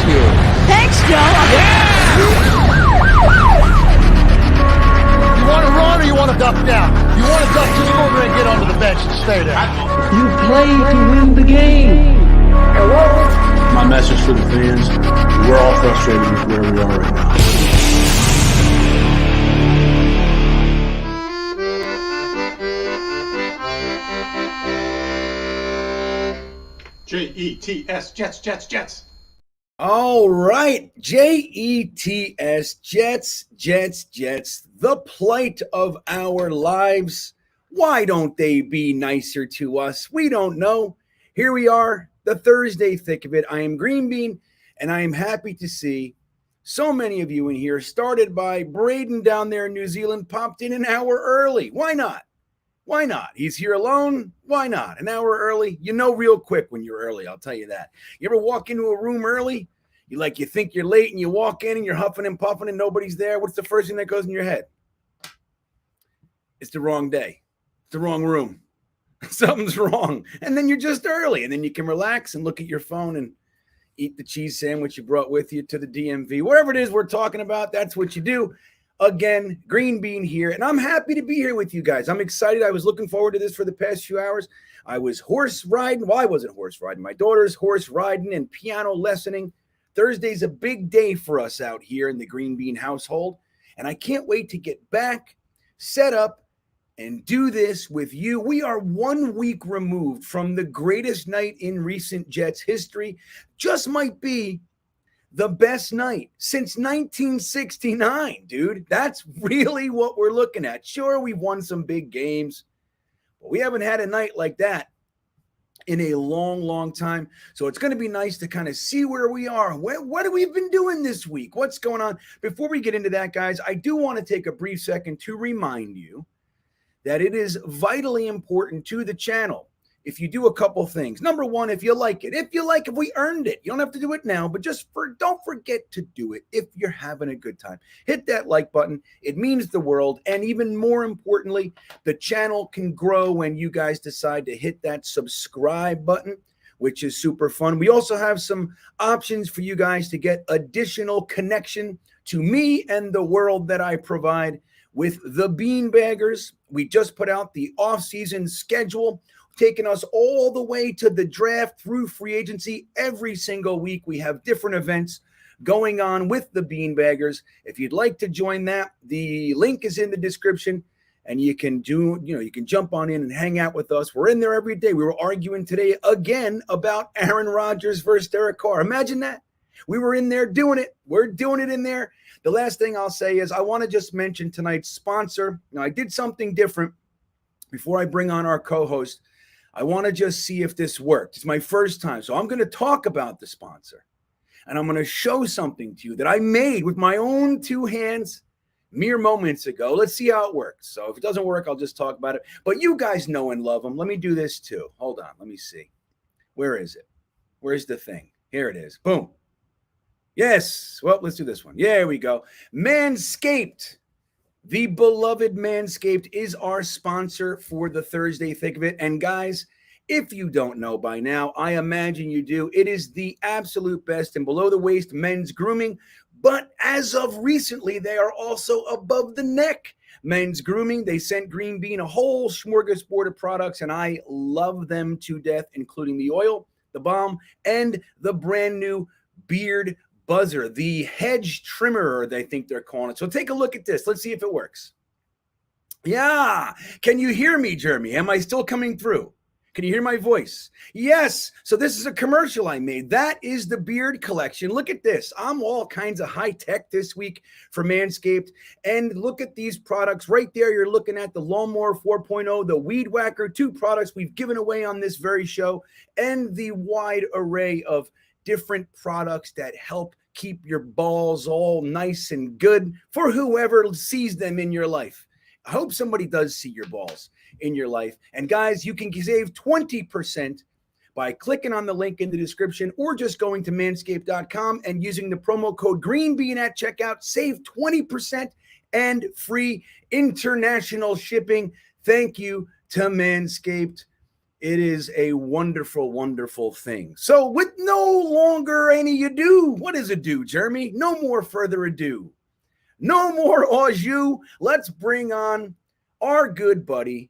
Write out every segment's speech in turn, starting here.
you. Thanks, Joe. Yeah! You want to run or you want to duck down? You want to duck, just go over and get onto the bench and stay there. You play to win the game. My message for the fans, we're all frustrated with where we are right now. Jets, Jets. All right, Jets, Jets, the plight of our lives. Why don't they be nicer to us? We don't know. Here we are, the Thursday thick of it. I am GreenBean, and I am happy to see so many of you in here, started by Braden down there in New Zealand, popped in an hour early. Why not? Why not? He's here alone. Why not? An hour early. You know real quick when you're early, I'll tell you that. You ever walk into a room early? You think you're late and you walk in and you're huffing and puffing and nobody's there. What's the first thing that goes in your head? It's the wrong day. It's the wrong room. Something's wrong. And then you're just early. And then you can relax and look at your phone and eat the cheese sandwich you brought with you to the DMV. Whatever it is we're talking about, that's what you do. Again, GreenBean here, and I'm happy to be here with you guys. I'm excited. I was looking forward to this for the past few hours. I was horse riding. Well, I wasn't horse riding. My daughter's horse riding and piano lessoning. Thursday's a big day for us out here in the GreenBean household, and I can't wait to get back, set up, and do this with you. We are 1 week removed from the greatest night in recent Jets history. Just might be the best night since 1969, dude. That's really what we're looking at. Sure, we've won some big games, but we haven't had a night like that in a long, long time. So it's going to be nice to kind of see where we are. What have we been doing this week? What's going on? Before we get into that, guys, I do want to take a brief second to remind you that it is vitally important to the channel if you do a couple things. Number one, if you like it. If we earned it. You don't have to do it now, but don't forget to do it if you're having a good time. Hit that like button. It means the world. And even more importantly, the channel can grow when you guys decide to hit that subscribe button, which is super fun. We also have some options for you guys to get additional connection to me and the world that I provide with the Beanbaggers. We just put out the off-season schedule, taking us all the way to the draft through free agency. Every single week we have different events going on with the Beanbaggers. If you'd like to join that, the link is in the description, and you can jump on in and hang out with us. We're in there every day. We were arguing today again about Aaron Rodgers versus Derek Carr. Imagine that. We were in there doing it. We're doing it in there. The last thing I'll say is I want to just mention tonight's sponsor. Now, I did something different before I bring on our co-host. I want to just see if this worked. It's my first time. So I'm going to talk about the sponsor, and I'm going to show something to you that I made with my own two hands mere moments ago. Let's see how it works. So if it doesn't work, I'll just talk about it. But you guys know and love them. Let me do this too. Hold on. Let me see. Where is it? Where's the thing? Here it is. Boom. Yes. Well, let's do this one. Yeah, here we go. Manscaped. The beloved Manscaped is our sponsor for the Thursday thick of it. And guys, if you don't know by now, I imagine you do. It is the absolute best in below the waist men's grooming. But as of recently, they are also above the neck men's grooming. They sent GreenBean a whole smorgasbord of products, and I love them to death, including the oil, the balm, and the brand new beard buzzer, the hedge trimmer, they think they're calling it. So take a look at this. Let's see if it works. Yeah. Can you hear me, Jeremy? Am I still coming through? Can you hear my voice? Yes. So this is a commercial I made. That is the beard collection. Look at this. I'm all kinds of high tech this week for Manscaped. And look at these products right there. You're looking at the Lawnmower 4.0, the Weed Whacker, 2 products we've given away on this very show, and the wide array of different products that help keep your balls all nice and good for whoever sees them in your life. I hope somebody does see your balls in your life. And guys, you can save 20% by clicking on the link in the description or just going to manscaped.com and using the promo code GreenBean at checkout. Save 20% and free international shipping. Thank you to Manscaped. It is a wonderful, wonderful thing. So, with no longer any ado, what is ado, Jeremy? No more further ado. No more au jus. Let's bring on our good buddy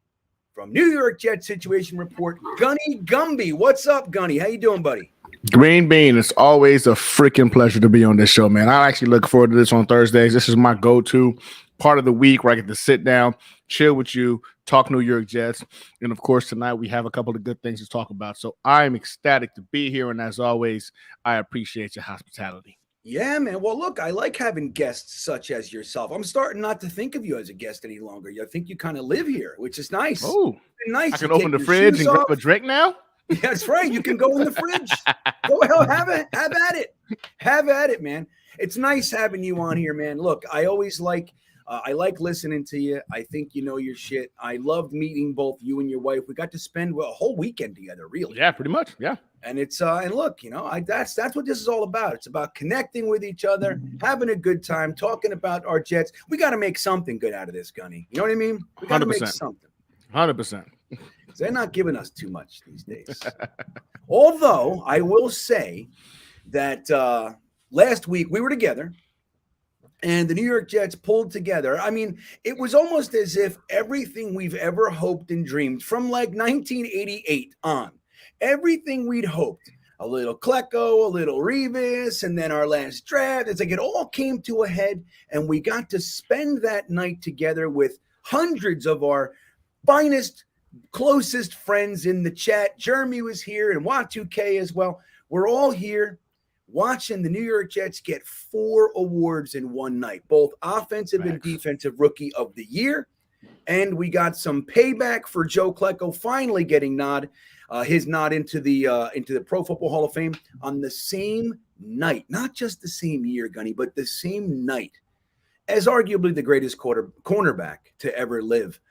from New York Jets Situation Report, Gunny Gumby. What's up, Gunny? How you doing, buddy? GreenBean, it's always a freaking pleasure to be on this show, man. I actually look forward to this on Thursdays. This is my go-to part of the week where I get to sit down, chill with you, talk New York Jets. And, of course, tonight we have a couple of good things to talk about. So I'm ecstatic to be here. And, as always, I appreciate your hospitality. Yeah, man. Well, look, I like having guests such as yourself. I'm starting not to think of you as a guest any longer. I think you kind of live here, which is nice. Oh, nice. I can open the fridge and grab a drink now? Yeah, that's right. You can go in the fridge. Go hell, have at it. Have at it, man. It's nice having you on here, man. Look, I always like listening to you. I think you know your shit. I loved meeting both you and your wife. We got to spend a whole weekend together, really. Yeah, pretty much. Yeah. And it's and look, that's what this is all about. It's about connecting with each other, having a good time, talking about our Jets. We got to make something good out of this, Gunny. You know what I mean? We got to make something. 100%. They're not giving us too much these days. Although I will say that last week we were together and the New York Jets pulled together. I mean, it was almost as if everything we've ever hoped and dreamed from like 1988 on, everything we'd hoped, a little Klecko, a little Revis, and then our last draft, it's like it all came to a head and we got to spend that night together with hundreds of our finest, closest friends in the chat. Jeremy was here and Wat2K as well. We're all here watching the New York Jets get 4 awards in one night, both offensive and defensive rookie of the year. And we got some payback for Joe Klecko finally getting his nod into the Pro Football Hall of Fame on the same night, not just the same year, Gunny, but the same night as arguably the greatest cornerback to ever live.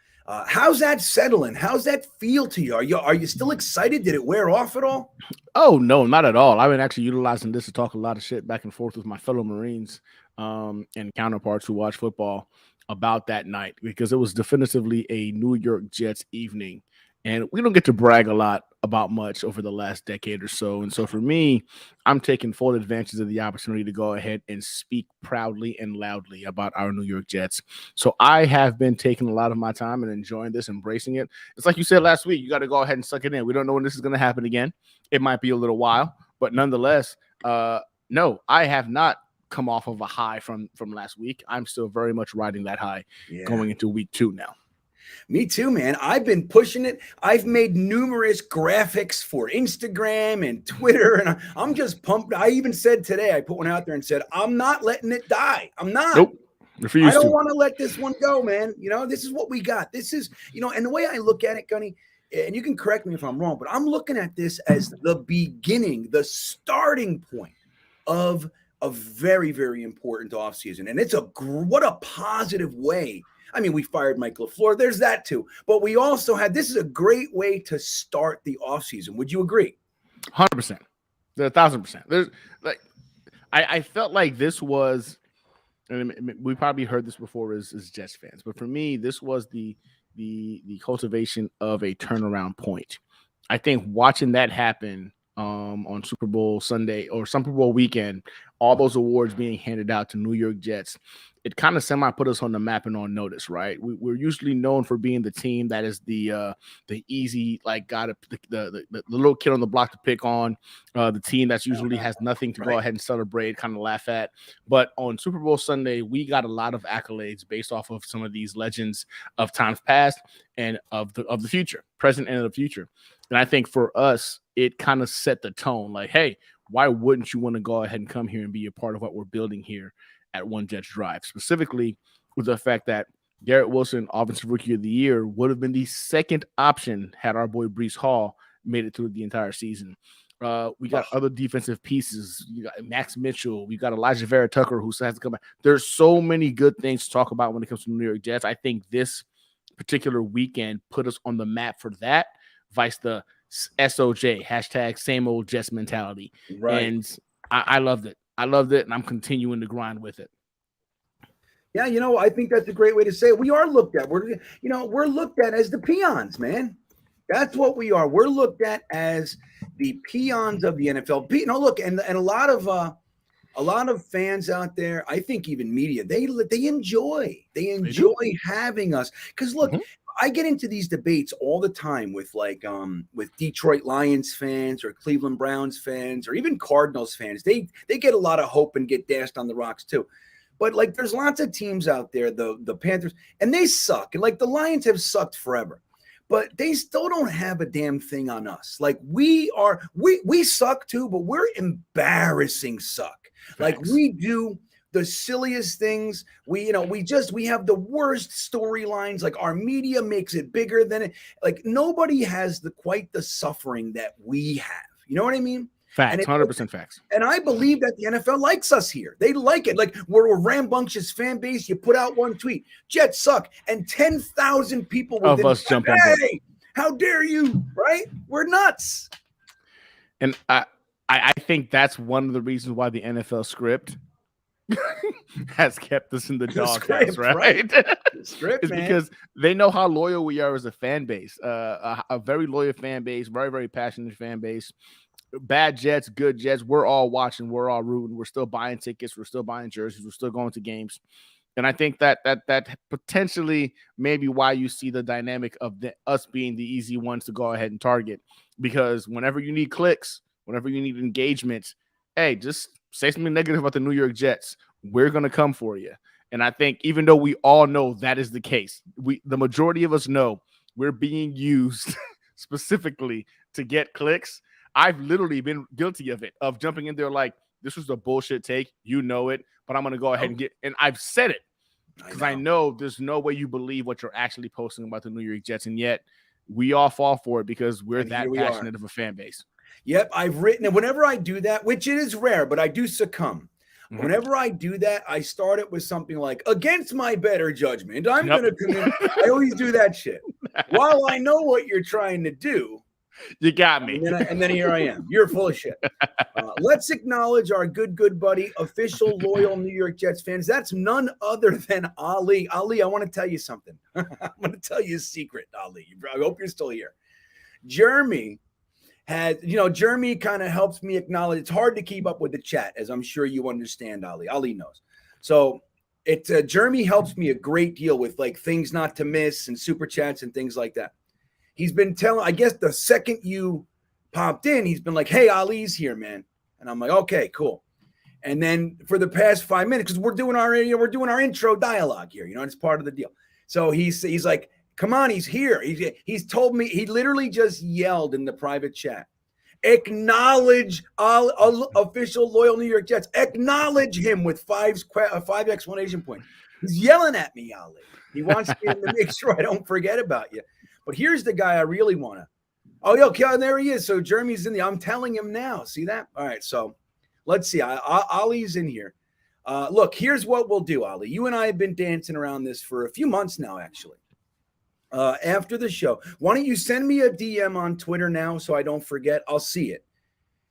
How's that settling? How's that feel to you? Are you still excited? Did it wear off at all? Oh, no, not at all. I've been actually utilizing this to talk a lot of shit back and forth with my fellow Marines and counterparts who watch football about that night, because it was definitively a New York Jets evening. And we don't get to brag a lot about much over the last decade or so. And so for me, I'm taking full advantage of the opportunity to go ahead and speak proudly and loudly about our New York Jets. So I have been taking a lot of my time and enjoying this, embracing it. It's like you said last week, you got to go ahead and suck it in. We don't know when this is going to happen again. It might be a little while, but nonetheless, no, I have not come off of a high from last week. I'm still very much riding that high going into week 2 now. Me too, man. I've been pushing it. I've made numerous graphics for Instagram and Twitter, and I'm just pumped. I even said today, I put one out there and said, I'm not letting it die. I'm not. Nope. Refuse I don't to. want to let this one go, man. This is what we got. This is, and the way I look at it, Gunny, and you can correct me if I'm wrong, but I'm looking at this as the beginning, the starting point of a very, very important offseason. And it's what a positive way. I mean, we fired Mike LaFleur. There's that too. But we also this is a great way to start the offseason. Would you agree? 100%. 1,000%. There's I felt like this was, and we probably heard this before as Jets fans, but for me, this was the cultivation of a turnaround point. I think watching that happen on Super Bowl Sunday or Super Bowl weekend, all those awards being handed out to New York Jets, it kind of put us on the map and on notice, right? We're usually known for being the team that is the easy, like the little kid on the block to pick on, the team that's usually has nothing to go ahead and celebrate, kind of laugh at. But on Super Bowl Sunday, we got a lot of accolades based off of some of these legends of times past and of the future, present and of the future. And I think for us, it kind of set the tone, like, hey, why wouldn't you want to go ahead and come here and be a part of what we're building here at One Jets Drive, specifically with the fact that Garrett Wilson, Offensive Rookie of the Year, would have been the second option had our boy Breece Hall made it through the entire season. We got other defensive pieces. You got Max Mitchell. We got Elijah Vera Tucker, who has to come back. There's so many good things to talk about when it comes to the New York Jets. I think this particular weekend put us on the map for that, vice the SOJ, hashtag same old Jets mentality. Right. And I loved it. I loved it, and I'm continuing to grind with it. Yeah, I think that's a great way to say it. We are looked at. We're looked at as the peons, man. That's what we are. We're looked at as the peons of the NFL. Look, and a lot of fans out there, I think even media, they enjoy having us. Because look, I get into these debates all the time with with Detroit Lions fans or Cleveland Browns fans or even Cardinals fans. They get a lot of hope and get dashed on the rocks too. But like there's lots of teams out there, the Panthers, and they suck. And like the Lions have sucked forever. But they still don't have a damn thing on us. Like we suck too, but we're embarrassing suck. Facts. Like we do the silliest things. We have the worst storylines. Like our media makes it bigger than it. Like nobody has quite the suffering that we have. You know what I mean? Facts, 100% facts. And I believe that the NFL likes us here. They like it. Like we're a rambunctious fan base. You put out one tweet, Jets suck, and 10,000 people of us jump on. Hey, how dare you? Right? We're nuts. And I think that's one of the reasons why the NFL script has kept us in the doghouse, right? Script, it's because they know how loyal we are as a fan base, a very loyal fan base, very, very passionate fan base. Bad Jets, good Jets, we're all watching, we're all rooting, we're still buying tickets, we're still buying jerseys, we're still going to games. And I think that potentially maybe why you see the dynamic of us being the easy ones to go ahead and target, because whenever you need clicks, whenever you need engagement, hey, just say something negative about the New York Jets. We're going to come for you. And I think even though we all know that is the case, the majority of us know we're being used specifically to get clicks. I've literally been guilty of it, of jumping in there like, this was a bullshit take. You know it, but I'm going to go ahead and I've said it because I know there's no way you believe what you're actually posting about the New York Jets. And yet we all fall for it because we're that passionate of a fan base. Yep. I've written it. Whenever I do that, which it is rare, but I do succumb. Mm-hmm. Whenever I do that, I start it with something like, against my better judgment, I'm going to commit. I always do that shit. While I know what you're trying to do, you got me. And then here I am. You're full of shit. Let's acknowledge our good buddy, official loyal New York Jets fans. That's none other than Ali. Ali, I want to tell you something. I'm going to tell you a secret, Ali. I hope you're still here. Jeremy Jeremy kind of helps me acknowledge. It's hard to keep up with the chat, as I'm sure you understand, Ali. Ali knows. So Jeremy helps me a great deal with like things not to miss and super chats and things like that. He's been telling, I guess the second you popped in, he's been like, hey, Ali's here, man. And I'm like, okay, cool. And then for the past 5 minutes, because we're doing our intro dialogue here, it's part of the deal. So he's like, come on, he's here. He's told me, he literally just yelled in the private chat, acknowledge all official loyal New York Jets. Acknowledge him with five exclamation points. He's yelling at me, Ali. He wants me to make sure I don't forget about you. But here's the guy I really want to. Oh, okay, there he is. So Jeremy's in there. I'm telling him now. See that? All right, so let's see. Ali's in here. Look, here's what we'll do, Ali. You and I have been dancing around this for a few months now, actually. After the show, why don't you send me a DM on Twitter now so I don't forget? I'll see it.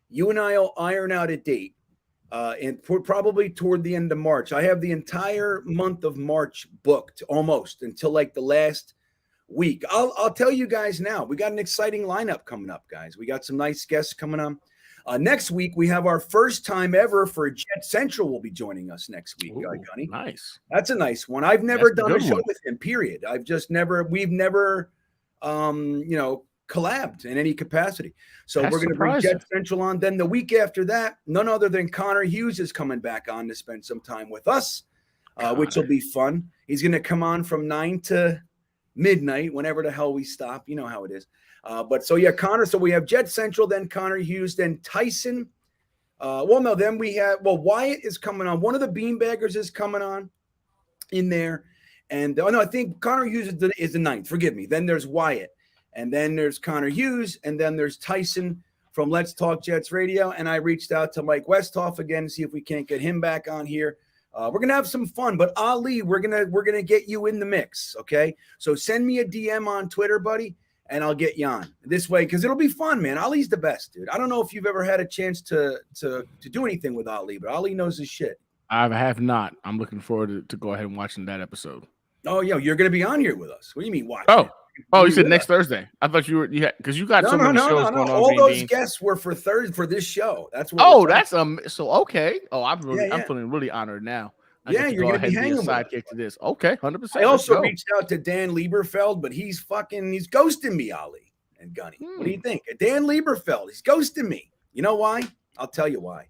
You and I will iron out a date. And probably toward the end of March. I have the entire month of March booked almost until like the last week. I'll tell you guys now. We got an exciting lineup coming up, guys. We got some nice guests coming on. Next week, we have our first time ever for Jet Central will be joining us next week, Gunny. Nice. That's a nice one. I've never done a show with him, period. We've never collabed in any capacity. So we're going to bring Jet Central on. Then the week after that, none other than Connor Hughes is coming back on to spend some time with us, which will be fun. He's going to come on from 9 to midnight, whenever the hell we stop. You know how it is. Connor. So we have Jet Central, then Connor Hughes, then Tyson. Then we have, Wyatt is coming on. One of the beanbaggers is coming on in there. And I think Connor Hughes is the 9th. Forgive me. Then there's Wyatt. And then there's Connor Hughes. And then there's Tyson from Let's Talk Jets Radio. And I reached out to Mike Westhoff again to see if we can't get him back on here. We're going to have some fun, but Ali, we're going to get you in the mix. Okay. So send me a DM on Twitter, buddy, and I'll get you on this way. Cause it'll be fun, man. Ali's the best, dude. I don't know if you've ever had a chance to do anything with Ali, but Ali knows his shit. I have not. I'm looking forward to go ahead and watching that episode. Oh, you're going to be on here with us. What do you mean watch? Oh, Oh, you said next Thursday. I thought you had because you got so many shows going on. All those guests were for this show. That's what. Oh, that's so okay. Oh, I'm feeling really honored now. You're going to be hanging with us. Sidekick to this. Okay, 100%. I also reached out to Dan Lieberfeld, but he's ghosting me, Ali and Gunny. What do you think? Dan Lieberfeld, he's ghosting me. You know why? I'll tell you why.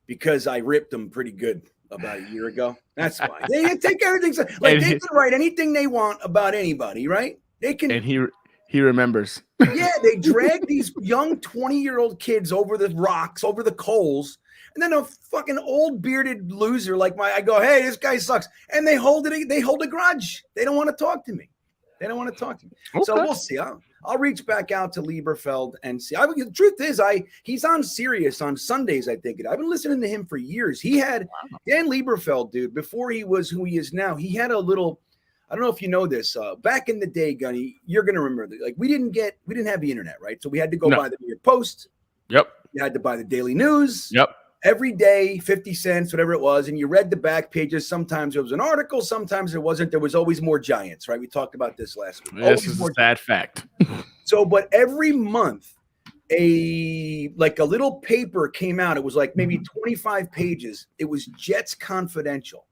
Because I ripped him pretty good about a year ago. That's why. They take everything. Like they can write anything they want about anybody, right? They can. And he remembers. Yeah, they drag these young 20-year-old kids over the rocks, over the coals, and then a fucking old bearded loser like I go, hey, this guy sucks, and they hold a grudge. They don't want to talk to me. Okay. So we'll see. I'll reach back out to Lieberfeld and see. The truth is, he's on Sirius on Sundays, I think. I've been listening to him for years. He had Dan Lieberfeld, dude, before he was who he is now. He had a little. I don't know if you know this. Back in the day, Gunny, you're gonna remember. Like we didn't have the internet, right? So we had to go buy the New York Post. Yep. You had to buy the Daily News. Yep. Every day, 50 cents, whatever it was, and you read the back pages. Sometimes it was an article, sometimes it wasn't. There was always more giants, right? We talked about this last week. This is a sad fact. So, but every month, a little paper came out. It was like maybe 25 pages. It was Jets Confidential.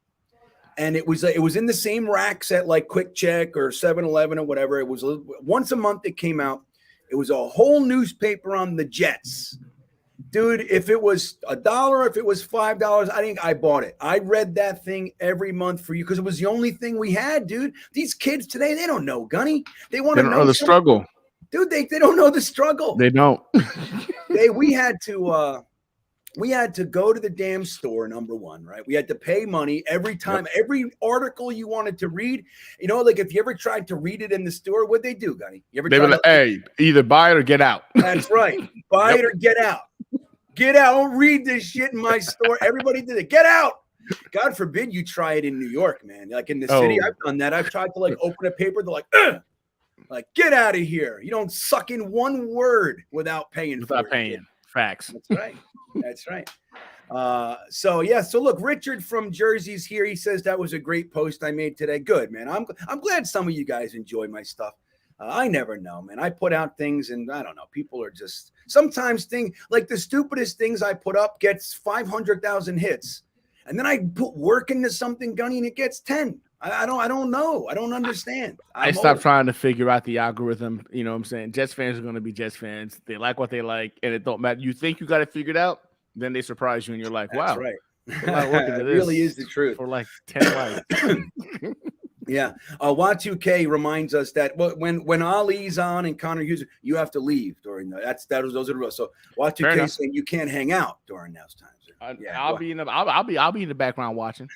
And it was in the same racks at like Quick Check or 7-Eleven or whatever. It was once a month it came out. It was a whole newspaper on the Jets. Dude, if it was $1, if it was $5, I think I bought it. I read that thing every month for you because it was the only thing we had, dude. These kids today, they don't know, Gunny. They want to know the struggle. Dude, they don't know the struggle. They don't. We had to go to the damn store, number one, right? We had to pay money every time, every article you wanted to read. You know, like if you ever tried to read it in the store, what'd they do, Gunny? They were like, hey, either buy it or get out. That's right. Buy it or get out. Get out. Don't read this shit in my store. Everybody did it. Get out. God forbid you try it in New York, man. Like in the city, I've done that. I've tried to like open a paper. They're like, ugh. Like, get out of here. You don't suck in one word without paying. Without paying. Facts. That's right. That's right. So look, Richard from Jersey's here. He says that was a great post I made today. Good, man. I'm glad some of you guys enjoy my stuff. I never know, man. I put out things and I don't know. People are just sometimes like the stupidest things I put up gets 500,000 hits. And then I put work into something, Gunny, and it gets 10. I don't know. I don't understand. I stopped trying to figure out the algorithm. You know what I'm saying? Jets fans are going to be Jets fans. They like what they like, and it don't matter. You think you got it figured out, then they surprise you, and you're like, wow. That's right. It really is the truth. For like 10 likes. Yeah. Y2K reminds us that when Ali's on and Connor Hughes, you have to leave during those are the rules. So Y2K saying you can't hang out during those times. I'll be in the background watching.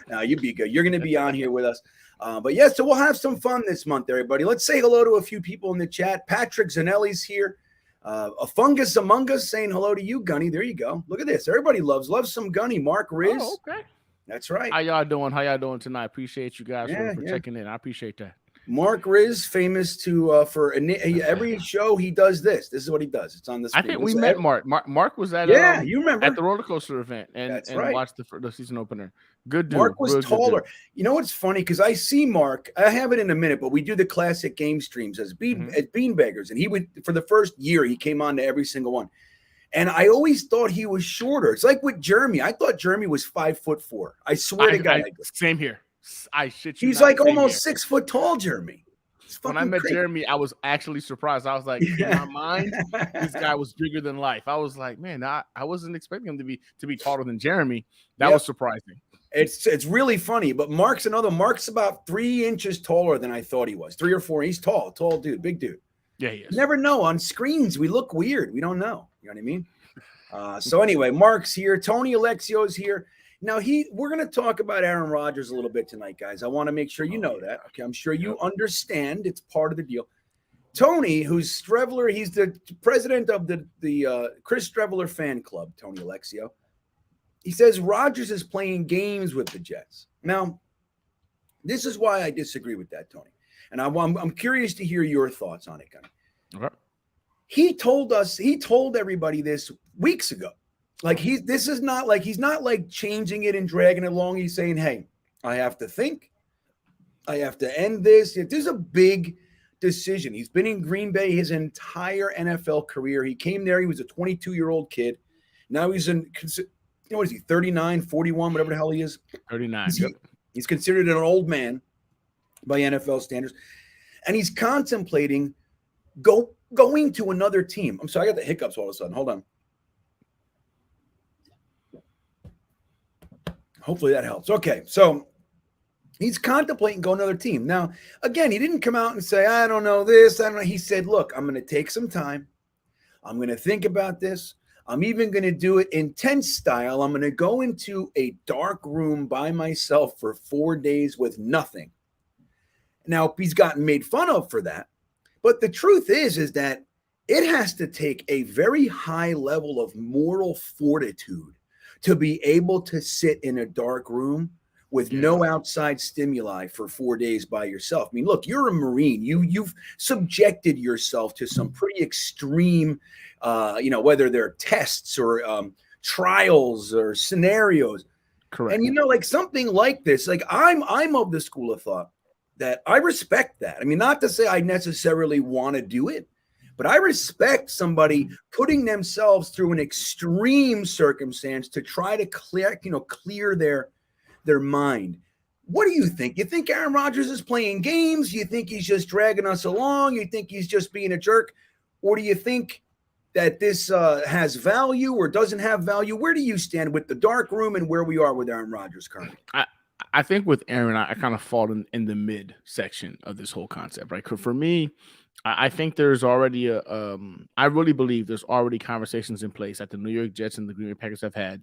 No, you'd be good. You're going to be on here with us. But yeah, so we'll have some fun this month, everybody. Let's say hello to a few people in the chat. Patrick Zanelli's here. A fungus among us saying hello to you, Gunny. There you go. Look at this. Everybody loves some Gunny. Mark Riz. Oh, okay. That's right. How y'all doing tonight? Appreciate you guys for checking in. I appreciate that. Mark Riz, famous for every show he does this. This is what he does. It's on the screen. I think we met Mark. Mark was at you remember at the roller coaster event and watched the season opener. Good dude. Mark was taller. You know what's funny? Because I see Mark. I have it in a minute, but we do the classic game streams as beanbaggers, and he would for the first year he came on to every single one. And I always thought he was shorter. It's like with Jeremy. I thought Jeremy was 5'4". I swear to God. Same here. I shit you. He's like almost 6 foot tall, Jeremy. When I met Jeremy, I was actually surprised. I was like, in my mind, this guy was bigger than life. I was like, man, I wasn't expecting him to be taller than Jeremy. That was surprising. It's really funny, but Mark's about 3 inches taller than I thought he was. 3 or 4. He's tall dude, big dude. Yeah, he is. You never know. On screens, we look weird. We don't know. You know what I mean? So anyway, Mark's here. Tony Alexio's here. Now, we're going to talk about Aaron Rodgers a little bit tonight, guys. I want to make sure you know that. Okay, I'm sure you understand. It's part of the deal. Tony, who's Strevler, he's the president of the Chris Strevler fan club, Tony Alexio. He says Rodgers is playing games with the Jets. Now, this is why I disagree with that, Tony. And I'm curious to hear your thoughts on it, Gunny. Okay. He told everybody this weeks ago. Like he's not like changing it and dragging it along. He's saying, hey, I have to think. I have to end this. This is a big decision. He's been in Green Bay his entire NFL career. He came there. He was a 22-year-old kid. Now he's what is he, 39, 41, whatever the hell he is? 39. He's considered an old man by NFL standards. And he's contemplating going to another team. I'm sorry, I got the hiccups all of a sudden. Hold on. Hopefully that helps. Okay, so he's contemplating going to another team. Now, again, he didn't come out and say, I don't know this, I don't know. He said, look, I'm going to take some time. I'm going to think about this. I'm even going to do it intense style. I'm going to go into a dark room by myself for 4 days with nothing. Now, he's gotten made fun of for that. But the truth is that it has to take a very high level of moral fortitude to be able to sit in a dark room with no outside stimuli for 4 days by yourself. I mean, look, you're a Marine. You've subjected yourself to some pretty extreme, whether they're tests or trials or scenarios. Correct. And like something like this, like I'm of the school of thought that I respect that. I mean, not to say I necessarily want to do it, but I respect somebody putting themselves through an extreme circumstance to try to clear their mind. What do you think? You think Aaron Rodgers is playing games? You think he's just dragging us along? You think he's just being a jerk? Or do you think that this has value or doesn't have value? Where do you stand with the dark room and where we are with Aaron Rodgers currently? I think with Aaron, I kind of fall in the mid section of this whole concept, right? 'Cause for me, I think there's already I really believe there's already conversations in place that the New York Jets and the Green Bay Packers have had.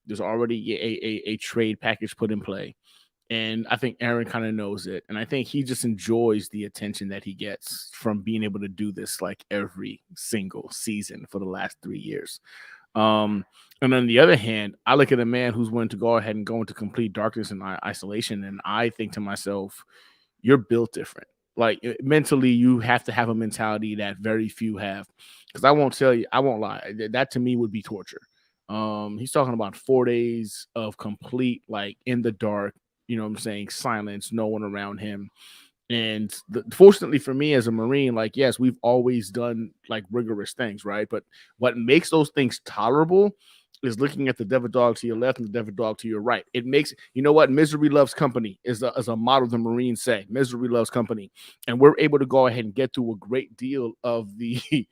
There's already a trade package put in play. And I think Aaron kind of knows it. And I think he just enjoys the attention that he gets from being able to do this like every single season for the last 3 years. And on the other hand, I look at a man who's willing to go ahead and go into complete darkness and isolation. And I think to myself, you're built different. Like mentally, you have to have a mentality that very few have. Because I won't lie. That to me would be torture. He's talking about 4 days of complete, like in the dark, silence, no one around him. And fortunately for me as a Marine, like, yes, we've always done like rigorous things, right? But what makes those things tolerable is looking at the devil dog to your left and the devil dog to your right. It makes, misery loves company is a motto the Marines say. Misery loves company. And we're able to go ahead and get to a great deal of the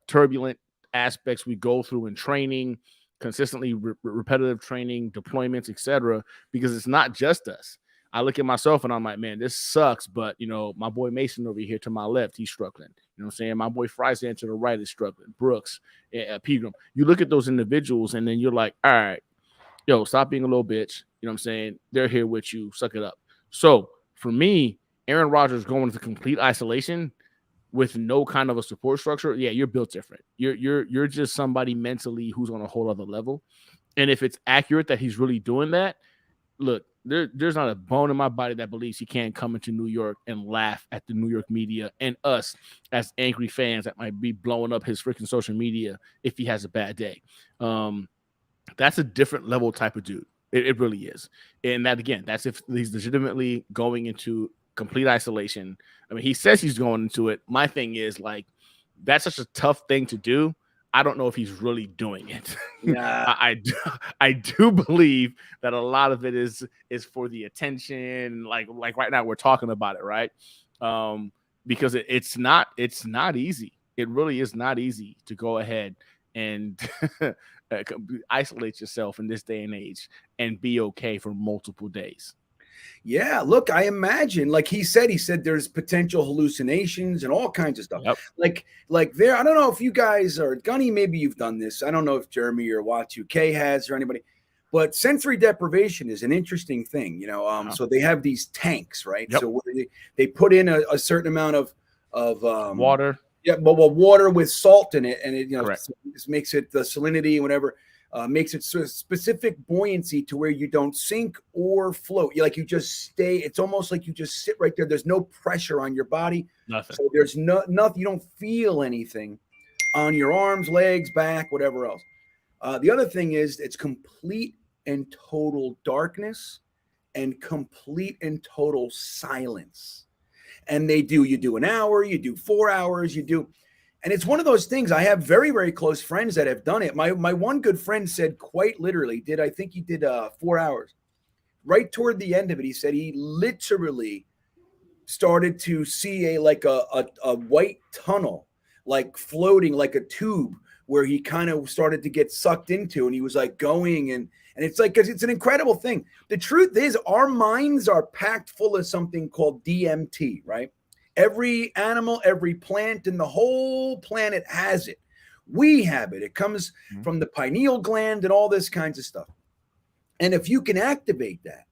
turbulent aspects we go through in training, consistently repetitive training, deployments, etc. Because it's not just us. I look at myself and I'm like, man, this sucks. But, my boy Mason over here to my left, he's struggling. You know what I'm saying? My boy Friesen to the right is struggling. Brooks, Pegram. You look at those individuals and then you're like, all right, stop being a little bitch. You know what I'm saying? They're here with you. Suck it up. So for me, Aaron Rodgers going into complete isolation with no kind of a support structure, yeah, you're built different. You're just somebody mentally who's on a whole other level. And if it's accurate that he's really doing that, look, there's not a bone in my body that believes he can't come into New York and laugh at the New York media and us as angry fans that might be blowing up his freaking social media if he has a bad day. That's a different level type of dude. It really is. And that, again, that's if he's legitimately going into complete isolation. I mean, he says he's going into it. My thing is, like, that's such a tough thing to do. I don't know if he's really doing it. Yeah. I do believe that a lot of it is for the attention. Like right now we're talking about it, right? Because it's not easy. It really is not easy to go ahead and isolate yourself in this day and age and be okay for multiple days. Yeah, look, I imagine, like he said there's potential hallucinations and all kinds of stuff. Yep. Like there, I don't know if you guys are Gunny, maybe you've done this. I don't know if Jeremy or Y2K has or anybody, but sensory deprivation is an interesting thing, So they have these tanks, right? Yep. So they put in a certain amount of water. Yeah, but water with salt in it, and it Correct. this makes it the salinity and whatever. Makes it sort of specific buoyancy to where you don't sink or float. You just stay. It's almost like you just sit right there. There's no pressure on your body. Nothing. So there's nothing. You don't feel anything on your arms, legs, back, whatever else. The other thing is it's complete and total darkness and complete and total silence. And you do an hour, you do 4 hours, and it's one of those things. I have very, very close friends that have done it. My one good friend said quite literally, I think he did 4 hours. Right toward the end of it, he said he literally started to see a white tunnel, like floating like a tube, where he kind of started to get sucked into, and he was like going and it's like, because it's an incredible thing. The truth is, our minds are packed full of something called DMT, right? Every animal, every plant in the whole planet has it. We have it. It comes from the pineal gland and all this kinds of stuff. And if you can activate that,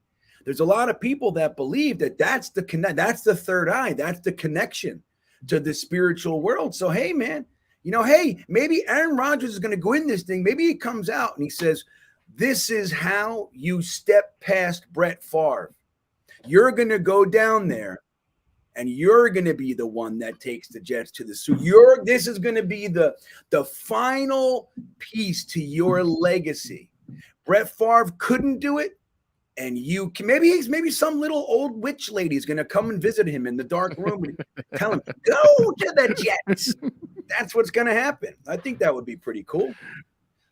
there's a lot of people that believe that that's the third eye, that's the connection to the spiritual world. So, hey, man, maybe Aaron Rodgers is going to go in this thing. Maybe he comes out and he says, this is how you step past Brett Favre. You're going to go down there and you're going to be the one that takes the Jets to the Super Bowl. This is going to be the final piece to your legacy. Brett Favre couldn't do it. And you can, maybe some little old witch lady is going to come and visit him in the dark room and tell him, go to the Jets. That's what's going to happen. I think that would be pretty cool.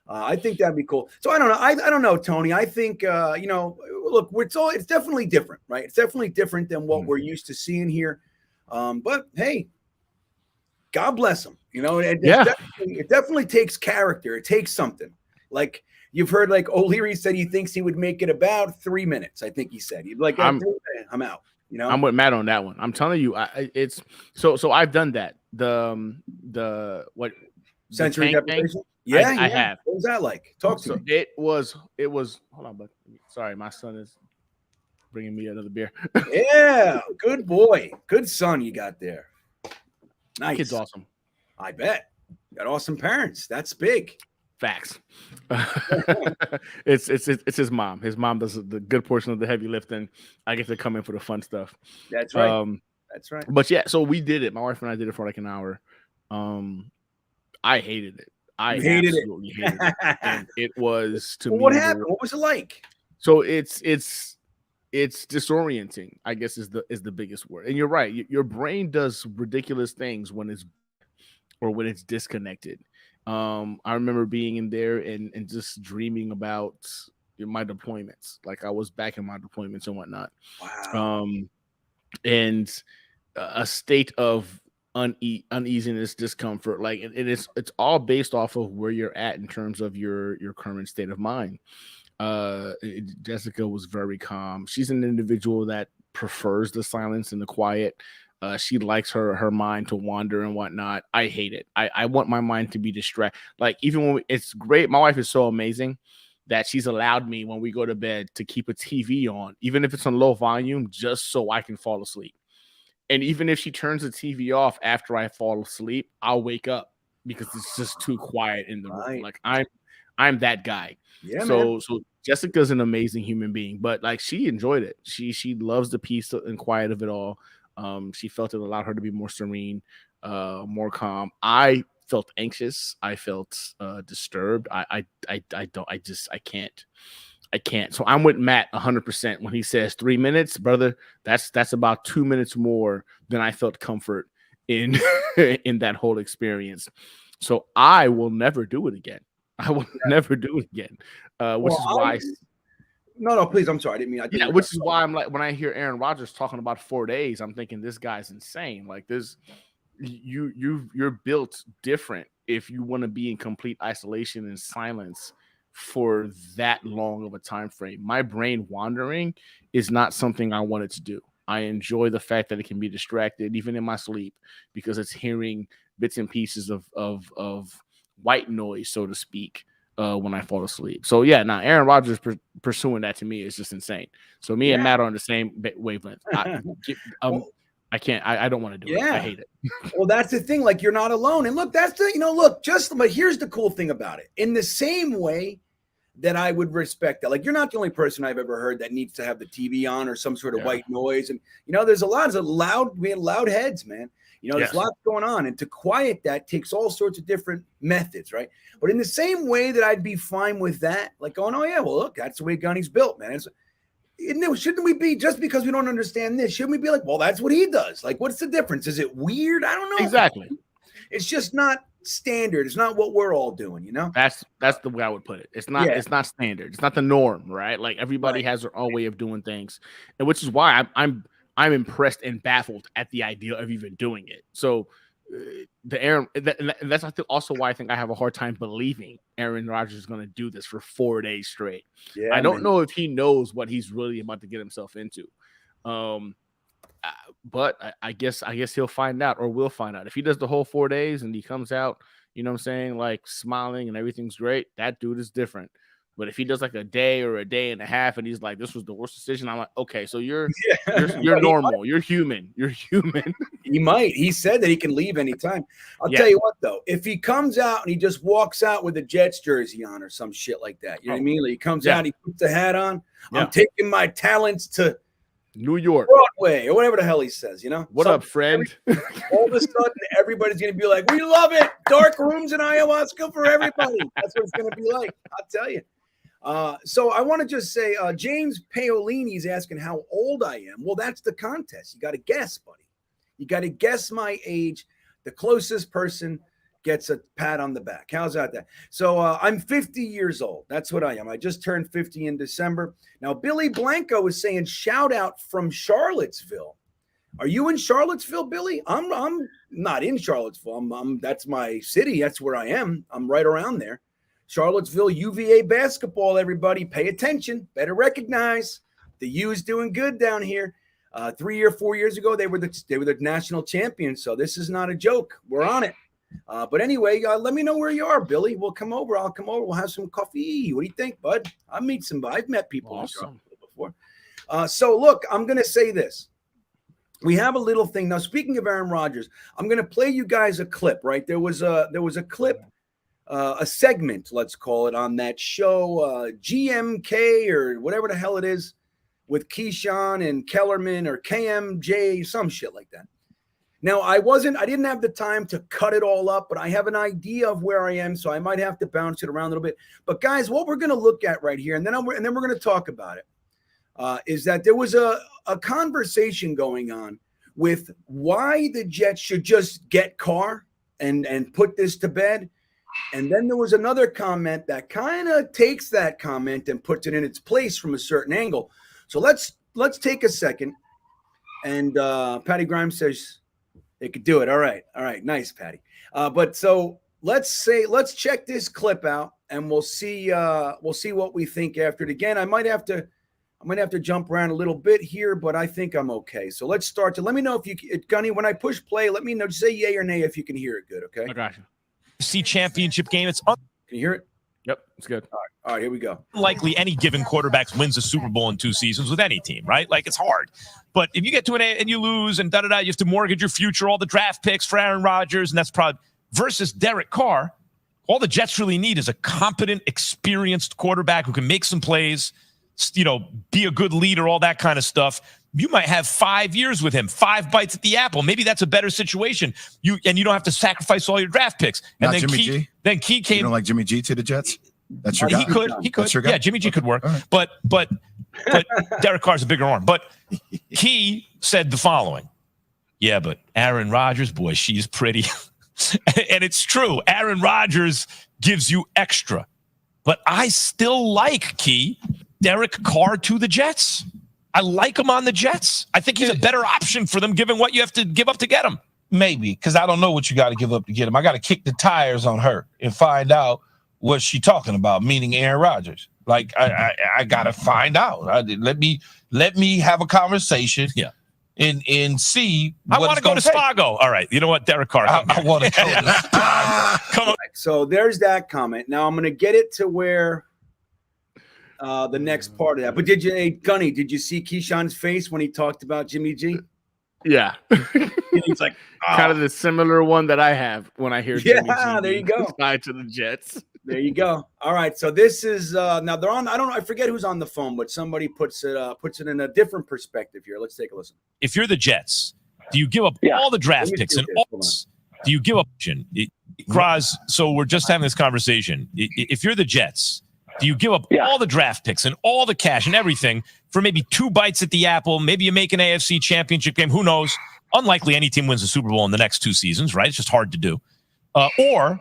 I think that'd be cool. So I don't know. I don't know, Tony. I think, look, it's definitely different, right? It's definitely different than what we're used to seeing here. But hey, God bless him. It definitely takes character. It takes something. Like, you've heard, like, O'Leary said he thinks he would make it about 3 minutes. I think he said he'd like, I'm out. I'm with Matt on that one. I'm telling you, it's so I've done that. The Sensory deprivation. I have. What was that like? Talk to me. It was. Hold on, bud. Sorry, my son is bringing me another beer. Yeah, good boy, good son you got there. Nice. Kid's awesome. I bet. Got awesome parents. That's big. Facts. It's his mom. His mom does the good portion of the heavy lifting. I get to come in for the fun stuff. That's right. That's right. But yeah, so we did it. My wife and I did it for like an hour. I hated it. I absolutely hated it. And it was to me. What happened? What was it like? So it's disorienting, I guess is the biggest word. And you're right. Your brain does ridiculous things when it's disconnected. I remember being in there and just dreaming about my deployments. Like I was back in my deployments and whatnot. Wow. And a state of uneasiness, discomfort. Like it's all based off of where you're at in terms of your current state of mind. Jessica was very calm. She's an individual that prefers the silence and the quiet. She likes her mind to wander and whatnot. I hate it. I want my mind to be distracted. Like even when it's great. My wife is so amazing that she's allowed me when we go to bed to keep a TV on, even if it's on low volume, just so I can fall asleep. And even if she turns the TV off after I fall asleep, I'll wake up because it's just too quiet in the room. Like I'm that guy. Yeah. So Jessica's an amazing human being, but like she enjoyed it. She loves the peace and quiet of it all. She felt it allowed her to be more serene, more calm. I felt anxious. I felt disturbed. I can't. So I'm with Matt 100% when he says 3 minutes, brother. That's about 2 minutes more than I felt comfort in in that whole experience. So I will never do it again. Never do it again. Which is why. No, please. I'm sorry. I didn't mean. Which is why I'm like, when I hear Aaron Rodgers talking about 4 days, I'm thinking this guy's insane. Like you're built different if you want to be in complete isolation and silence for that long of a time frame. My brain wandering is not something I wanted to do. I enjoy the fact that it can be distracted even in my sleep because it's hearing bits and pieces of white noise, so to speak, when I fall asleep. So yeah, now Aaron Rodgers pursuing that to me is just insane. So me and Matt are on the same wavelength. I can't. I don't want to do it. I hate it. Well, that's the thing. Like you're not alone. And look, but here's the cool thing about it. In the same way that I would respect that, like you're not the only person I've ever heard that needs to have the TV on or some sort of white noise. And there's a lot of loud heads, man. There's lots going on, and to quiet that takes all sorts of different methods, right? But in the same way that I'd be fine with that, like going, oh yeah, well look, that's the way Gunny's built, man. shouldn't we be, just because we don't understand this, shouldn't we be like, well, that's what he does? Like, what's the difference? Is it weird? I don't know. Exactly. It's just not standard. It's not what we're all doing, you know? That's the way I would put it. It's not it's not standard. It's not the norm, right? Like everybody has their own way of doing things, and which is why I'm impressed and baffled at the idea of even doing it. So that's also why I think I have a hard time believing Aaron Rodgers is going to do this for 4 days straight. Yeah, I don't know if he knows what he's really about to get himself into. But I guess he'll find out, or we'll find out. If he does the whole 4 days and he comes out, you know what I'm saying, like smiling and everything's great, that dude is different. But if he does like a day or a day and a half and he's like, this was the worst decision, I'm like, okay, so you're normal. You're human. You're human. He might. He said that he can leave anytime. I'll tell you what, though, if he comes out and he just walks out with a Jets jersey on or some shit like that, you know what I mean? Like he comes out, he puts the hat on. I'm taking my talents to New York, Broadway, or whatever the hell he says, you know? What up, friend? All of a sudden, everybody's going to be like, we love it. Dark rooms and ayahuasca for everybody. That's what it's going to be like. I'll tell you. So I want to just say, James Paolini is asking how old I am. Well, that's the contest. You got to guess, buddy. You got to guess my age. The closest person gets a pat on the back. How's that? So I'm 50 years old. That's what I am. I just turned 50 in December. Now, Billy Blanco is saying shout out from Charlottesville. Are you in Charlottesville, Billy? I'm not in Charlottesville. That's my city. That's where I am. I'm right around there. Charlottesville UVA basketball, everybody. Pay attention. Better recognize the U's doing good down here. 3 or 4 years ago, they were the national champions. So this is not a joke. We're on it. But anyway, let me know where you are, Billy. We'll come over. I'll come over. We'll have some coffee. What do you think, bud? I've met people awesome. before. So look, I'm going to say this. We have a little thing now. Speaking of Aaron Rodgers, I'm going to play you guys a clip. Right, there was a clip, a segment, let's call it, on that show, GMK or whatever the hell it is, with Keyshawn and Kellerman or KMJ, some shit like that. Now, I didn't have the time to cut it all up, but I have an idea of where I am, so I might have to bounce it around a little bit. But guys, what we're going to look at right here, and then we're going to talk about it, is that there was a conversation going on with why the Jets should just get Carr and put this to bed. And then there was another comment that kind of takes that comment and puts it in its place from a certain angle. So let's take a second. And Patty Grimes says they could do it. All right. Nice, Patty. But so let's check this clip out, and we'll see what we think after it. Again, I might have to jump around a little bit here, but I think I'm okay. So let's start. Let me know if you, Gunny, when I push play, let me know. Just say yay or nay if you can hear it good. Okay. I got you. Championship game. It's Can you hear it? Yep, it's good. All right, here we go. unlikely any given quarterback wins a Super Bowl in 2 seasons with any team, right? Like, it's hard. But if you get to an A and you lose and you have to mortgage your future, all the draft picks for Aaron Rodgers, and that's probably versus Derek Carr. All the Jets really need is a competent, experienced quarterback who can make some plays, be a good leader, all that kind of stuff. You might have 5 years with him, 5 bites at the apple. Maybe that's a better situation. You don't have to sacrifice all your draft picks. And Not then Jimmy G. Then Key came. You don't like Jimmy G to the Jets? That's your guy. He could. That's your guy? Yeah, Jimmy G could work. Right. But Derek Carr's a bigger arm. But Key said the following. Yeah, but Aaron Rodgers, boy, she's pretty. And it's true. Aaron Rodgers gives you extra. But I still like Key, Derek Carr to the Jets. I like him on the Jets. I think he's a better option for them, given what you have to give up to get him. Maybe, because I don't know what you got to give up to get him. I got to kick the tires on her and find out what she's talking about, meaning Aaron Rodgers. Like, I got to find out. Let me have a conversation. Yeah. And see. I want to go to Spago. All right. You know what, Derek Carr? I want to go to Spago. Come on. So there's that comment. Now I'm going to get it to where the next part of that. But Gunny, did you see Keyshawn's face when he talked about Jimmy G? Yeah. He's like, kind of the similar one that I have when I hear Jimmy G there you go. tied to the Jets. There you go. All right. So this is now they're on. I forget who's on the phone, but somebody puts it in a different perspective here. Let's take a listen. If you're the Jets, do you give up all the draft picks and all? Do you give up? Kraz, so we're just having this conversation. If you're the Jets, Do you give up all the draft picks and all the cash and everything for maybe 2 bites at the apple? Maybe you make an AFC championship game. Who knows? Unlikely any team wins the Super Bowl in the next 2 seasons, right? It's just hard to do. Or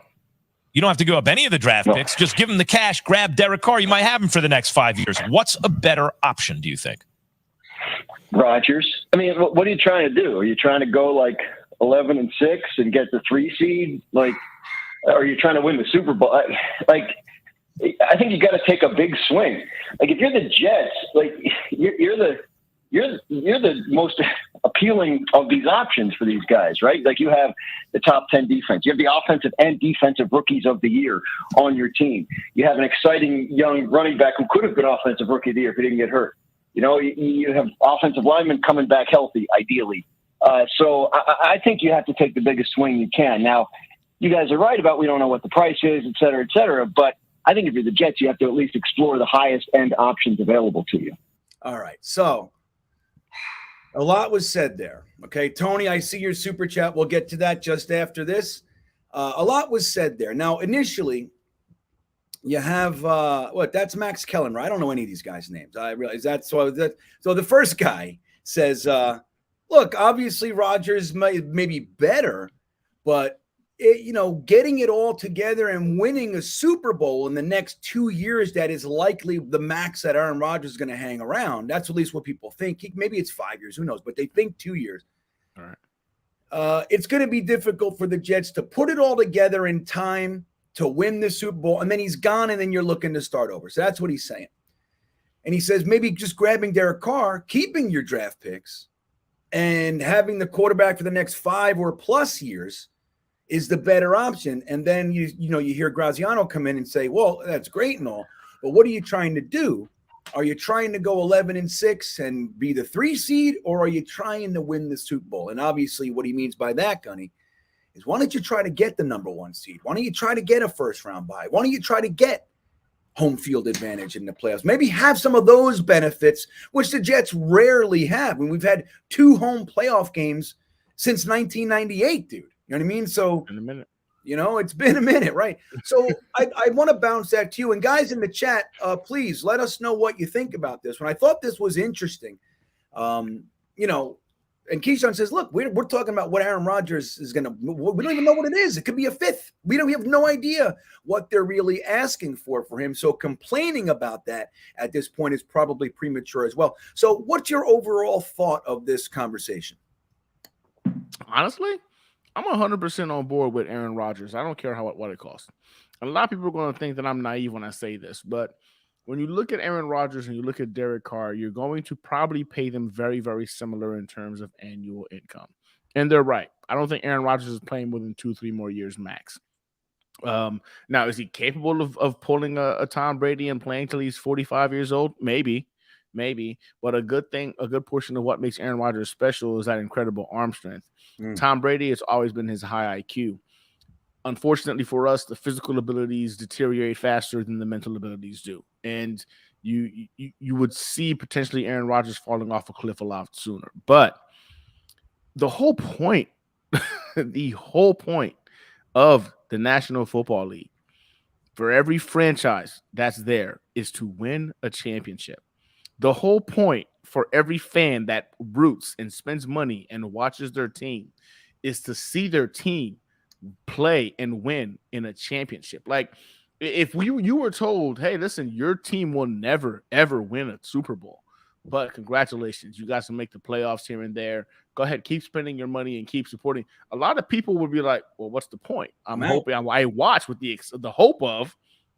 you don't have to give up any of the draft picks. Just give them the cash, grab Derek Carr. You might have him for the next 5 years. What's a better option, do you think? Rodgers. I mean, what are you trying to do? Are you trying to go like 11-6 and get the 3 seed? Like, are you trying to win the Super Bowl? Like, I think you got to take a big swing. Like, if you're the Jets, like you're the most appealing of these options for these guys, right? Like, you have the top 10 defense. You have the offensive and defensive rookies of the year on your team. You have an exciting young running back who could have been offensive rookie of the year if he didn't get hurt. You know, you have offensive linemen coming back healthy, ideally. So I think you have to take the biggest swing you can. Now, you guys are right about we don't know what the price is, et cetera, but I think if you're the Jets, you have to at least explore the highest end options available to you. All right. So a lot was said there. Okay. Tony, I see your super chat. We'll get to that just after this. A lot was said there. Now, initially, you have that's Max Kellen, right? I don't know any of these guys' names. I realize that. So the first guy says, look, obviously Rodgers may be better, but getting it all together and winning a Super Bowl in the next 2 years, that is likely the max that Aaron Rodgers is going to hang around. That's at least what people think. Maybe it's 5 years, who knows? But they think 2 years. All right. It's going to be difficult for the Jets to put it all together in time to win the Super Bowl, and then he's gone, and then you're looking to start over. So that's what he's saying. And he says maybe just grabbing Derek Carr, keeping your draft picks, and having the quarterback for the next 5 or plus years is the better option. And then you hear Graziano come in and say, well, that's great and all, but what are you trying to do? Are you trying to go 11-6 and be the 3 seed, or are you trying to win the Super Bowl? And obviously what he means by that, Gunny, is why don't you try to get the number 1 seed? Why don't you try to get a first round bye? Why don't you try to get home field advantage in the playoffs? Maybe have some of those benefits, which the Jets rarely have. I mean, we've had 2 home playoff games since 1998, dude. You know what I mean? So In a minute. It's been a minute, right? So I want to bounce that to you. And guys in the chat, please let us know what you think about this. When I thought this was interesting, and Keyshawn says, look, we're talking about what Aaron Rodgers is going to – we don't even know what it is. It could be a 5th. We have no idea what they're really asking for him. So complaining about that at this point is probably premature as well. So what's your overall thought of this conversation? Honestly, I'm 100% on board with Aaron Rodgers. I don't care what it costs. And a lot of people are going to think that I'm naive when I say this, but when you look at Aaron Rodgers and you look at Derek Carr, you're going to probably pay them very, very similar in terms of annual income. And they're right. I don't think Aaron Rodgers is playing more than 2-3 more years max. Now, is he capable of pulling a Tom Brady and playing till he's 45 years old? Maybe. But a good portion of what makes Aaron Rodgers special is that incredible arm strength. Tom Brady has always been his high IQ. Unfortunately for us, the physical abilities deteriorate faster than the mental abilities do. And you would see potentially Aaron Rodgers falling off a cliff a lot sooner. But the whole point, of the National Football League for every franchise that's there is to win a championship. The whole point for every fan that roots and spends money and watches their team is to see their team play and win in a championship. Like, if you were told, hey, listen, your team will never, ever win a Super Bowl, but congratulations, you guys can make the playoffs here and there. Go ahead, keep spending your money and keep supporting. A lot of people would be like, well, what's the point? I'm hoping I watch with the hope of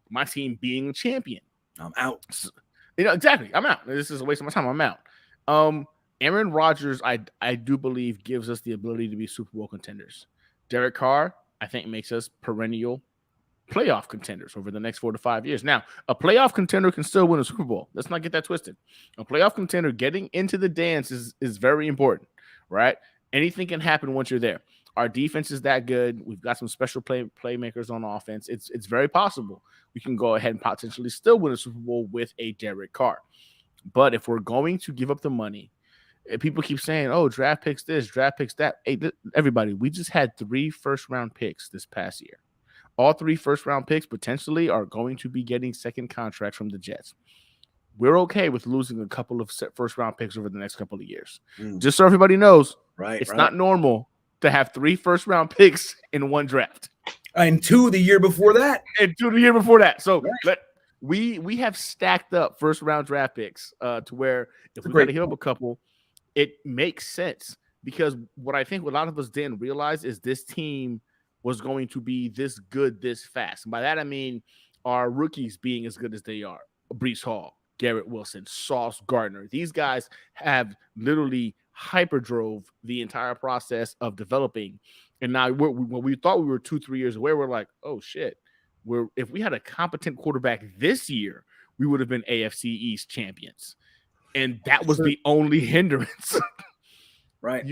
my team being a champion. I'm out. So, exactly. I'm out. This is a waste of my time. I'm out. Aaron Rodgers, I do believe, gives us the ability to be Super Bowl contenders. Derek Carr, I think, makes us perennial playoff contenders over the next 4 to 5 years. Now, a playoff contender can still win a Super Bowl. Let's not get that twisted. A playoff contender getting into the dance is very important, right? Anything can happen once you're there. Our defense is that good. We've got some special playmakers on offense. It's very possible we can go ahead and potentially still win a Super Bowl with a Derek Carr. But if we're going to give up the money, people keep saying, oh, draft picks this, draft picks that. Hey, everybody, we just had 3 first-round picks this past year. all 3 first-round picks potentially are going to be getting second contracts from the Jets. We're okay with losing a couple of first-round picks over the next couple of years. Just so everybody knows, it's not normal to have 3 first-round picks in one draft. And 2 the year before that. So we have stacked up first-round draft picks to where if we got to give up a couple, it makes sense. Because what I think a lot of us didn't realize is this team was going to be this good this fast. And by that, I mean our rookies being as good as they are. Breece Hall, Garrett Wilson, Sauce Gardner. These guys have literally hyperdrove the entire process of developing. And now when we thought we were 2-3 years away, we're like, oh, shit. If we had a competent quarterback this year, we would have been AFC East champions. And that was the only hindrance. Right.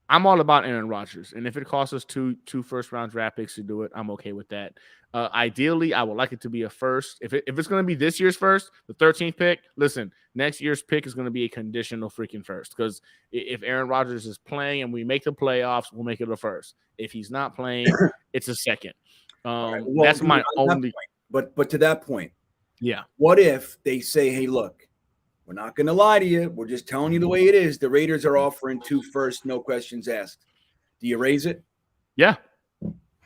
I'm all about Aaron Rodgers. And if it costs us two first-round draft picks to do it, I'm okay with that. Ideally, I would like it to be a first. If it's going to be this year's first, the 13th pick, listen, next year's pick is going to be a conditional freaking first. Because if Aaron Rodgers is playing and we make the playoffs, we'll make it a first. If he's not playing, it's a second. Well, that's my only. But to that point, yeah. What if they say, hey, look, we're not going to lie to you. We're just telling you the way it is. The Raiders are offering 2 first, no questions asked. Do you raise it? Yeah.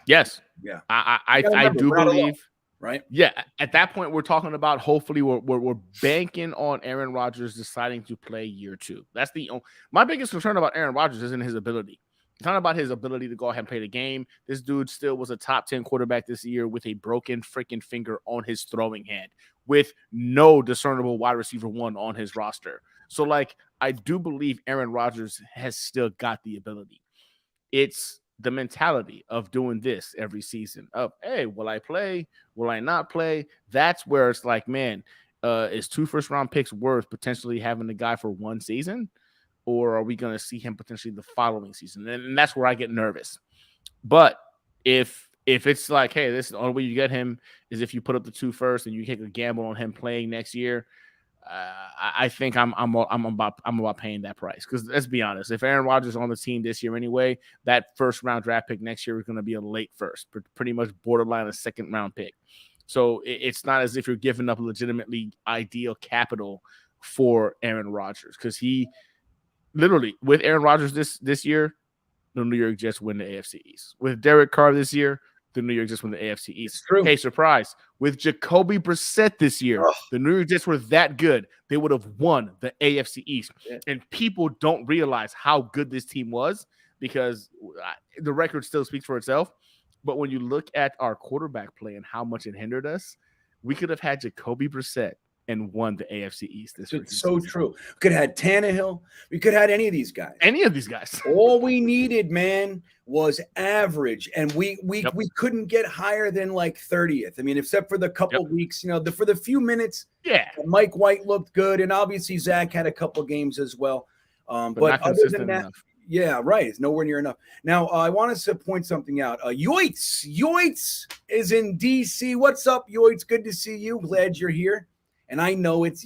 Yes. Yeah. I do believe. Right. Yeah. At that point, we're talking about hopefully we're banking on Aaron Rodgers deciding to play year 2. That's my biggest concern about Aaron Rodgers isn't his ability. It's not about his ability to go ahead and play the game. This dude still was a top 10 quarterback this year with a broken freaking finger on his throwing hand, with no discernible wide receiver 1 on his roster. So, I do believe Aaron Rodgers has still got the ability. It's the mentality of doing this every season of, hey, will I play? Will I not play? That's where it's like, man, is 2 first-round picks worth potentially having the guy for 1 season? Or are we going to see him potentially the following season? And that's where I get nervous. But if it's like, hey, this is the only way you get him is if you put up the 2 first and you take a gamble on him playing next year, I think I'm about paying that price. Because let's be honest, if Aaron Rodgers is on the team this year anyway, that first-round draft pick next year is going to be a late first, pretty much borderline a second-round pick. So it's not as if you're giving up legitimately ideal capital for Aaron Rodgers, because he – literally, with Aaron Rodgers this year, the New York Jets win the AFC East. With Derek Carr this year, the New York Jets win the AFC East. Hey, surprise. With Jacoby Brissett this year, the New York Jets were that good. They would have won the AFC East. Yeah. And people don't realize how good this team was because the record still speaks for itself. But when you look at our quarterback play and how much it hindered us, we could have had Jacoby Brissett and won the AFC East this week. It's so true. We could have had Tannehill. We could have had any of these guys. All we needed, man, was average. And we couldn't get higher than 30th. I mean, except for the couple weeks, for the few minutes. Yeah. Mike White looked good. And obviously Zach had a couple games as well. But other than that, yeah, right. It's nowhere near enough. Now, I want to point something out. Yoitz is in DC. What's up, Yoitz? Good to see you. Glad you're here. And I know it's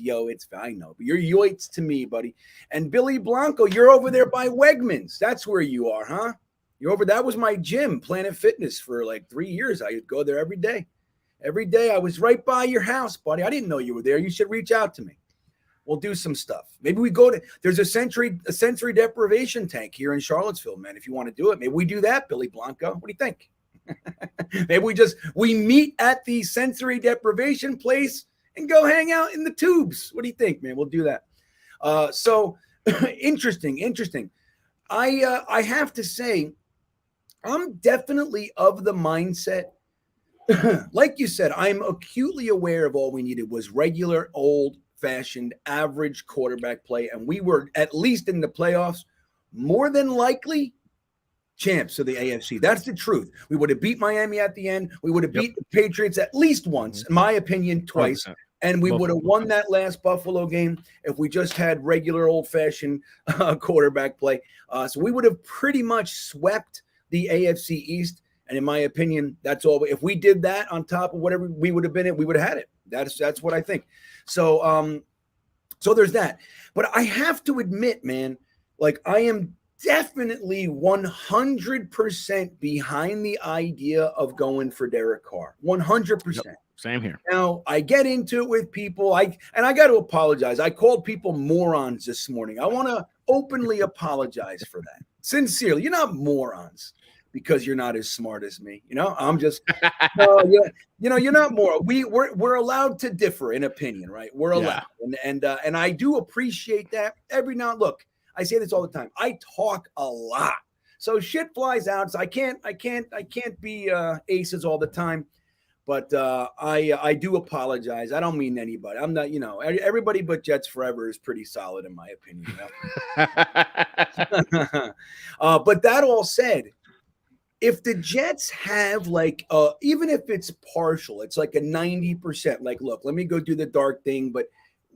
I know, but you're Yoitz to me, buddy. And Billy Blanco, you're over there by Wegmans. That's where you are, huh? You're over. That was my gym, Planet Fitness, for 3 years. I would go there every day. Every day. I was right by your house, buddy. I didn't know you were there. You should reach out to me. We'll do some stuff. Maybe we go to, there's a sensory deprivation tank here in Charlottesville, man. If you want to do it, maybe we do that, Billy Blanco. What do you think? Maybe we meet at the sensory deprivation place and go hang out in the tubes. What do you think, man? We'll do that. So interesting. I have to say, I'm definitely of the mindset, like you said, I'm acutely aware of all we needed was regular, old-fashioned, average quarterback play, and we were, at least in the playoffs, more than likely champs of the AFC. That's the truth. We would have beat Miami at the end. We would have beat the Patriots at least once, in my opinion, twice. 100%. And we would have won that last Buffalo game if we just had regular old-fashioned quarterback play. So we would have pretty much swept the AFC East. And in my opinion, that's all. If we did that on top of whatever we would have been in, we would have had it. That's what I think. So so there's that. But I have to admit, man, I am definitely 100% behind the idea of going for Derek Carr. 100%. Yep, same here. Now, I get into it with people. I got to apologize. I called people morons this morning. I want to openly apologize for that. Sincerely, you're not morons because you're not as smart as me. I'm just you're not moron. We're allowed to differ in opinion, right? We're allowed. Yeah. And I do appreciate that every now. Look, I say this all the time. I talk a lot. So shit flies out. So I can't be aces all the time. But I do apologize. I don't mean anybody. I'm not, everybody but Jets Forever is pretty solid in my opinion. But that all said, if the Jets have even if it's partial, it's like a 90%, like, look, let me go do the dark thing, but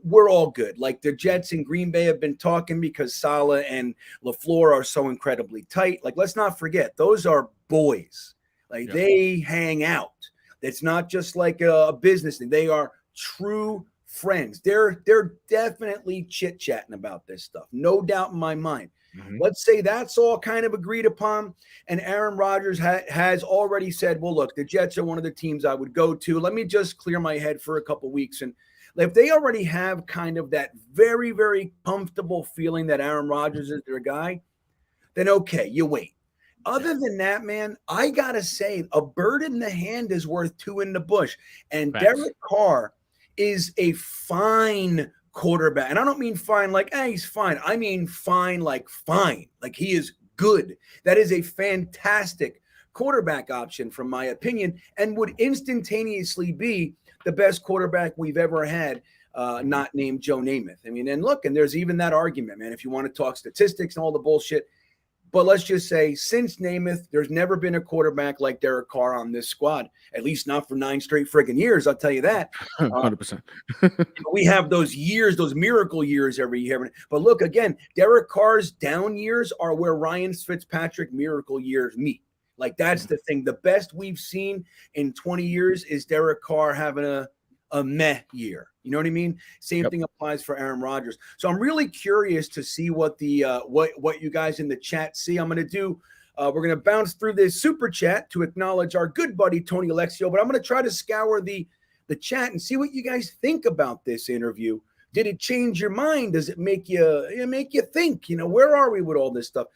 we're all good. Like the Jets in Green Bay have been talking because Saleh and LaFleur are so incredibly tight. Like, let's not forget, those are boys. Like they hang out. It's not just like a business thing. They are true friends. They're definitely chit-chatting about this stuff. No doubt in my mind. Mm-hmm. Let's say that's all kind of agreed upon. And Aaron Rodgers has already said, well, look, the Jets are one of the teams I would go to. Let me just clear my head for a couple weeks. And if they already have kind of that very, very comfortable feeling that Aaron Rodgers is their guy, then okay, you wait. Other than that, man, I got to say, a bird in the hand is worth two in the bush. And Derek Carr is a fine quarterback. And I don't mean fine like, he's fine. I mean fine like fine. Like he is good. That is a fantastic quarterback option, from my opinion, and would instantaneously be the best quarterback we've ever had, not named Joe Namath. I mean, and look, and there's even that argument, man, if you want to talk statistics and all the bullshit. But let's just say, since Namath, there's never been a quarterback like Derek Carr on this squad, at least not for 9 straight friggin' years, I'll tell you that. 100%. We have those years, those miracle years every year. But look, again, Derek Carr's down years are where Ryan Fitzpatrick miracle years meet. Like, that's the thing. The best we've seen in 20 years is Derek Carr having a meh year. You know what I mean? Same thing applies for Aaron Rodgers. So I'm really curious to see what the what you guys in the chat see. I'm going to do. We're going to bounce through this super chat to acknowledge our good buddy Tony Alexio, but I'm going to try to scour the chat and see what you guys think about this interview. Did it change your mind? Does it make you think? Where are we with all this stuff?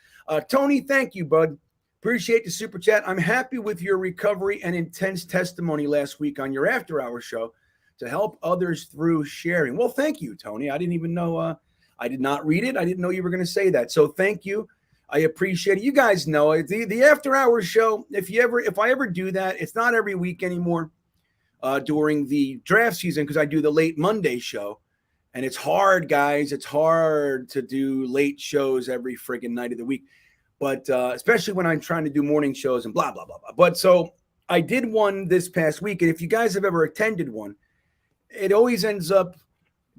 Tony, thank you, bud. Appreciate the super chat. I'm happy with your recovery and intense testimony last week on your after-hour show to help others through sharing. Well, thank you, Tony. I didn't even know. I did not read it. I didn't know you were going to say that. So thank you. I appreciate it. You guys know it. The after-hours show, if I ever do that, it's not every week anymore during the draft season, because I do the late Monday show. And it's hard, guys. It's hard to do late shows every friggin' night of the week. But especially when I'm trying to do morning shows and blah, blah, blah, blah. But so I did one this past week. And if you guys have ever attended one, it always ends up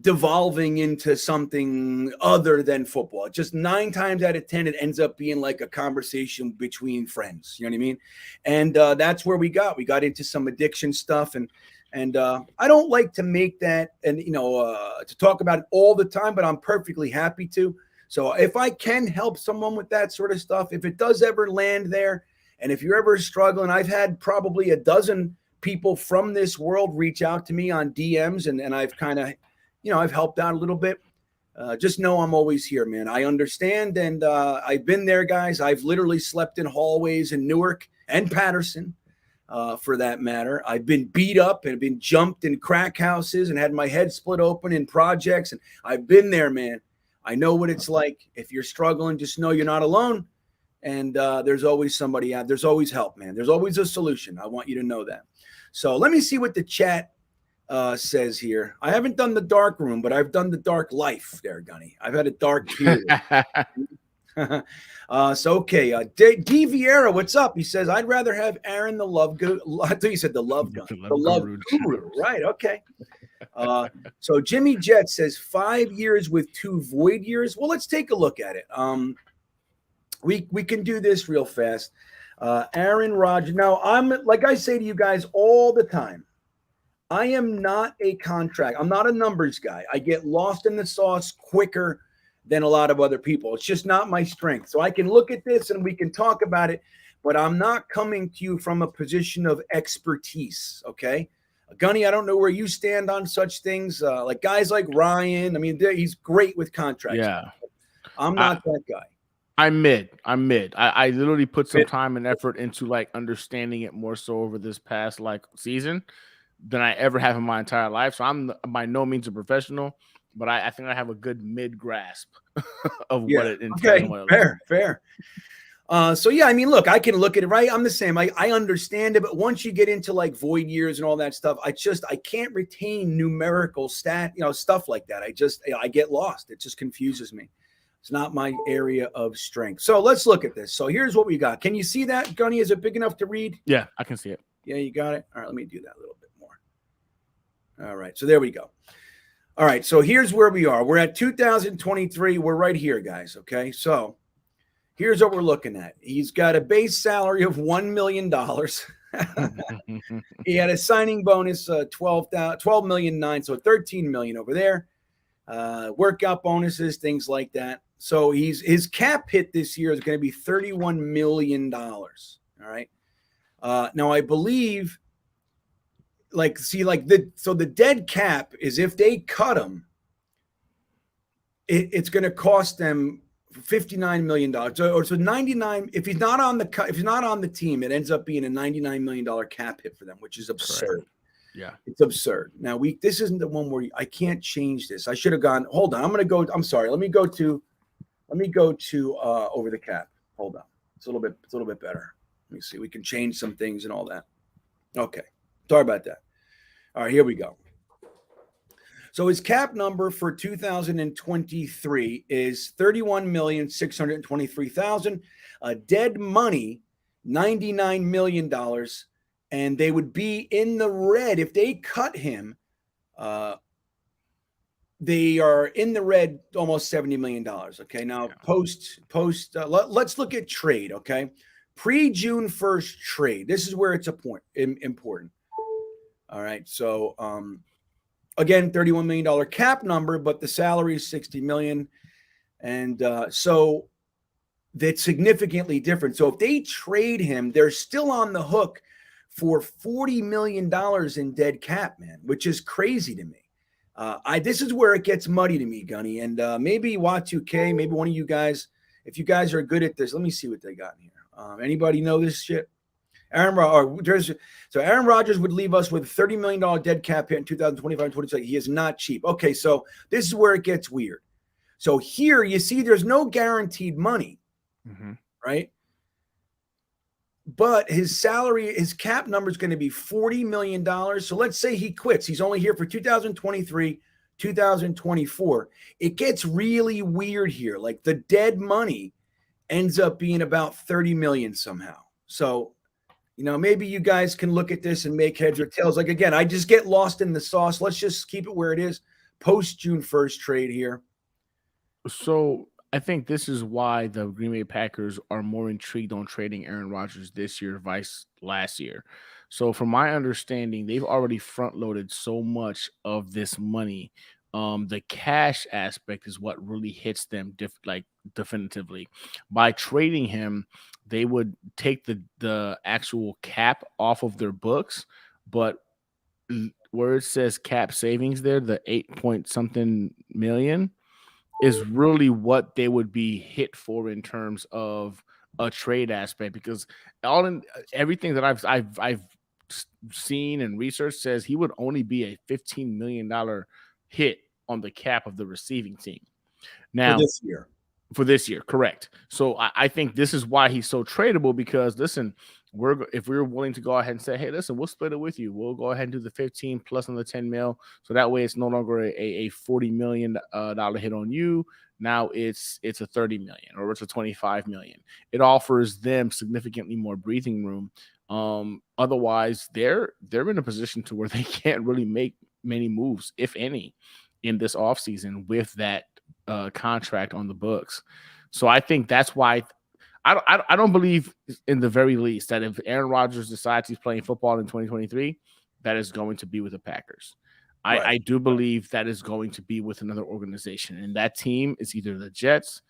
devolving into something other than football. It just 9 times out of 10, it ends up being like a conversation between friends. You know what I mean? And that's where we got into some addiction stuff. And I don't like to make that and, to talk about it all the time, but I'm perfectly happy to. So if I can help someone with that sort of stuff, if it does ever land there, and if you're ever struggling, I've had probably a dozen people from this world reach out to me on DMs, and I've kind of, I've helped out a little bit. Just know I'm always here, man. I understand, and I've been there, guys. I've literally slept in hallways in Newark and Patterson, for that matter. I've been beat up and been jumped in crack houses and had my head split open in projects, and I've been there, man. I know what it's like. If you're struggling, just know you're not alone, and there's always somebody out. There's always help, man. There's always a solution. I want you to know that. So let me see what the chat says here. I haven't done the dark room, but I've done the dark life there, Gunny. I've had a dark period. Okay. D. Vieira, what's up? He says, I'd rather have Aaron the love guru. I thought you said the love gun. The love guru. Right. Okay. So Jimmy Jet says 5 years with 2 void years. Well, let's take a look at it. We can do this real fast. Aaron Rodgers. Now, I'm like I say to you guys all the time, I am not a contract. I'm not a numbers guy. I get lost in the sauce quicker than a lot of other people. It's just not my strength. So I can look at this and we can talk about it, but I'm not coming to you from a position of expertise, okay? Gunny, I don't know where you stand on such things. Like guys like Ryan, I mean, he's great with contracts. Yeah. I'm not that guy. I'm mid. I literally put some time and effort into like understanding it more so over this past like season than I ever have in my entire life. So I'm by no means a professional, but I think I have a good mid grasp of what it entails. Okay, fair. So yeah, I mean, look, I can look at it, right? I'm the same. I understand it, but once you get into like void years and all that stuff, I can't retain numerical stuff like that. I get lost. It just confuses me. It's not my area of strength. So let's look at this. So here's what we got. Can you see that, Gunny? Is it big enough to read? Yeah, I can see it. Yeah, you got it. All right, let me do that a little bit more. All right, so there we go. All right, so here's where we are. We're at 2023. We're right here, guys, okay? So here's what we're looking at. He's got a base salary of $1 million. He had a signing bonus, $12 million, so $13 million over there. Workout bonuses, things like that. So his cap hit this year is going to be $31 million. All right. Now I believe the dead cap is if they cut him, it's going to cost them $59 million. So 99. If he's not on the team, it ends up being a $99 million cap hit for them, which is absurd. Correct. Yeah, it's absurd. Now this isn't the one where I can't change this. I should have gone. Hold on. I'm sorry. Let me go to over the cap. Hold on. It's a little bit better. Let me see. We can change some things and all that. Okay. Sorry about that. All right, here we go. So his cap number for 2023 is $31,623,000. Dead money, $99 million. And they would be in the red if they cut him. They are in the red, almost $70 million. Okay, now post. Let's look at trade. Okay, pre-June 1st trade. This is where it's important. All right, so again, $31 million cap number, but the salary is $60 million, and so that's significantly different. So if they trade him, they're still on the hook for $40 million in dead cap, man, which is crazy to me. This is where it gets muddy to me, Gunny, and maybe Y2K, maybe one of you guys, if you guys are good at this, let me see what they got in here. Anybody know this shit? Aaron Rodgers would leave us with a $30 million dead cap hit in 2025 and 26. He is not cheap. Okay, so this is where it gets weird. So here you see there's no guaranteed money, right? But his salary, his cap number is going to be $40 million. So let's say he quits. He's only here for 2023, 2024. It gets really weird here. Like the dead money ends up being about 30 million somehow. So, maybe you guys can look at this and make heads or tails. Like, again, I just get lost in the sauce. Let's just keep it where it is. Post June 1st trade here. So I think this is why the Green Bay Packers are more intrigued on trading Aaron Rodgers this year, vice last year. So from my understanding, they've already front-loaded so much of this money. The cash aspect is what really hits them definitively. By trading him, they would take the actual cap off of their books, but where it says cap savings there, the 8-point-something million, is really what they would be hit for in terms of a trade aspect, because everything that I've seen and research says he would only be a $15 million hit on the cap of the receiving team. Now for this year, correct. So I think this is why he's so tradable, because listen, if we're willing to go ahead and say, hey, listen, we'll split it with you. We'll go ahead and do the 15 plus on the 10 mil. So that way it's no longer a $40 million hit on you. Now it's a 30 million or it's a 25 million. It offers them significantly more breathing room. Otherwise they're in a position to where they can't really make many moves, if any, in this offseason with that contract on the books. So I think that's why I don't believe, in the very least, that if Aaron Rodgers decides he's playing football in 2023, that is going to be with the Packers. I do believe that is going to be with another organization, and that team is either the Jets,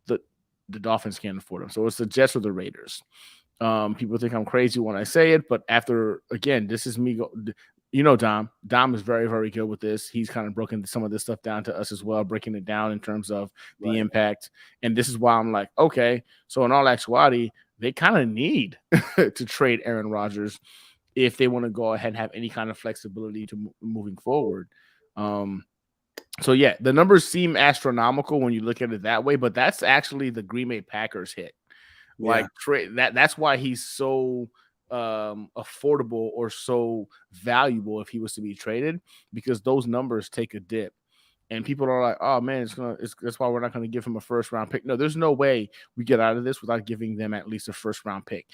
the Dolphins can't afford them, so it's the Jets or the Raiders. People think I'm crazy when I say it, but after, again, this is me. Dom. Dom is very, very good with this. He's kind of broken some of this stuff down to us as well, breaking it down in terms of the impact. And this is why I'm like, okay, so in all actuality, they kind of need to trade Aaron Rodgers if they want to go ahead and have any kind of flexibility to moving forward. So yeah, the numbers seem astronomical when you look at it that way, but that's actually the Green Bay Packers hit. Like that's why he's so affordable or so valuable if he was to be traded, because those numbers take a dip. And people are like, oh man, that's why we're not going to give him a first round pick. No, there's no way we get out of this without giving them at least a first round pick.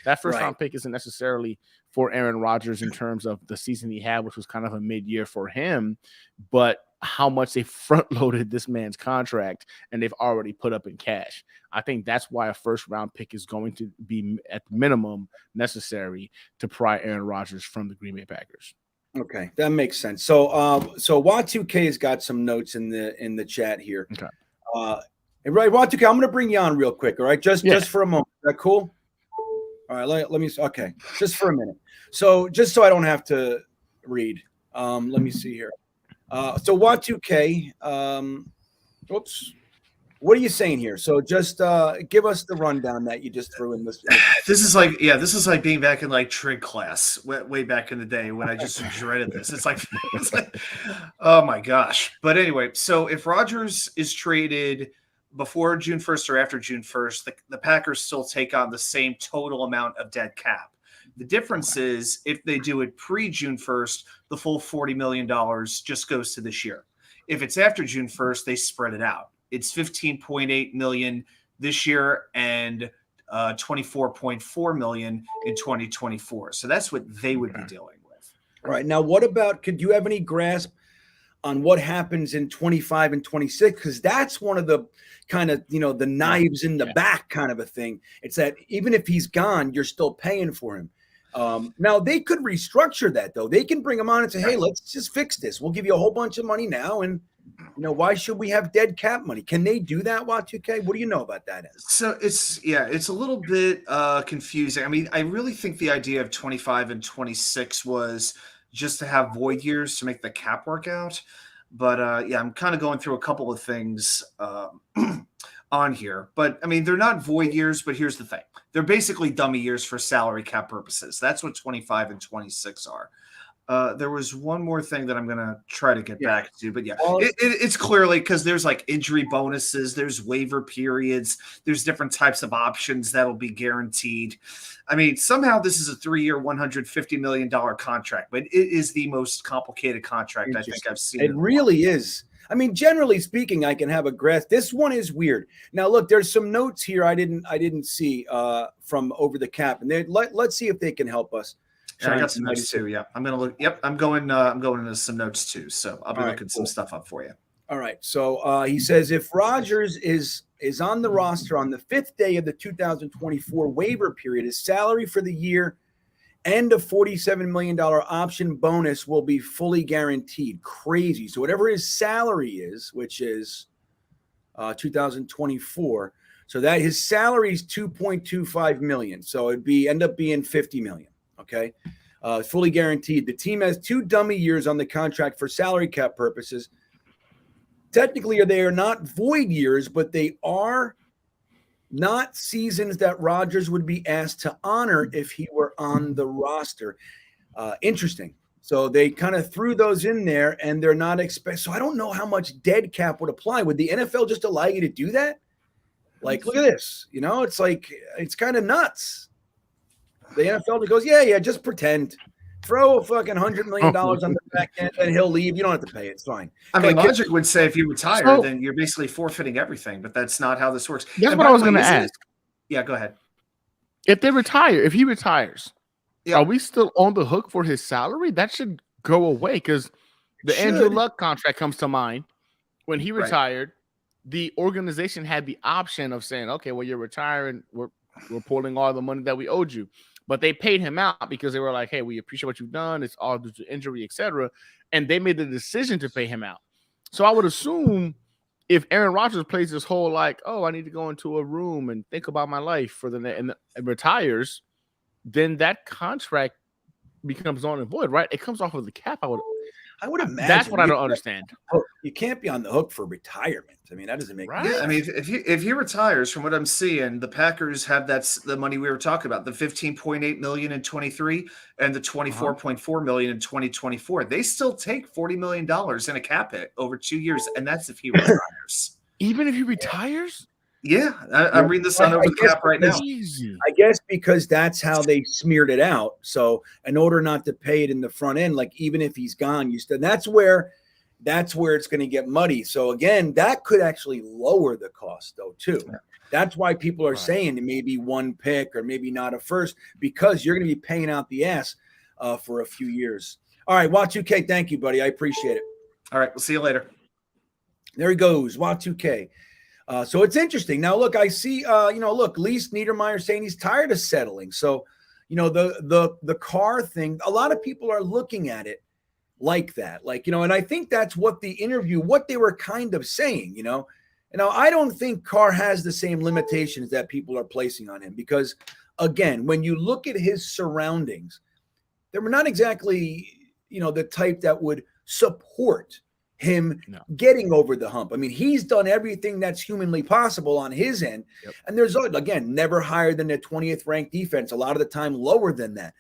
That first round pick isn't necessarily for Aaron Rodgers in terms of the season he had, which was kind of a mid-year for him, but how much they front-loaded this man's contract and they've already put up in cash. I think that's why a first-round pick is going to be at minimum necessary to pry Aaron Rodgers from the Green Bay Packers. Okay, that makes sense. So Wat2K has got some notes in the chat here. Okay. Right, Wat2K, I'm going to bring you on real quick. All right, just for a moment. Is that cool? All right, let me. Okay, just for a minute. So just so I don't have to read. Let me see here. So Wat2K. Oops. What are you saying here? So just give us the rundown that you just threw in this. This is like being back in like trig class way back in the day when I just dreaded this. It's like, oh my gosh. But anyway, so if Rodgers is traded before June 1st or after June 1st, the Packers still take on the same total amount of dead cap. The difference is if they do it pre-June 1st, the full $40 million just goes to this year. If it's after June 1st, they spread it out. It's $15.8 million this year and $24.4 million in 2024. So that's what they would be dealing with. All right. Now, what about, could you have any grasp on what happens in 25 and 26? Because that's one of the kind of, the knives in the back kind of a thing. It's that even if he's gone, you're still paying for him. Now, they could restructure that, though. They can bring him on and say, hey, let's just fix this. We'll give you a whole bunch of money now. And, why should we have dead cap money? Can they do that, Wat2K? What do you know about that? So it's a little bit confusing. I mean, I really think the idea of 25 and 26 was just to have void years to make the cap work out. But I'm kind of going through a couple of things on here. But I mean, they're not void years, but here's the thing. They're basically dummy years for salary cap purposes. That's what 25 and 26 are. There was one more thing that I'm going to try to get back to, but it's clearly because there's like injury bonuses, there's waiver periods, there's different types of options that'll be guaranteed. I mean, somehow this is a 3-year, $150 million contract, but it is the most complicated contract I think I've seen. It really is. I mean, generally speaking, I can have a grasp. This one is weird. Now, look, there's some notes here I didn't see from Over the Cap, and let's see if they can help us. I got some notes too. Yeah, I'm gonna look. Yep, I'm going into some notes too. So I'll be looking some stuff up for you. All right. So he says if Rodgers is on the roster on the 5th day of the 2024 waiver period, his salary for the year and a $47 million option bonus will be fully guaranteed. Crazy. So whatever his salary is, which is 2024, so that his salary is $2.25 million. So it'd end up being $50 million. Okay. Fully guaranteed. The team has 2 dummy years on the contract for salary cap purposes. Technically, they are not void years, but they are not seasons that Rodgers would be asked to honor if he were on the roster. Interesting. So they kind of threw those in there, and they're not so I don't know how much dead cap would apply. Would the NFL just allow you to do that? Like, look at this. It's like, it's kind of nuts. The NFL goes, yeah, just pretend. Throw a fucking $100 million on the back end, and he'll leave. You don't have to pay it. It's fine. I mean, logic would say if you retire, then you're basically forfeiting everything, but that's not how this works. That's what I was going to ask. Yeah, go ahead. If he retires, are we still on the hook for his salary? That should go away because the Andrew Luck contract comes to mind. When he retired, the organization had the option of saying, okay, well, you're retiring. We're pulling all the money that we owed you. But they paid him out because they were like, hey, we appreciate what you've done. It's all due to injury, etc. And they made the decision to pay him out. So I would assume if Aaron Rodgers plays this whole like, oh, I need to go into a room and think about my life for and retires, then that contract becomes null and void, right? It comes off of the cap. I would imagine that's what I don't understand. You can't be on the hook for retirement. I mean, that doesn't make sense. Yeah, I mean, if he retires, from what I'm seeing, the Packers have the money we were talking about, the $15.8 million in 23 and the $24.4 million in 2024. They still take $40 million in a cap hit over 2 years, and that's if he retires. Even if he retires? Yeah, I'm reading this on over the cap right now. I guess because that's how they smeared it out. So in order not to pay it in the front end, like even if he's gone, you still that's where it's going to get muddy. So again, that could actually lower the cost though too. Yeah. That's why people are saying maybe one pick or maybe not a first, because you're going to be paying out the ass for a few years. All right, Wat2K, thank you, buddy. I appreciate it. All right, we'll see you later. There he goes, Wat2K. So it's interesting. Now, look, I see, Lise Niedermeyer saying he's tired of settling. So, the Carr thing, a lot of people are looking at it like that. Like, and I think that's what what they were kind of saying, Now, I don't think Carr has the same limitations that people are placing on him because, again, when you look at his surroundings, they were not exactly, the type that would support him getting over the hump. I mean, he's done everything that's humanly possible on his end. Yep. And there's, again, never higher than the 20th ranked defense. A lot of the time lower than that.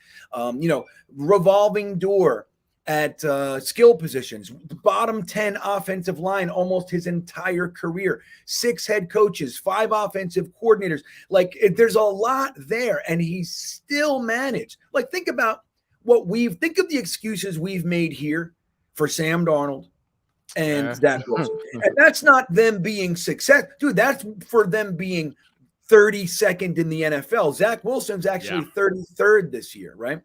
Revolving door at skill positions, the bottom 10 offensive line almost his entire career, 6 head coaches, 5 offensive coordinators. Like there's a lot there and he's still managed. Like think about think of the excuses we've made here for Sam Darnold and Zach Wilson. And that's not them being success. Dude, that's for them being 32nd in the NFL. Zach Wilson's actually 33rd this year, right?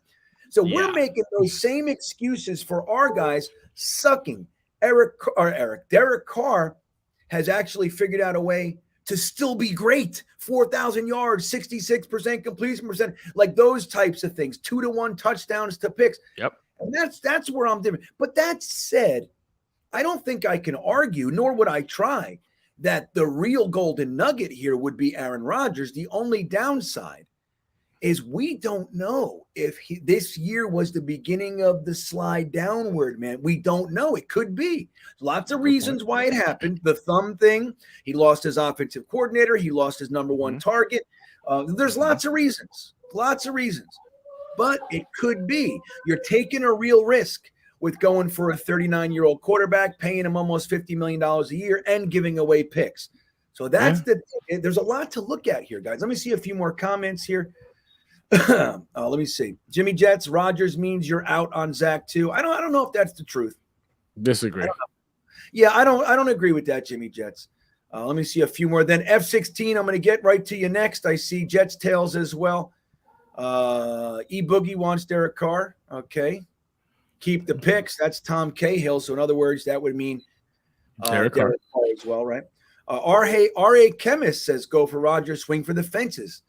So we're making those same excuses for our guys sucking. Derek Carr has actually figured out a way to still be great. 4,000 yards, 66% completion percent, like those types of things. 2-to-1 touchdowns to picks. Yep. And that's where I'm different. But that said, I don't think I can argue, nor would I try, that the real golden nugget here would be Aaron Rodgers. The only downside is we don't know if this year was the beginning of the slide downward, man. We don't know. It could be. Lots of reasons why it happened. The thumb thing, he lost his offensive coordinator. He lost his number one target. There's lots of reasons. But it could be. You're taking a real risk with going for a 39-year-old quarterback, paying him almost $50 million a year and giving away picks. So there's a lot to look at here, guys. Let me see a few more comments here. Let me see. Jimmy Jets, Rodgers means you're out on Zach too. I don't know if that's the truth. Disagree. I don't agree with that, Jimmy Jets. Let me see a few more. Then F-16, I'm going to get right to you next. I see Jets Tails as well. E-Boogie wants Derek Carr. Okay. Keep the picks. That's Tom Cahill. So in other words, that would mean Derek Carr as well, right? R.A. Chemist says go for Rodgers, swing for the fences.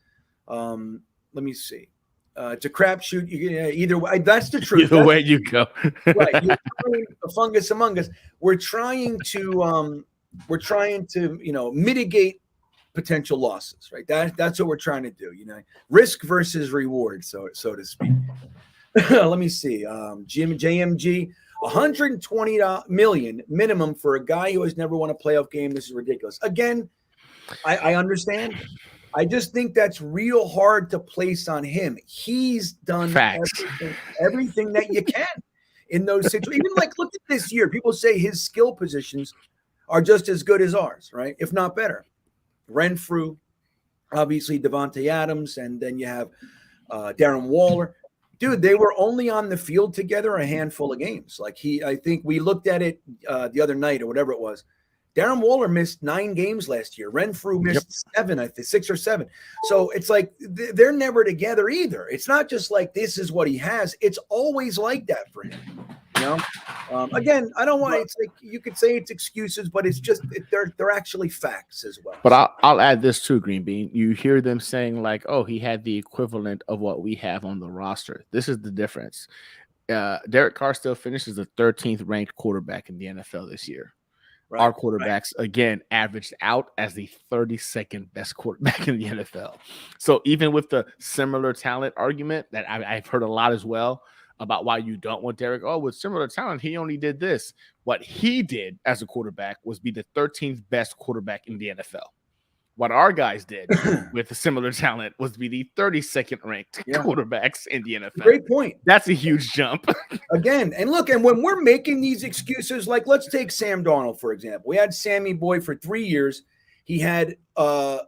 Let me see. It's a crapshoot. Either way, that's the truth. Either way you go. Right. A fungus among us. We're trying to mitigate potential losses, right? That's what we're trying to do. Risk versus reward, so to speak. Let me see. JMG, $120 million minimum for a guy who has never won a playoff game. This is ridiculous. Again, I understand. I just think that's real hard to place on him. He's done everything that you can in those situations. Even like look at this year. People say his skill positions are just as good as ours, right? If not better. Renfrew, obviously Devontae Adams, and then you have Darren Waller. Dude, they were only on the field together a handful of games. I think we looked at it the other night or whatever it was. Darren Waller missed 9 games last year. Renfrew missed 7, I think 6 or 7. So it's like they're never together either. It's not just like this is what he has. It's always like that for him. You know, again, I don't want. It's like you could say it's excuses, but it's just they're actually facts as well. But I'll add this too, GreenBean. You hear them saying like, "Oh, he had the equivalent of what we have on the roster." This is the difference. Derek Carr still finishes the 13th ranked quarterback in the NFL this year. Right, our quarterbacks, again, averaged out as the 32nd best quarterback in the NFL. So even with the similar talent argument that I've heard a lot as well about why you don't want Derek. Oh, with similar talent, he only did this. What he did as a quarterback was be the 13th best quarterback in the NFL. What our guys did with a similar talent was to be the 32nd ranked quarterbacks in the NFL. Great point. That's a huge jump. Again, and look, and when we're making these excuses, like let's take Sam Darnold, for example. We had Sammy Boy for 3 years. He had I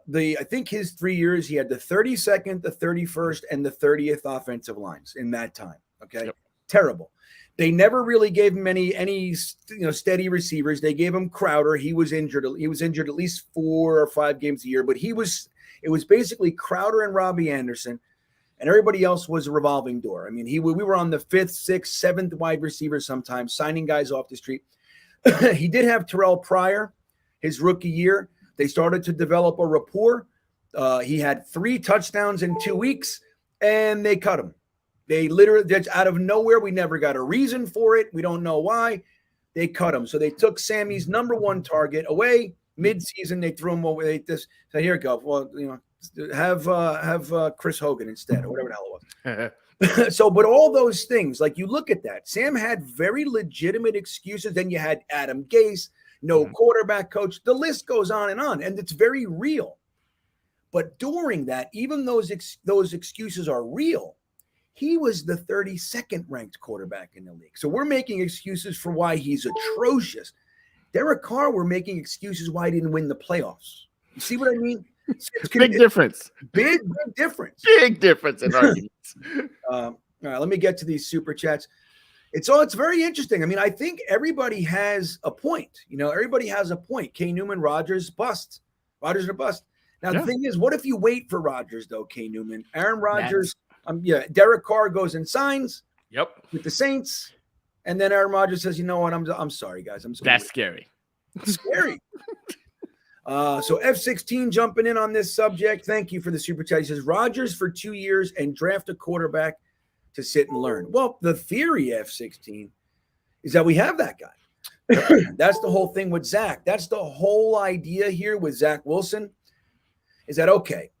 think his 3 years, he had the 32nd, the 31st, and the 30th offensive lines in that time. Okay. Yep. Terrible. They never really gave him any steady receivers. They gave him Crowder. He was injured. He was injured at least 4 or 5 games a year, but it was basically Crowder and Robbie Anderson, and everybody else was a revolving door. I mean, we were on the 5th, 6th, 7th wide receiver sometimes, signing guys off the street. He did have Terrell Pryor his rookie year. They started to develop a rapport. He had 3 touchdowns in 2 weeks, and they cut him. They literally, just out of nowhere, we never got a reason for it. We don't know why. They cut him. So they took Sammy's number 1 target away mid-season. They threw him away. They just said, here you go. Well, have Chris Hogan instead, or whatever the hell it was. So, but all those things, like you look at that, Sam had very legitimate excuses. Then you had Adam Gase, no quarterback coach. The list goes on, and it's very real. But during that, even those excuses are real. He was the 32nd ranked quarterback in the league. So we're making excuses for why he's atrocious. Derek Carr, we're making excuses why he didn't win the playoffs. You see what I mean? Big difference. Big difference. Big difference in arguments. All right, let me get to these super chats. It's very interesting. I mean, I think everybody has a point. Everybody has a point. K. Newman, Rodgers, bust. Rodgers are bust. Now, the thing is, what if you wait for Rodgers, though, K. Newman? Aaron Rodgers... Derek Carr goes and signs with the Saints, and then Aaron Rodgers says, you know what, I'm sorry, guys. I'm sorry. That's scary. It's scary. So F-16 jumping in on this subject. Thank you for the super chat. He says, Rodgers for 2 years and draft a quarterback to sit and learn. Well, the theory, F-16, is that we have that guy. That's the whole thing with Zach. That's the whole idea here with Zach Wilson, is that, okay,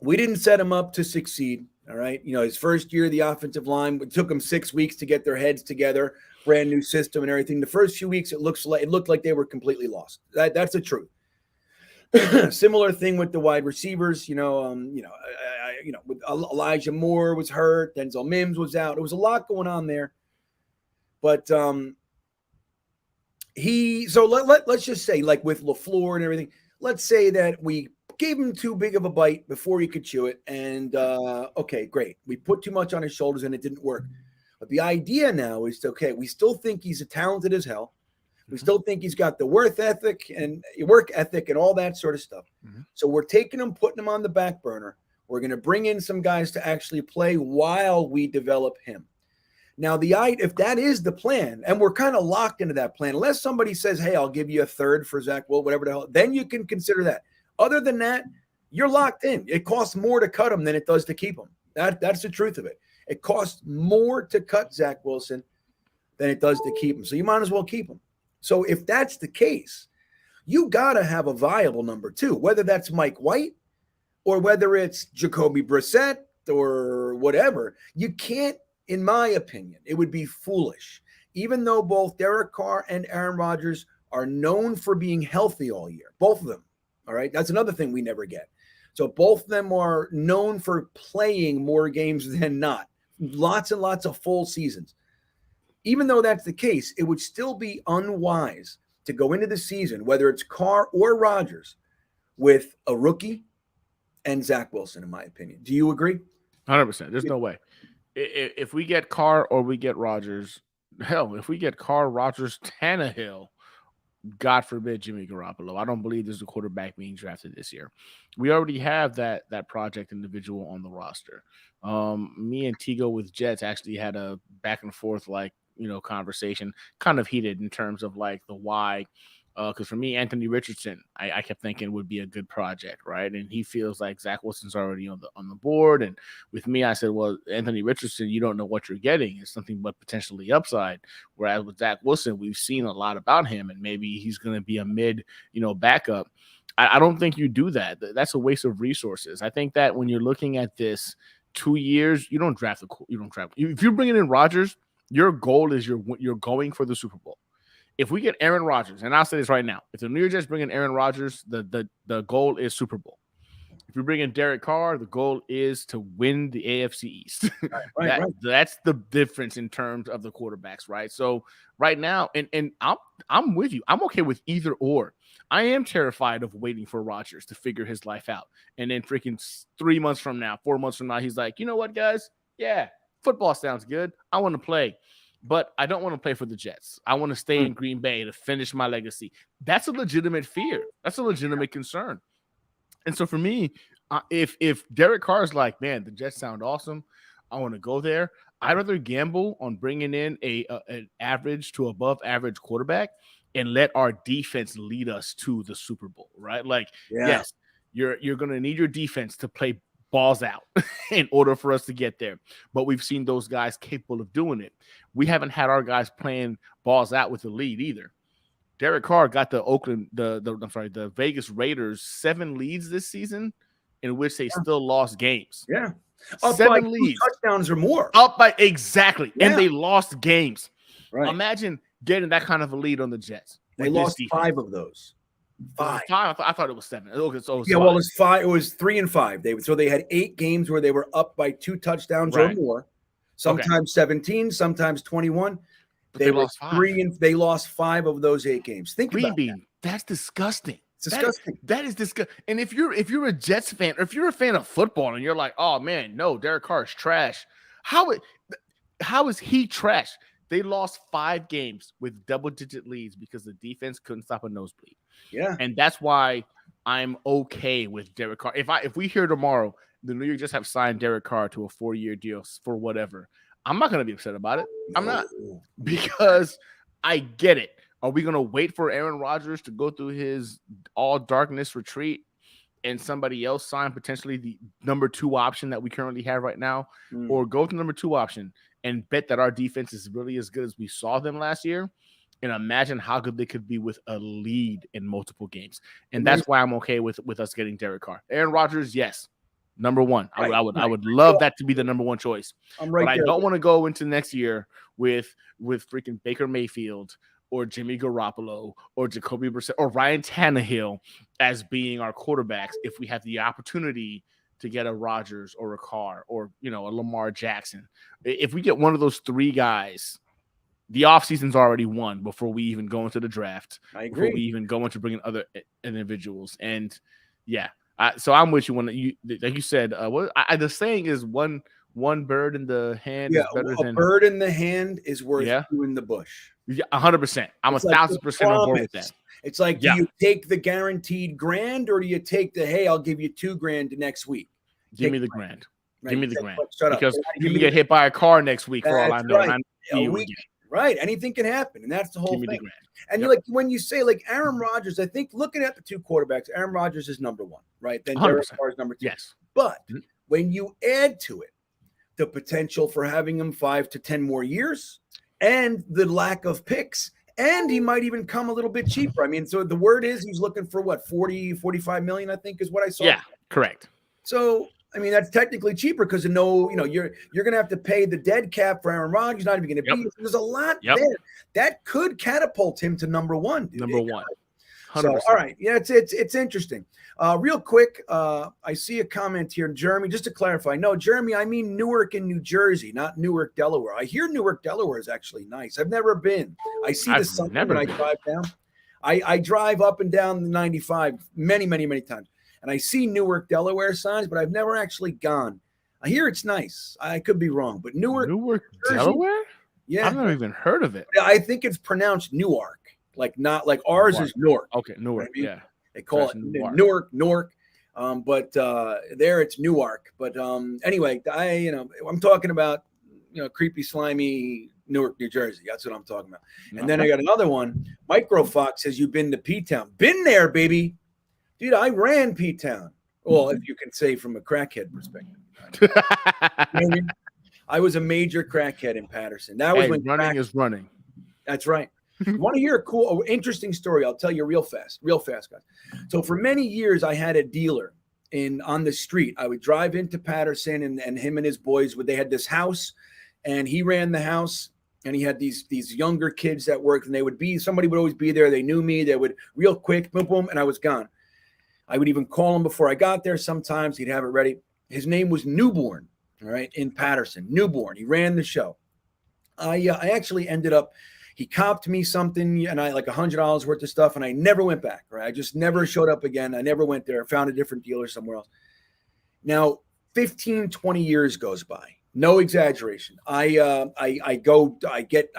we didn't set him up to succeed. All right. His first year, the offensive line, it took them 6 weeks to get their heads together, brand new system and everything. The first few weeks, it looked like they were completely lost. That's the truth. Similar thing with the wide receivers, with Elijah Moore was hurt. Denzel Mims was out. There was a lot going on there. But let's just say, like with LaFleur and everything, let's say that we gave him too big of a bite before he could chew it. And, okay, great. We put too much on his shoulders and it didn't work. But the idea now is, okay, we still think he's talented as hell. We still think he's got the work ethic and all that sort of stuff. Mm-hmm. So we're taking him, putting him on the back burner. We're going to bring in some guys to actually play while we develop him. Now, if that is the plan, and we're kind of locked into that plan, unless somebody says, hey, I'll give you a third for Zach, well, whatever the hell, then you can consider that. Other than that, you're locked in. It costs more to cut him than it does to keep him. That's the truth of it. It costs more to cut Zach Wilson than it does to keep him. So you might as well keep him. So if that's the case, you got to have a viable number 2, whether that's Mike White or whether it's Jacoby Brissett or whatever. You can't, in my opinion, it would be foolish, even though both Derek Carr and Aaron Rodgers are known for being healthy all year, both of them. All right. That's another thing we never get. So both of them are known for playing more games than not. Lots and lots of full seasons. Even though that's the case, it would still be unwise to go into the season, whether it's Carr or Rodgers, with a rookie and Zach Wilson, in my opinion. Do you agree? 100%. There's no way. If we get Carr or we get Rodgers, hell, if we get Carr, Rodgers, Tannehill, God forbid Jimmy Garoppolo, I don't believe there's a quarterback being drafted this year. We already have that project individual on the roster. Me and Tigo with Jets actually had a back and forth, like conversation, kind of heated in terms of like the why. Because for me, Anthony Richardson, I kept thinking would be a good project, right? And he feels like Zach Wilson's already on the board. And with me, I said, well, Anthony Richardson, you don't know what you're getting. It's something but potentially upside. Whereas with Zach Wilson, we've seen a lot about him, and maybe he's going to be a mid, backup. I don't think you do that. That's a waste of resources. I think that when you're looking at this 2 years, you don't draft. If you're bringing in Rodgers, your goal is you're going for the Super Bowl. If we get Aaron Rodgers, and I'll say this right now, if the New York Jets bring in Aaron Rodgers, the goal is Super Bowl. If you bring in Derek Carr, the goal is to win the AFC East. Right. That's the difference in terms of the quarterbacks, right? So right now, and I'm with you. I'm okay with either or. I am terrified of waiting for Rodgers to figure his life out. And then freaking 4 months from now, he's like, you know what, guys? Yeah, football sounds good. I want to play. But I don't want to play for the Jets. I want to stay in Green Bay to finish my legacy. That's a legitimate fear. That's a legitimate concern. And so for me, if Derek Carr is like, man, the Jets sound awesome, I want to go there, I'd rather gamble on bringing in an average to above average quarterback and let our defense lead us to the Super Bowl, right? Like, yes, you're going to need your defense to play balls out in order for us to get there. But we've seen those guys capable of doing it. We haven't had our guys playing balls out with the lead either. Derek Carr got the Vegas Raiders 7 leads this season, in which they still lost games. Yeah. Up 7 leads. Touchdowns or more. Exactly. Yeah. And they lost games. Right. Imagine getting that kind of a lead on the Jets. They lost 5 of those. 5. I thought it was 7. Okay, so it was 5. It was 3 and 5. They had 8 games where they were up by 2 touchdowns or more. Sometimes 17, sometimes 21. But they lost 5. They lost 5 of those 8 games. Think about that. That's disgusting. It's disgusting. That is disgusting. And if you're a Jets fan, or if you're a fan of football, and you're like, oh man, no, Derek Carr is trash. How is he trash? They lost 5 games with double-digit leads because the defense couldn't stop a nosebleed. Yeah. And that's why I'm okay with Derek Carr. If we hear tomorrow the New York Jets have signed Derek Carr to a 4-year deal for whatever, I'm not going to be upset about it. I'm not, because I get it. Are we going to wait for Aaron Rodgers to go through his all darkness retreat and somebody else sign potentially the number 2 option that we currently have right now, or go to number 2 option and bet that our defense is really as good as we saw them last year? And imagine how good they could be with a lead in multiple games. And that's why I'm okay with us getting Derek Carr. Aaron Rodgers, yes, number 1. Right, I would love that to be the number 1 choice. But I don't want to go into next year with freaking Baker Mayfield or Jimmy Garoppolo or Jacoby Brissett or Ryan Tannehill as being our quarterbacks if we have the opportunity to get a Rodgers or a Carr or, a Lamar Jackson. If we get one of those 3 guys, the offseason's already won before we even go into the draft. I agree. Before we even go into bringing other individuals. And yeah, so I'm with you when like you said, the saying is one bird in the hand is better than bird in the hand is worth 2 in the bush. Yeah, 100%. I'm 1,000% on board with that. It's like, do you take the guaranteed $1,000 or do you take the, hey, I'll give you $2,000 next week? Give me the $1,000. Right? Give me the $1,000. Shut up. Because you can get hit by a car next week for all I know. Right. Right. Anything can happen. And that's the whole thing. And Yep. like when you say like Aaron Rodgers, I think looking at the 2 quarterbacks, Aaron Rodgers is number 1, right? Then Derek Carr is number 2. Yes. But when you add to it the potential for having him 5 to 10 more years and the lack of picks, and he might even come a little bit cheaper. I mean, so the word is he's looking for what, 45 million, I think is what I saw. Yeah, correct. So, I mean, that's technically cheaper because you're going to have to pay the dead cap for Aaron Rodgers. Not even going to be. There's a lot there that could catapult him to number 1. Dude. Number 1. 100%. So, all right. Yeah, it's interesting. Real quick, I see a comment here. Jeremy, just to clarify. No, Jeremy, I mean Newark in New Jersey, not Newark, Delaware. I hear Newark, Delaware is actually nice. I've never been. I see the sun when I drive down. I drive up and down the 95 many, many, many times. And I see Newark, Delaware signs, but I've never actually gone. I hear it's nice. I could be wrong, but Newark, Delaware? Yeah. I've never even heard of it. I think it's pronounced Newark, like not like ours is Newark. Okay, Newark, right? Yeah. They call it Newark. But there it's Newark. But anyway, I'm talking about, creepy, slimy Newark, New Jersey. That's what I'm talking about. And then I got another one. Microfox says, you've been to P-Town. Been there, baby. Dude, I ran P-Town. Well, if you can say from a crackhead perspective. I was a major crackhead in Patterson. That was when running is running. That's right. You want to hear a cool, interesting story? I'll tell you real fast, guys. So for many years, I had a dealer on the street. I would drive into Patterson, and him and his boys they had this house, and he ran the house, and he had these younger kids that worked, and somebody would always be there. They knew me. They would real quick, boom, boom, and I was gone. I would even call him before I got there. Sometimes he'd have it ready. His name was Newborn, all right, in Patterson. Newborn. He ran the show. I actually ended up, he copped me something, and I like $100 worth of stuff, and I never went back, right? I just never showed up again. I never went there. I found a different dealer somewhere else. Now, 15, 20 years goes by. No exaggeration. I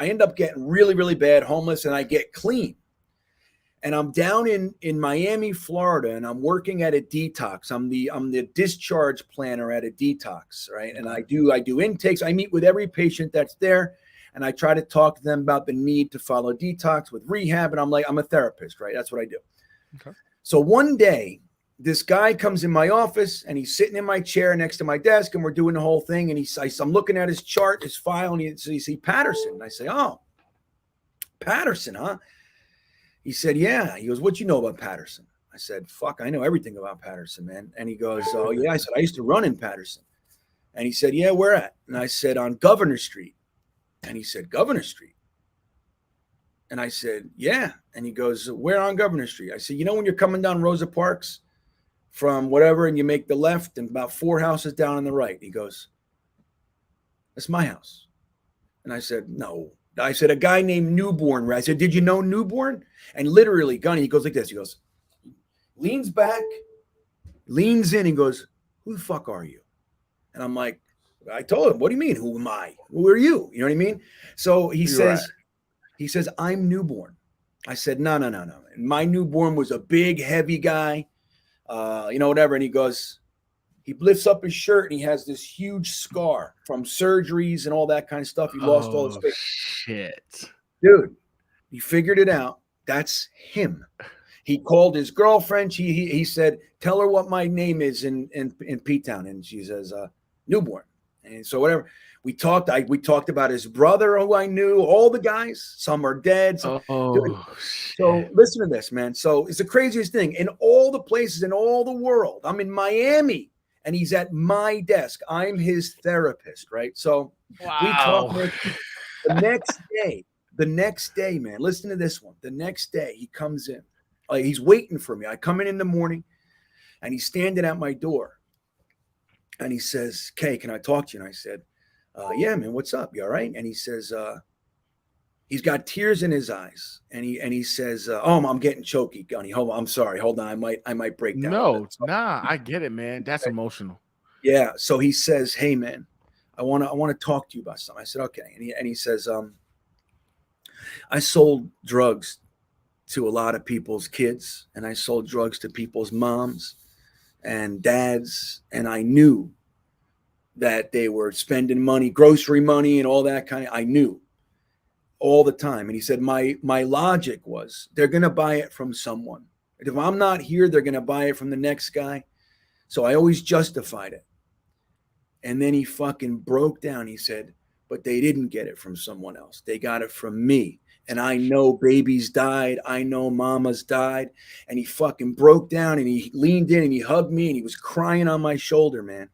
end up getting really, really bad, homeless, and I get clean. And I'm down in Miami, Florida, and I'm working at a detox. I'm the discharge planner at a detox, right? And I do intakes. I meet with every patient that's there, and I try to talk to them about the need to follow detox with rehab. And I'm a therapist, right? That's what I do. Okay. So one day, this guy comes in my office, and he's sitting in my chair next to my desk, and we're doing the whole thing. And I'm looking at his chart, his file, and you see Patterson. And I say, "Oh, Patterson, huh?" He said, "Yeah." He goes, "What you know about Patterson?" I said, "Fuck, I know everything about Patterson, man." And he goes, "Oh, yeah." I said, "I used to run in Patterson." And he said, "Yeah, where at?" And I said, "On Governor Street." And he said, "Governor Street?" And I said, "Yeah." And he goes, "Where on Governor Street?" I said, "You know when you're coming down Rosa Parks from whatever, and you make the left and about 4 houses down on the right?" He goes, "That's my house." And I said, "No." I said, "A guy named Newborn." I said, "Did you know Newborn?" And literally, Gunny, he goes like this. He goes, leans back, leans in, and goes, "Who the fuck are you?" And I'm like, I told him, "What do you mean? Who am I? Who are you?" You know what I mean? So he says, "I'm Newborn." I said, No. And my Newborn was a big, heavy guy, whatever. And he goes, he lifts up his shirt, and he has this huge scar from surgeries and all that kind of stuff. He lost all his face. Shit. Dude, he figured it out. That's him. He called his girlfriend. He said, "Tell her what my name is in P-Town." And she says, "Newborn." And so whatever. We talked about his brother, who I knew, all the guys. Some are dead. So listen to this, man. So it's the craziest thing. In all the places in all the world, I'm in Miami, and he's at my desk. I'm his therapist, right? So we talk the next day, man. Listen to this one. The next day, he comes in. He's waiting for me. I come in the morning, and he's standing at my door. And he says, "Kay, can I talk to you?" And I said, "Yeah, man, what's up? You all right?" And he says, he's got tears in his eyes. And he says, "Oh, I'm getting choky, Gunny. Hold on. I'm sorry. Hold on. I might break down." No, I get it, man. That's emotional. Yeah. So he says, "Hey, man, I want to talk to you about something." I said, "Okay." And he says, "I sold drugs to a lot of people's kids, and I sold drugs to people's moms and dads, and I knew that they were spending money, grocery money, and all that kind of. I knew all the time." And he said, "My logic was they're going to buy it from someone. If I'm not here, they're going to buy it from the next guy. So I always justified it." And then he fucking broke down. He said, "But they didn't get it from someone else. They got it from me. And I know babies died. I know mamas died." And he fucking broke down, and he leaned in, and he hugged me, and he was crying on my shoulder, man.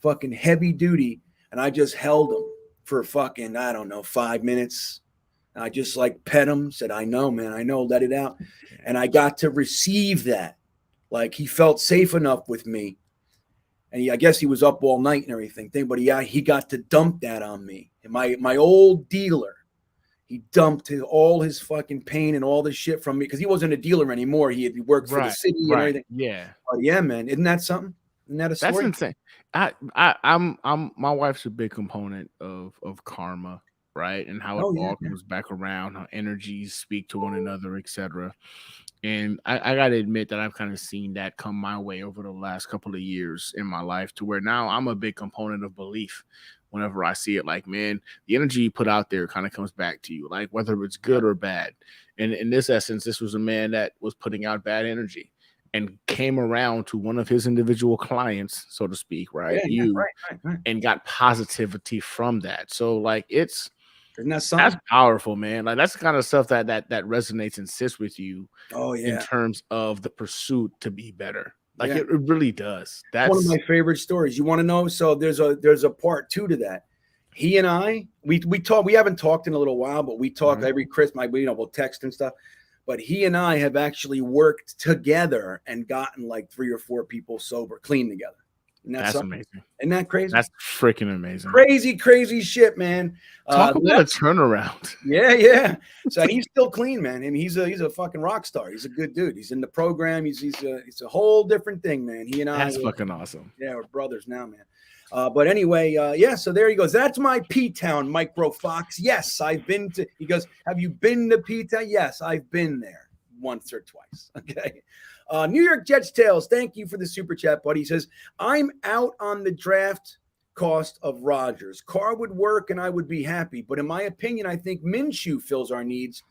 Fucking heavy duty. And I just held him for fucking, I don't know, 5 minutes. And I just like pet him, said, "I know, man. I know. Let it out." And I got to receive that. Like, he felt safe enough with me. And I guess he was up all night and everything. But he got to dump that on me. And my old dealer, he dumped all his fucking pain and all this shit from me, because he wasn't a dealer anymore. He worked for the city and everything. Yeah. Oh, yeah, man. Isn't that something? Isn't that a story? That's insane. I'm my wife's a big component of karma, right? And how it all comes back around, how energies speak to one another, etc. And I got to admit that I've kind of seen that come my way over the last couple of years in my life, to where now I'm a big component of belief. Whenever I see it, like, man, the energy you put out there kind of comes back to you, like whether it's good or bad. And in this essence, this was a man that was putting out bad energy and came around to one of his individual clients, so to speak, right? Right. And got positivity from that. So like Isn't that that's something? powerful, man. Like that's the kind of stuff that resonates and sits with you Oh in yeah. terms of the pursuit to be better. Like Yeah. it really does. That's one of my favorite stories. You want to know? So there's a part 2 to that. He and I, we talk. We haven't talked in a little while, but we talk every Christmas. We'll text and stuff. But he and I have actually worked together and gotten like 3 or 4 people sober, clean together. And that's amazing. Isn't that crazy? That's freaking amazing. Crazy shit, man. Talk about a turnaround. Yeah. So he's still clean, man. And he's a fucking rock star. He's a good dude. He's in the program. He's a whole different thing, man. He and I. That's fucking awesome. Yeah, we're brothers now, man. But anyway, yeah. So there he goes. That's my P-Town, Micro Fox. Yes, I've been to. He goes, have you been to P-Town? Yes, I've been there once or twice. Okay. New York Jets Tales, thank you for the super chat, buddy. He says, I'm out on the draft cost of Rodgers. Carr would work and I would be happy. But in my opinion, I think Minshew fills our needs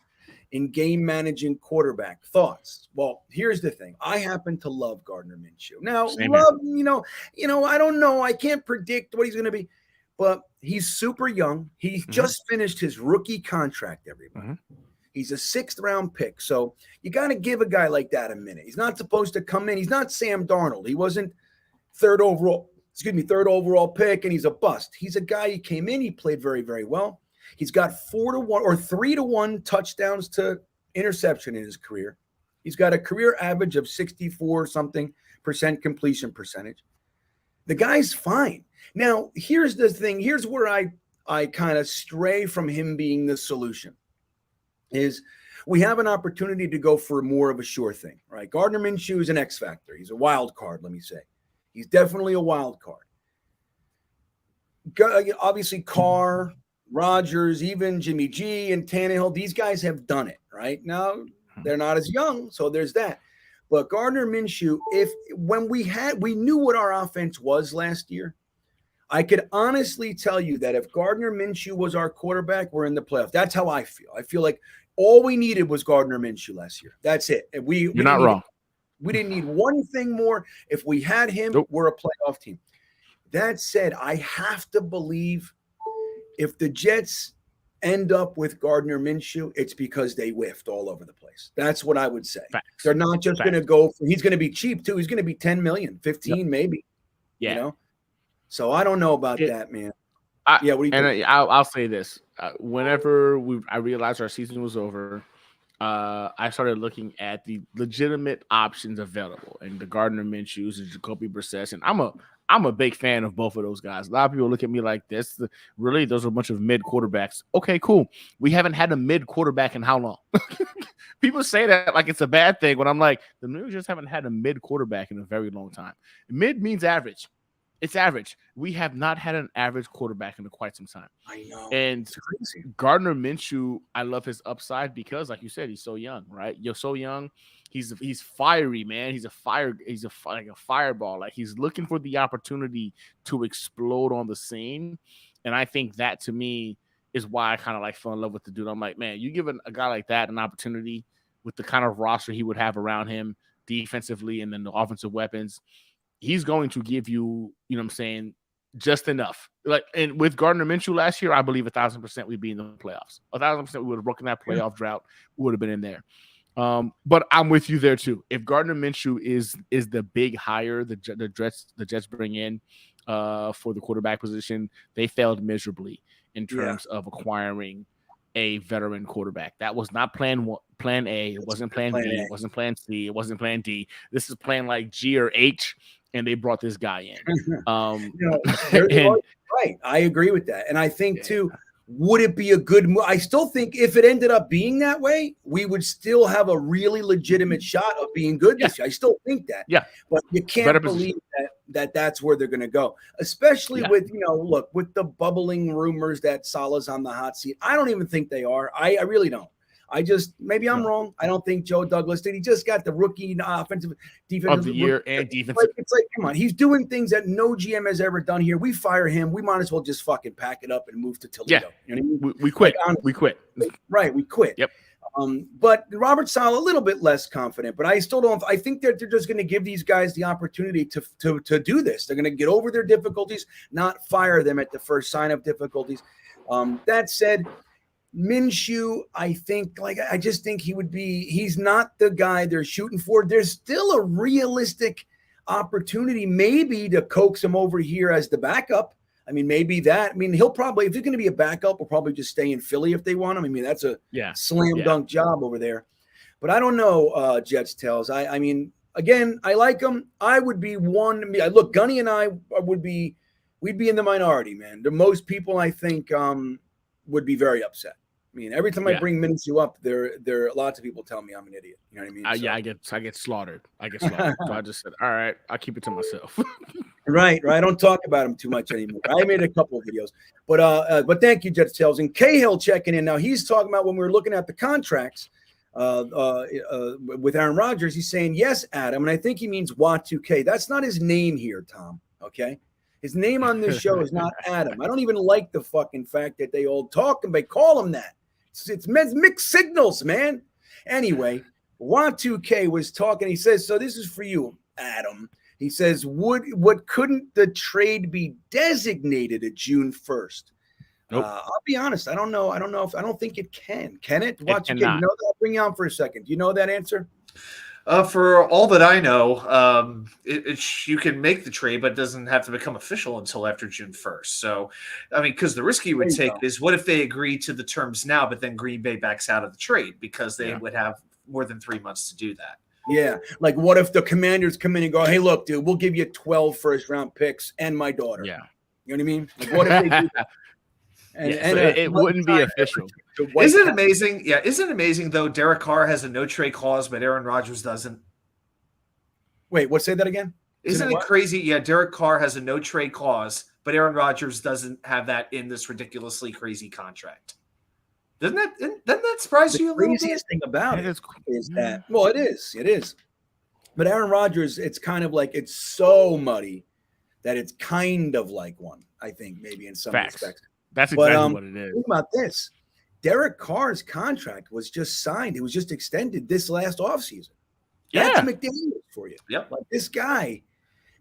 in game managing quarterback. Thoughts? Well, here's the thing. I happen to love Gardner Minshew. Now, I don't know. I can't predict what he's going to be, but he's super young. He just finished his rookie contract, everybody. He's a 6th round pick. So you got to give a guy like that a minute. He's not supposed to come in. He's not Sam Darnold. He wasn't third overall pick, and he's a bust. He's a guy, he came in, he played very, very well. He's got 4-1 or 3-1 touchdowns to interception in his career. He's got a career average of 64% completion percentage. The guy's fine. Now, here's the thing. Here's where I kind of stray from him being the solution. Is we have an opportunity to go for more of a sure thing, right? Gardner Minshew is an X factor. He's a wild card, let me say. He's definitely a wild card. Obviously, Carr, Rodgers, even Jimmy G and Tannehill, these guys have done it, right? Now, they're not as young, so there's that. But Gardner Minshew, when we knew what our offense was last year, I could honestly tell you that if Gardner Minshew was our quarterback, we're in the playoff. That's how I feel. I feel like all we needed was Gardner Minshew last year. That's it. And you're not wrong. We didn't need one thing more. If we had him, we're a playoff team. That said, I have to believe if the Jets end up with Gardner Minshew, it's because they whiffed all over the place. That's what I would say. Facts. They're not just going to go – he's going to be cheap too. He's going to be $10 million, 15 maybe. Yeah. You know? So I don't know about that, man. What do you think? I'll say this. Whenever I realized our season was over, I started looking at the legitimate options available, and the Gardner Minshews and Jacoby Brissett. And I'm a big fan of both of those guys. A lot of people look at me like this. Really, those are a bunch of mid quarterbacks. Okay, cool. We haven't had a mid quarterback in how long? People say that like it's a bad thing, when I'm like, the New York just haven't had a mid quarterback in a very long time. Mid means average. It's average. We have not had an average quarterback in quite some time. I know. And Gardner Minshew, I love his upside because, like you said, he's so young, right? You're so young. He's fiery, man. He's like a fireball. Like, he's looking for the opportunity to explode on the scene. And I think that, to me, is why I kind of like fell in love with the dude. I'm like, man, you give a guy like that an opportunity with the kind of roster he would have around him defensively and then the offensive weapons, he's going to give you, you know what I'm saying, just enough. Like, and with Gardner Minshew last year, I believe 1,000% we'd be in the playoffs. 1,000% we would have broken that playoff drought. We would have been in there. But I'm with you there too. If Gardner Minshew is the big hire the Jets bring in for the quarterback position, they failed miserably in terms of acquiring a veteran quarterback. That was not plan A. It wasn't plan B. It wasn't plan C. It wasn't plan D. This is plan like G or H, and they brought this guy in. Right. I agree with that. And I think too, would it be a good move? I still think if it ended up being that way, we would still have a really legitimate shot of being good this year. I still think that. Yeah. But you can't believe that's where they're going to go, especially with, look, with the bubbling rumors that Salah's on the hot seat. I don't even think they are. I really don't. Maybe I'm wrong. I don't think Joe Douglas did. He just got the rookie offensive defensive of the year and defensive. It's like, come on, he's doing things that no GM has ever done here. We fire him. We might as well just fucking pack it up and move to Toledo. Yeah, you know what I mean? we quit. Like, we quit. Right, we quit. Yep. But Robert Saleh a little bit less confident, but I still don't. I think that they're just going to give these guys the opportunity to do this. They're going to get over their difficulties, not fire them at the first sign of difficulties. That said, Minshew, I just think he's not the guy they're shooting for. There's still a realistic opportunity maybe to coax him over here as the backup. I mean, maybe that. I mean, he'll probably, if he's going to be a backup, will probably just stay in Philly if they want him. I mean, that's a slam dunk job over there. But I don't know, Jets Tales. I mean, again, I like him. I would be one. Look, Gunny and I we'd be in the minority, man. The most people, I think, would be very upset. I mean, every time I bring Minshew up, there are lots of people tell me I'm an idiot. You know what I mean? Yeah, I get slaughtered. So I just said, all right, I'll keep it to myself. Right. I don't talk about him too much anymore. I made a couple of videos, but thank you, Jets Tales. And Cahill checking in now. He's talking about when we were looking at the contracts with Aaron Rodgers. He's saying yes, Adam, and I think he means Y2K. That's not his name here, Tom. Okay. His name on this show is not Adam. I don't even like the fucking fact that they all talk and they call him that. It's mixed signals, man. Anyway, Y2K was talking. He says, so this is for you, Adam. He says, couldn't the trade be designated at June 1st? Nope. I'll be honest. I don't know. I don't think it can. Can it? Y2K, you know that? I'll bring you on for a second. Do you know that answer? For all that I know, you can make the trade, but it doesn't have to become official until after June 1st. So, I mean, because the risk you would take is what if they agree to the terms now, but then Green Bay backs out of the trade because they would have more than 3 months to do that. Yeah. Like, what if the Commanders come in and go, hey, look, dude, we'll give you 12 first-round picks and my daughter. Yeah. You know what I mean? Like, what if they do that? It wouldn't be official. Isn't it amazing? Yeah, isn't it amazing though? Derek Carr has a no trade clause, but Aaron Rodgers doesn't. Wait, say that again? Isn't it crazy? Yeah, Derek Carr has a no trade clause, but Aaron Rodgers doesn't have that in this ridiculously crazy contract. Doesn't that surprise you a little bit? The craziest thing about it is that, well, it is. But Aaron Rodgers, it's kind of like it's so muddy that it's kind of like one. I think maybe in some respects. That's exactly what it is. Think about this. Derek Carr's contract was just signed. It was just extended this last offseason. That's McDaniels for you. Yep. Like this guy,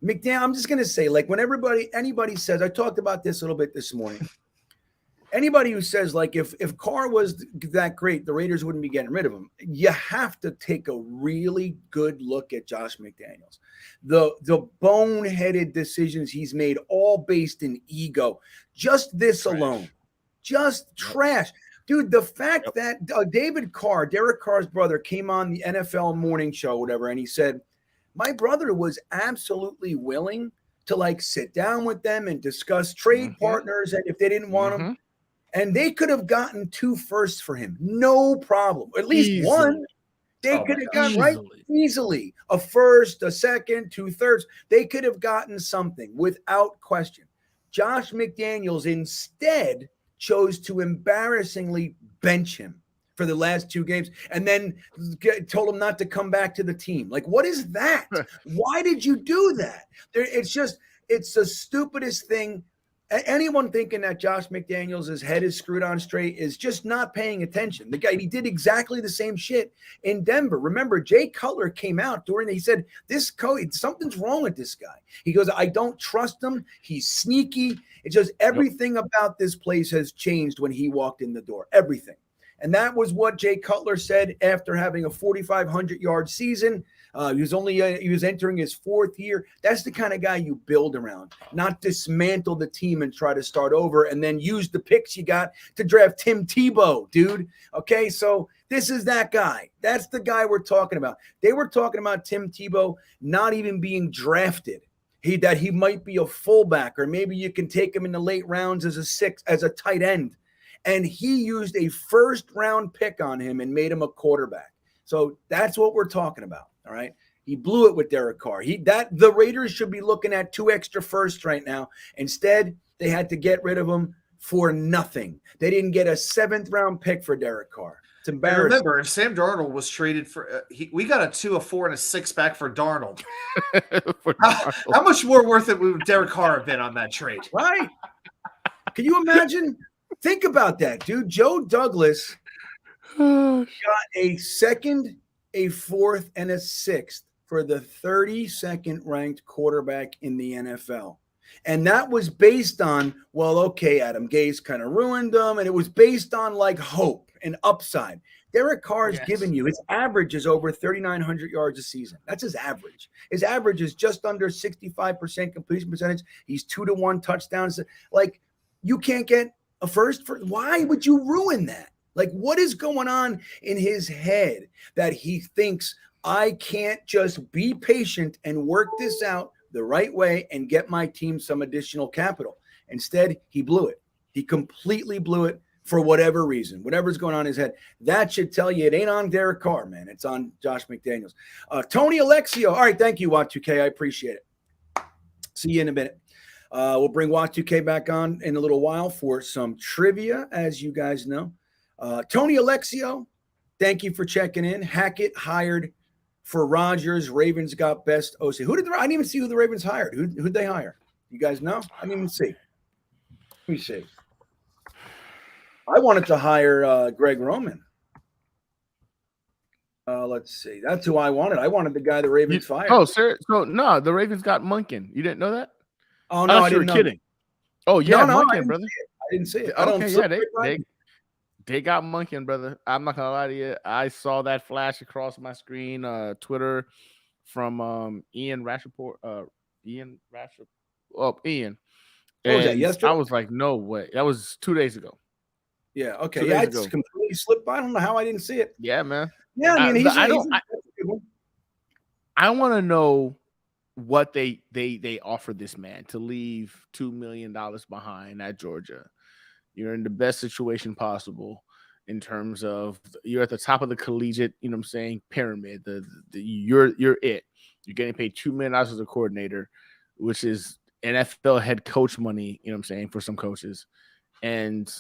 McDaniels, I'm just going to say, like when anybody says, I talked about this a little bit this morning. Anybody who says, like, if Carr was that great, the Raiders wouldn't be getting rid of him. You have to take a really good look at Josh McDaniels. The boneheaded decisions he's made, all based in ego. Just this alone. Just trash. Dude, the fact that David Carr, Derek Carr's brother, came on the NFL morning show, whatever, and he said, my brother was absolutely willing to, like, sit down with them and discuss trade partners, and if they didn't want him, and they could have gotten 2 firsts for him. No problem. At least one. They could have gotten easily. A first, a second, 2 thirds. They could have gotten something without question. Josh McDaniels instead chose to embarrassingly bench him for the last 2 games and then told him not to come back to the team. Like, what is that? Why did you do that? It's the stupidest thing. Anyone thinking that Josh McDaniels' head is screwed on straight is just not paying attention. The guy, he did exactly the same shit in Denver. Remember, Jay Cutler came out he said, this coach, something's wrong with this guy. He goes, I don't trust him. He's sneaky. It's just everything about this place has changed when he walked in the door. Everything. And that was what Jay Cutler said after having a 4,500-yard season. He was entering his 4th year. That's the kind of guy you build around, not dismantle the team and try to start over and then use the picks you got to draft Tim Tebow, dude. Okay, so this is that guy. That's the guy we're talking about. They were talking about Tim Tebow not even being drafted. That he might be a fullback, or maybe you can take him in the late rounds as a tight end. And he used a 1st-round pick on him and made him a quarterback. So that's what we're talking about. All right. He blew it with Derek Carr. The Raiders should be looking at 2 extra firsts right now. Instead, they had to get rid of him for nothing. They didn't get a 7th-round pick for Derek Carr. It's And embarrassing. remember, if Sam Darnold was traded for, we got a 2, a 4, and a 6 back for Darnold. How much more worth it would Derek Carr have been on that trade? Right. Can you imagine? Think about that, dude. Joe Douglas got a 2nd, a 4th, and a 6th for the 32nd ranked quarterback in the NFL. And that was based on, well, okay, Adam Gase kind of ruined them. And it was based on like hope and upside. Derek Carr is giving you, his average is over 3,900 yards a season. That's his average. His average is just under 65% completion percentage. He's 2-to-1 touchdowns. Like, you can't get a first. Why would you ruin that? Like, what is going on in his head that he thinks I can't just be patient and work this out the right way and get my team some additional capital? Instead, he blew it. He completely blew it for whatever reason, whatever's going on in his head. That should tell you it ain't on Derek Carr, man. It's on Josh McDaniels. Tony Alexio. All right, thank you, Wat2K. I appreciate it. See you in a minute. We'll bring Wat2K back on in a little while for some trivia, as you guys know. Tony Alexio, thank you for checking in. Hackett hired for Rodgers. Ravens got best OC. I didn't even see who the Ravens hired. Who'd they hire? You guys know? I didn't even see. Let me see. I wanted to hire Greg Roman. Let's see. That's who I wanted. I wanted the guy the Ravens fired. Oh, sir. So, no, the Ravens got Munkin. You didn't know that? Oh, no, I didn't know. Kidding. Oh, yeah, no, Munkin, brother. I didn't see it. They got Munkin, brother. I'm not gonna lie to you. I saw that flash across my screen, Twitter from Ian Rashaport. Ian. What was that, yesterday? I was like, no way. That was 2 days ago. Yeah. Okay. Yeah, it's completely slipped by. I don't know how I didn't see it. Yeah, man. Yeah, I mean, I want to know what they offered this man to leave $2 million behind at Georgia. You're in the best situation possible in terms of you're at the top of the collegiate, you know what I'm saying, pyramid. You're it. You're getting paid $2 million as a coordinator, which is NFL head coach money, you know what I'm saying, for some coaches. And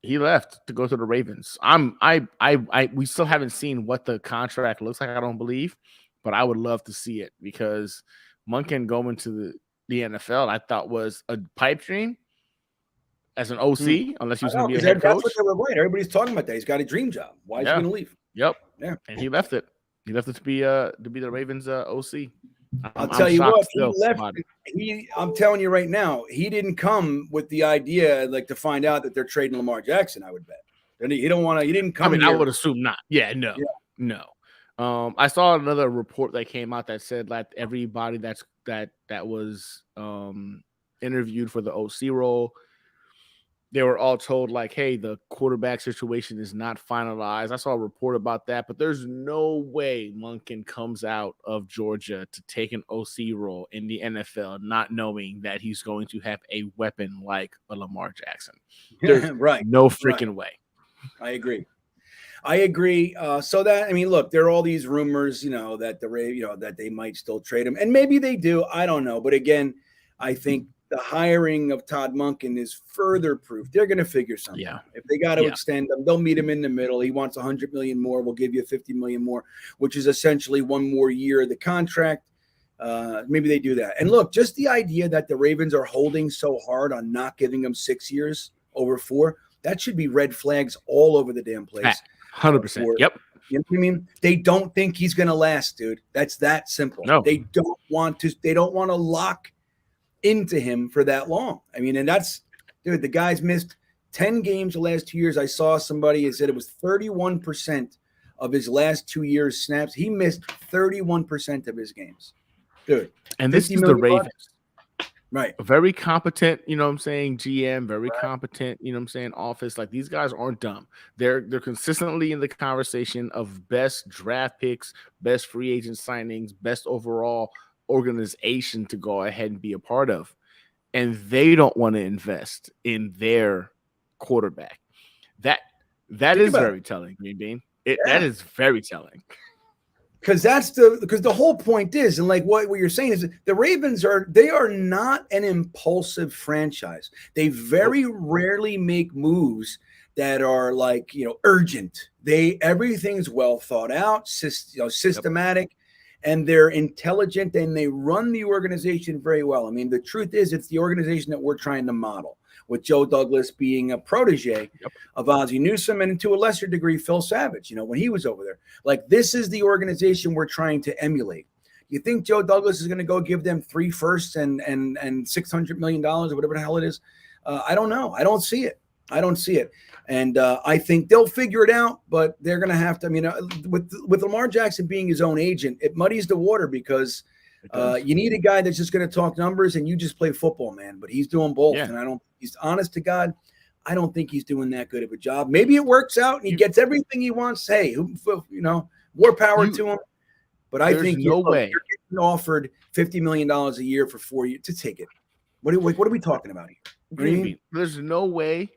he left to go to the Ravens. We still haven't seen what the contract looks like, I don't believe, but I would love to see it because Munkin going to the NFL, I thought was a pipe dream as an OC, unless he was going to be a head coach. That's what they were right. Everybody's talking about that. He's got a dream job. Why is he going to leave? Yep. Yeah. And he left it. He left it to be the Ravens OC. I'll tell you what, he left. I'm telling you right now, he didn't come with the idea like to find out that they're trading Lamar Jackson. I would bet. And he don't want to. He didn't come. I would assume not. Yeah, no. I saw another report that came out that said that everybody that was interviewed for the OC role, they were all told like, hey, the quarterback situation is not finalized. I saw a report about that, but there's no way Munkin comes out of Georgia to take an OC role in the NFL, not knowing that he's going to have a weapon like a Lamar Jackson. There's no freaking way. I agree. So that, I mean, look, there are all these rumors, that that they might still trade him, and maybe they do. I don't know. But again, I think the hiring of Todd Munkin is further proof. They're going to figure something. Yeah. If they got to extend him, they'll meet him in the middle. He wants $100 million more. We'll give you $50 million more, which is essentially one more year of the contract. Maybe they do that. And look, just the idea that the Ravens are holding so hard on not giving him 6 years over 4, that should be red flags all over the damn place. 100%. Yep. You know what I mean? They don't think he's going to last, dude. That's that simple. No. They don't want to lock into him for that long. I mean, and that's, dude, the guy's missed 10 games the last 2 years. I saw somebody who said it was 31% of his last 2 years snaps. He missed 31% of his games, dude. And this is the Ravens. Right. A very competent, GM, very competent, office. Like, these guys aren't dumb. They're consistently in the conversation of best draft picks, best free agent signings, best overall organization to go ahead and be a part of. And they don't want to invest in their quarterback. That is very telling, GreenBean. That is very telling. Because the whole point is, and like what you're saying is, the Ravens are not an impulsive franchise. They very rarely make moves that are like, urgent. Everything's well thought out, systematic, and they're intelligent, and they run the organization very well. I mean, the truth is, it's the organization that we're trying to model, with Joe Douglas being a protege of Ozzie Newsome, and to a lesser degree, Phil Savage, when he was over there. Like, this is the organization we're trying to emulate. You think Joe Douglas is going to go give them 3 firsts and $600 million or whatever the hell it is? I don't know. I don't see it. And I think they'll figure it out, but they're going to have to. I mean, with Lamar Jackson being his own agent, it muddies the water, because you need a guy that's just going to talk numbers, and you just play football, man. But he's doing both, and he's honest to God, I don't think he's doing that good of a job. Maybe it works out and he gets everything he wants. Hey, more power to him. But I think no way you're getting offered $50 million a year for 4 years to take it. What are we talking about here? There's no way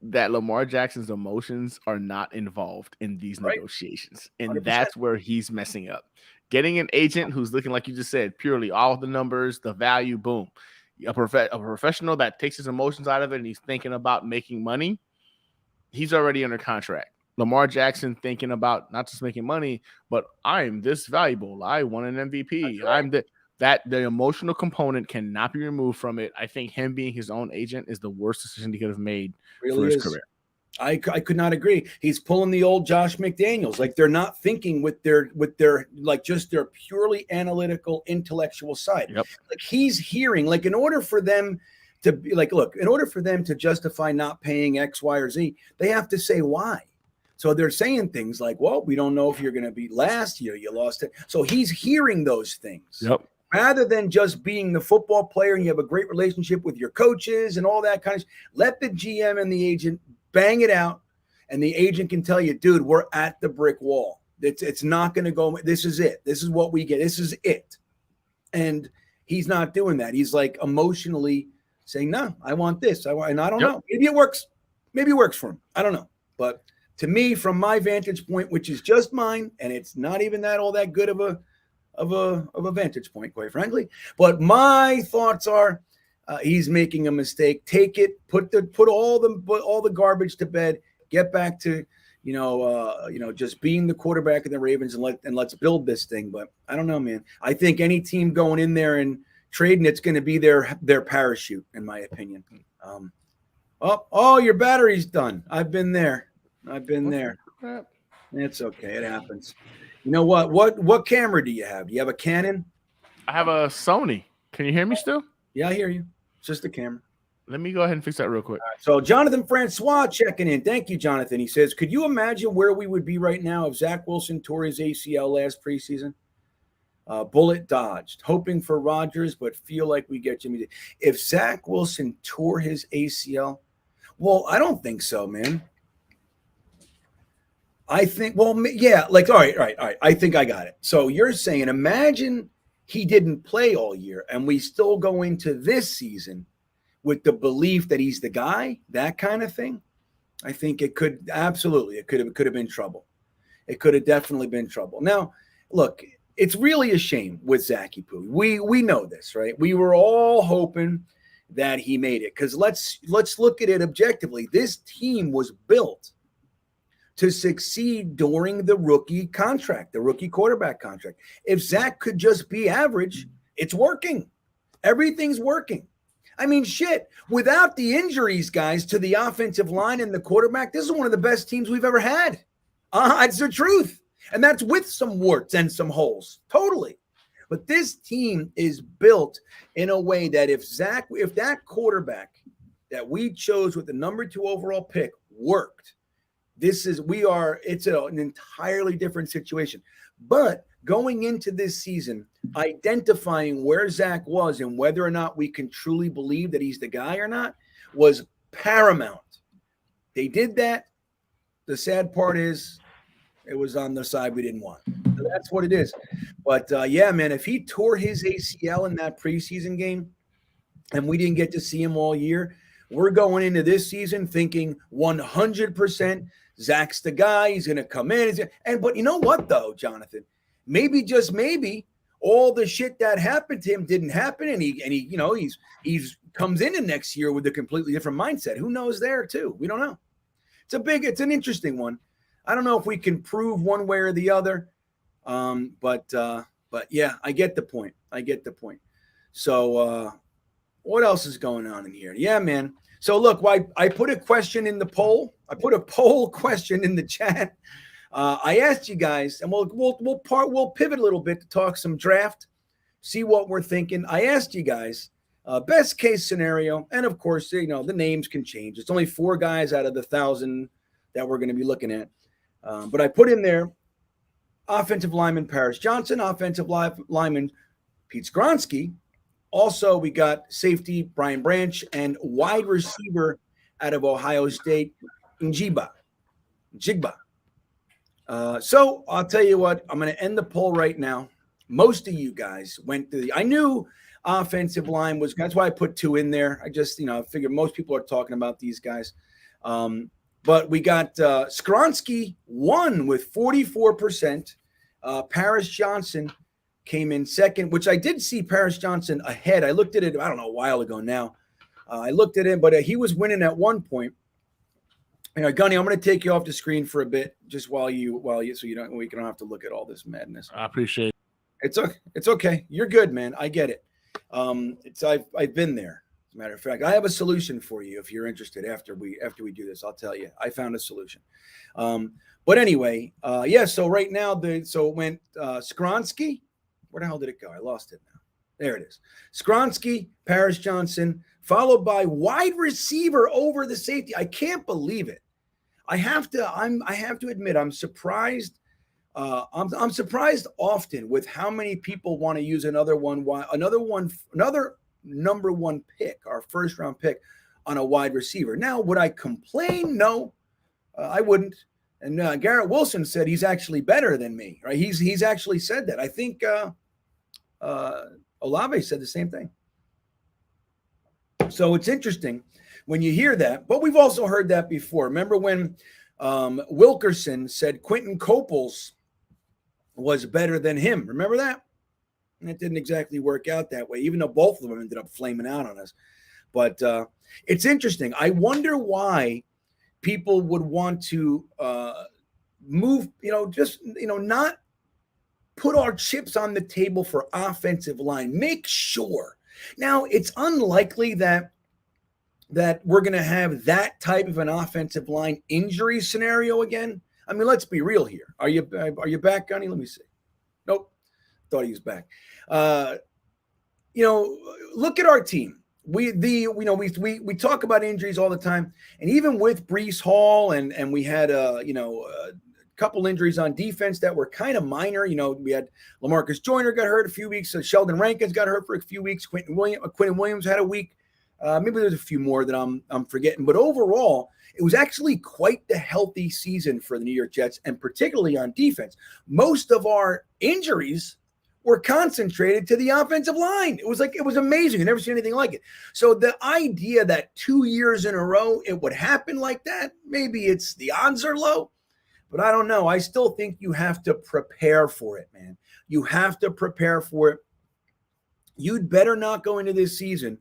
that Lamar Jackson's emotions are not involved in these negotiations. And 100%. That's where he's messing up. Getting an agent who's looking, like you just said, purely all the numbers, the value, boom. A professional that takes his emotions out of it and he's thinking about making money, he's already under contract. Lamar Jackson thinking about not just making money, but I'm this valuable. I won an MVP. Right. The emotional component cannot be removed from it. I think him being his own agent is the worst decision he could have made for his career. I could not agree. He's pulling the old Josh McDaniels. Like, they're not thinking with their like just their purely analytical, intellectual side. Yep. Like, he's hearing, like, in order for them to be like, look, in order for them to justify not paying X, Y, or Z, they have to say why. So they're saying things like, well, we don't know if you're going to be last year. You lost it. So he's hearing those things. Yep. Rather than just being the football player and you have a great relationship with your coaches and all that kind of stuff, let the GM and the agent bang it out, and the agent can tell you, dude, we're at the brick wall. It's not going to go. This is it. This is what we get. This is it. And he's not doing that. He's like emotionally saying, no, I want this. And I don't know. Maybe it works. Maybe it works for him. I don't know. But to me, from my vantage point, which is just mine, and it's not even all that good of a vantage point, quite frankly. But my thoughts are, he's making a mistake. Take it, put all the garbage to bed. Get back to just being the quarterback of the Ravens, and let's build this thing. But I don't know, man. I think any team going in there and trading, it's going to be their parachute, in my opinion. Your battery's done. I've been there. It's okay. It happens. You know what? What camera do you have? Do you have a Canon? I have a Sony. Can you hear me still? Yeah, I hear you. It's just a camera. Let me go ahead and fix that real quick. So Jonathan Francois checking in. Thank you, Jonathan. He says, could you imagine where we would be right now if Zach Wilson tore his ACL last preseason? Bullet dodged. Hoping for Rodgers, but feel like we get Jimmy. If Zach Wilson tore his ACL, well, I don't think so, man. I think, all right. I think I got it. So you're saying, imagine he didn't play all year and we still go into this season with the belief that he's the guy, that kind of thing. I think it could have been trouble. It could have definitely been trouble. Now, look, it's really a shame with Zachy Poo. We know this, right? We were all hoping that he made it, because let's look at it objectively. This team was built to succeed during the rookie contract, the rookie quarterback contract. If Zach could just be average, it's working. Everything's working. I mean, shit, without the injuries, guys, to the offensive line and the quarterback, this is one of the best teams we've ever had. It's the truth. And that's with some warts and some holes. Totally. But this team is built in a way that if that quarterback that we chose with the number 2 overall pick worked, it's an entirely different situation. But going into this season, identifying where Zach was and whether or not we can truly believe that he's the guy or not was paramount. They did that. The sad part is it was on the side we didn't want. So that's what it is. But, yeah, man, if he tore his ACL in that preseason game and we didn't get to see him all year, we're going into this season thinking 100% Zach's the guy. He's going to come in. But you know what, though, Jonathan? Maybe, just maybe, all the shit that happened to him didn't happen, and he's comes into next year with a completely different mindset. Who knows there, too? We don't know. it's an interesting one. I don't know if we can prove one way or the other. But yeah, I get the point. So, what else is going on in here? Yeah, man. So look, I put a question in the poll. I put a poll question in the chat. I asked you guys, and we'll pivot a little bit to talk some draft, see what we're thinking. I asked you guys, best case scenario, and of course, the names can change. It's only 4 guys out of the 1,000 that we're going to be looking at. But I put in there offensive lineman Paris Johnson, offensive lineman Pete Skronsky. Also, we got safety Brian Branch and wide receiver out of Ohio State, Njigba. So I'll tell you what, I'm going to end the poll right now. Most of you guys went to I knew offensive line was, that's why I put 2 in there. I just, I figured most people are talking about these guys. But we got Skronsky won with 44%. Paris Johnson came in second, which I did see Paris Johnson ahead. I looked at it, I don't know, a while ago now. I looked at it, but he was winning at one point. Gunny, I'm going to take you off the screen for a bit, just while you, so we don't have to look at all this madness. I appreciate it. It's okay. You're good, man. I get it. I've been there. As a matter of fact, I have a solution for you if you're interested. After we do this, I'll tell you. I found a solution. But anyway, yeah. So right now, it went Skronsky. Where the hell did it go? I lost it now. There it is. Skronsky, Paris Johnson, followed by wide receiver over the safety. I can't believe it. I have to admit, I'm surprised. I'm surprised often with how many people want to use another number 1 pick, our first round pick, on a wide receiver. Now, would I complain? No, I wouldn't. And Garrett Wilson said he's actually better than me, right? He's actually said that. I think Olave said the same thing. So it's interesting when you hear that, but we've also heard that before. Remember when Wilkerson said Quentin Coples was better than him? Remember that? And it didn't exactly work out that way, even though both of them ended up flaming out on us. But it's interesting. I wonder why people would want to move, not put our chips on the table for offensive line. Make sure. Now, it's unlikely that we're going to have that type of an offensive line injury scenario again. I mean, let's be real here. Are you back, Gunny? Let me see. Nope. Thought he was back. Look at our team. We talk about injuries all the time, and even with Breece Hall and we had a couple injuries on defense that were kind of minor. We had LaMarcus Joyner got hurt a few weeks. So Sheldon Rankins got hurt for a few weeks. Quentin Williams had a week. Maybe there's a few more that I'm forgetting. But overall, it was actually quite the healthy season for the New York Jets, and particularly on defense. Most of our injuries were concentrated to the offensive line. It was amazing. You never seen anything like it. So the idea that 2 years in a row it would happen like that, maybe the odds are low. But I don't know. I still think you have to prepare for it, man. You have to prepare for it. You'd better not go into this season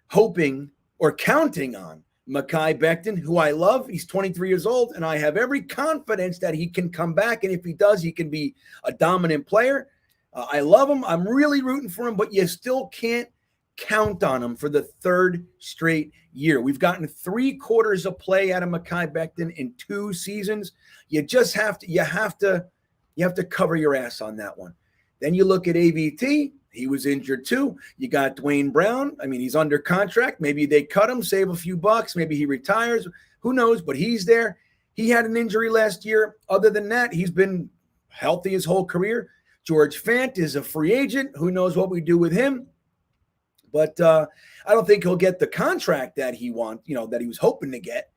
hoping or counting on Mekhi Becton, who I love. He's 23 years old, and I have every confidence that he can come back. And if he does, he can be a dominant player. I love him. I'm really rooting for him, but you still can't count on him for the 3rd straight year. We've gotten 3 quarters of play out of Mekhi Becton in 2 seasons. You just have to cover your ass on that one. Then you look at AVT. He was injured too. You got Dwayne Brown. I mean, he's under contract. Maybe they cut him, save a few bucks. Maybe he retires. Who knows? But he's there. He had an injury last year. Other than that, he's been healthy his whole career. George Fant is a free agent. Who knows what we do with him? But I don't think he'll get the contract that he that he was hoping to get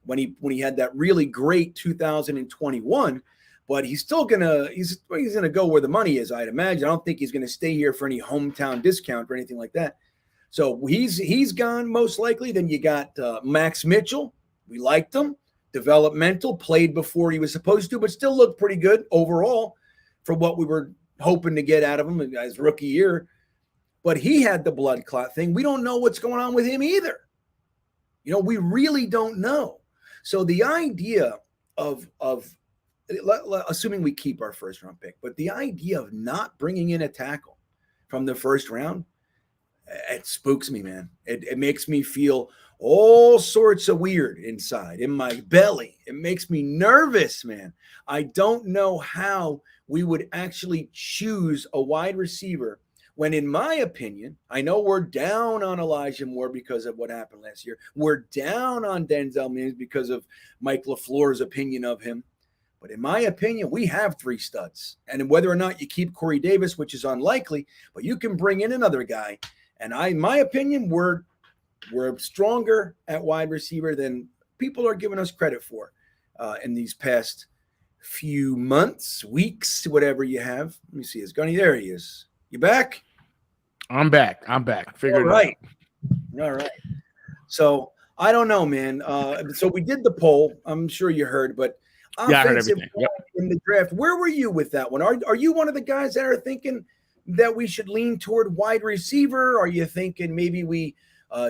when he had that really great 2021. But he's still he's gonna go where the money is, I'd imagine. I don't think he's gonna stay here for any hometown discount or anything like that. So he's gone most likely. Then you got Max Mitchell. We liked him. Developmental, played before he was supposed to, but still looked pretty good overall for what we were hoping to get out of him as rookie year. But he had the blood clot thing. We don't know what's going on with him either. We really don't know. So the idea of assuming we keep our first round pick, but the idea of not bringing in a tackle from the first round, it spooks me, man. It makes me feel all sorts of weird inside in my belly. It makes me nervous, man. I don't know how we would actually choose a wide receiver when, in my opinion, I know we're down on Elijah Moore because of what happened last year. We're down on Denzel Mims because of Mike LaFleur's opinion of him. But in my opinion, we have 3 studs. And whether or not you keep Corey Davis, which is unlikely, but you can bring in another guy. And in my opinion, we're stronger at wide receiver than people are giving us credit for in these past few months, weeks, whatever you have. Let me see. Is Gunny? There he is. You back? I'm back. Figure it out. All right. So I don't know, man. So we did the poll. I'm sure you heard, but yeah, I heard everything. Yep. In the draft, where were you with that one? Are you one of the guys that are thinking that we should lean toward wide receiver? Are you thinking maybe we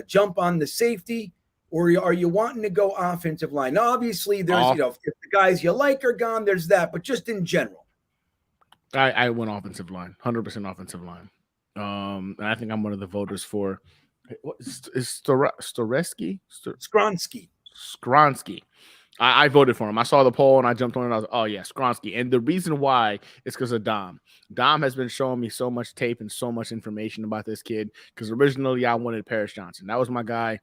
jump on the safety, or are you wanting to go offensive line? Now, obviously, there's if the guys you like are gone, there's that, but just in general. I went offensive line, 100% offensive line. And I think I'm one of the voters for what is Storesky? Skronsky. I voted for him. I saw the poll and I jumped on it. And I was like, oh, yeah, Skronsky. And the reason why is because of Dom. Dom has been showing me so much tape and so much information about this kid because originally I wanted Paris Johnson. That was my guy.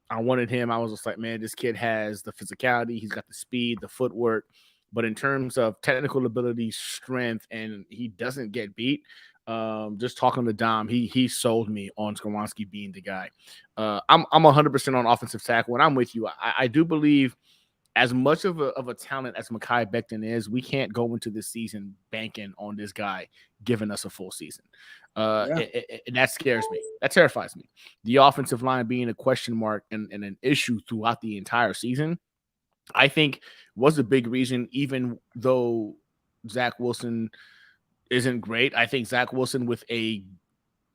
I wanted him. I was just like, man, this kid has the physicality. He's got the speed, the footwork. But in terms of technical ability, strength, and he doesn't get beat, just talking to Dom, he sold me on Skronsky being the guy. I'm 100% on offensive tackle, and I'm with you. I do believe – as much of a talent as Mekhi Becton is, we can't go into this season banking on this guy giving us a full season. That scares me. That terrifies me. The offensive line being a question mark and an issue throughout the entire season, I think was a big reason, even though Zach Wilson isn't great. I think Zach Wilson with a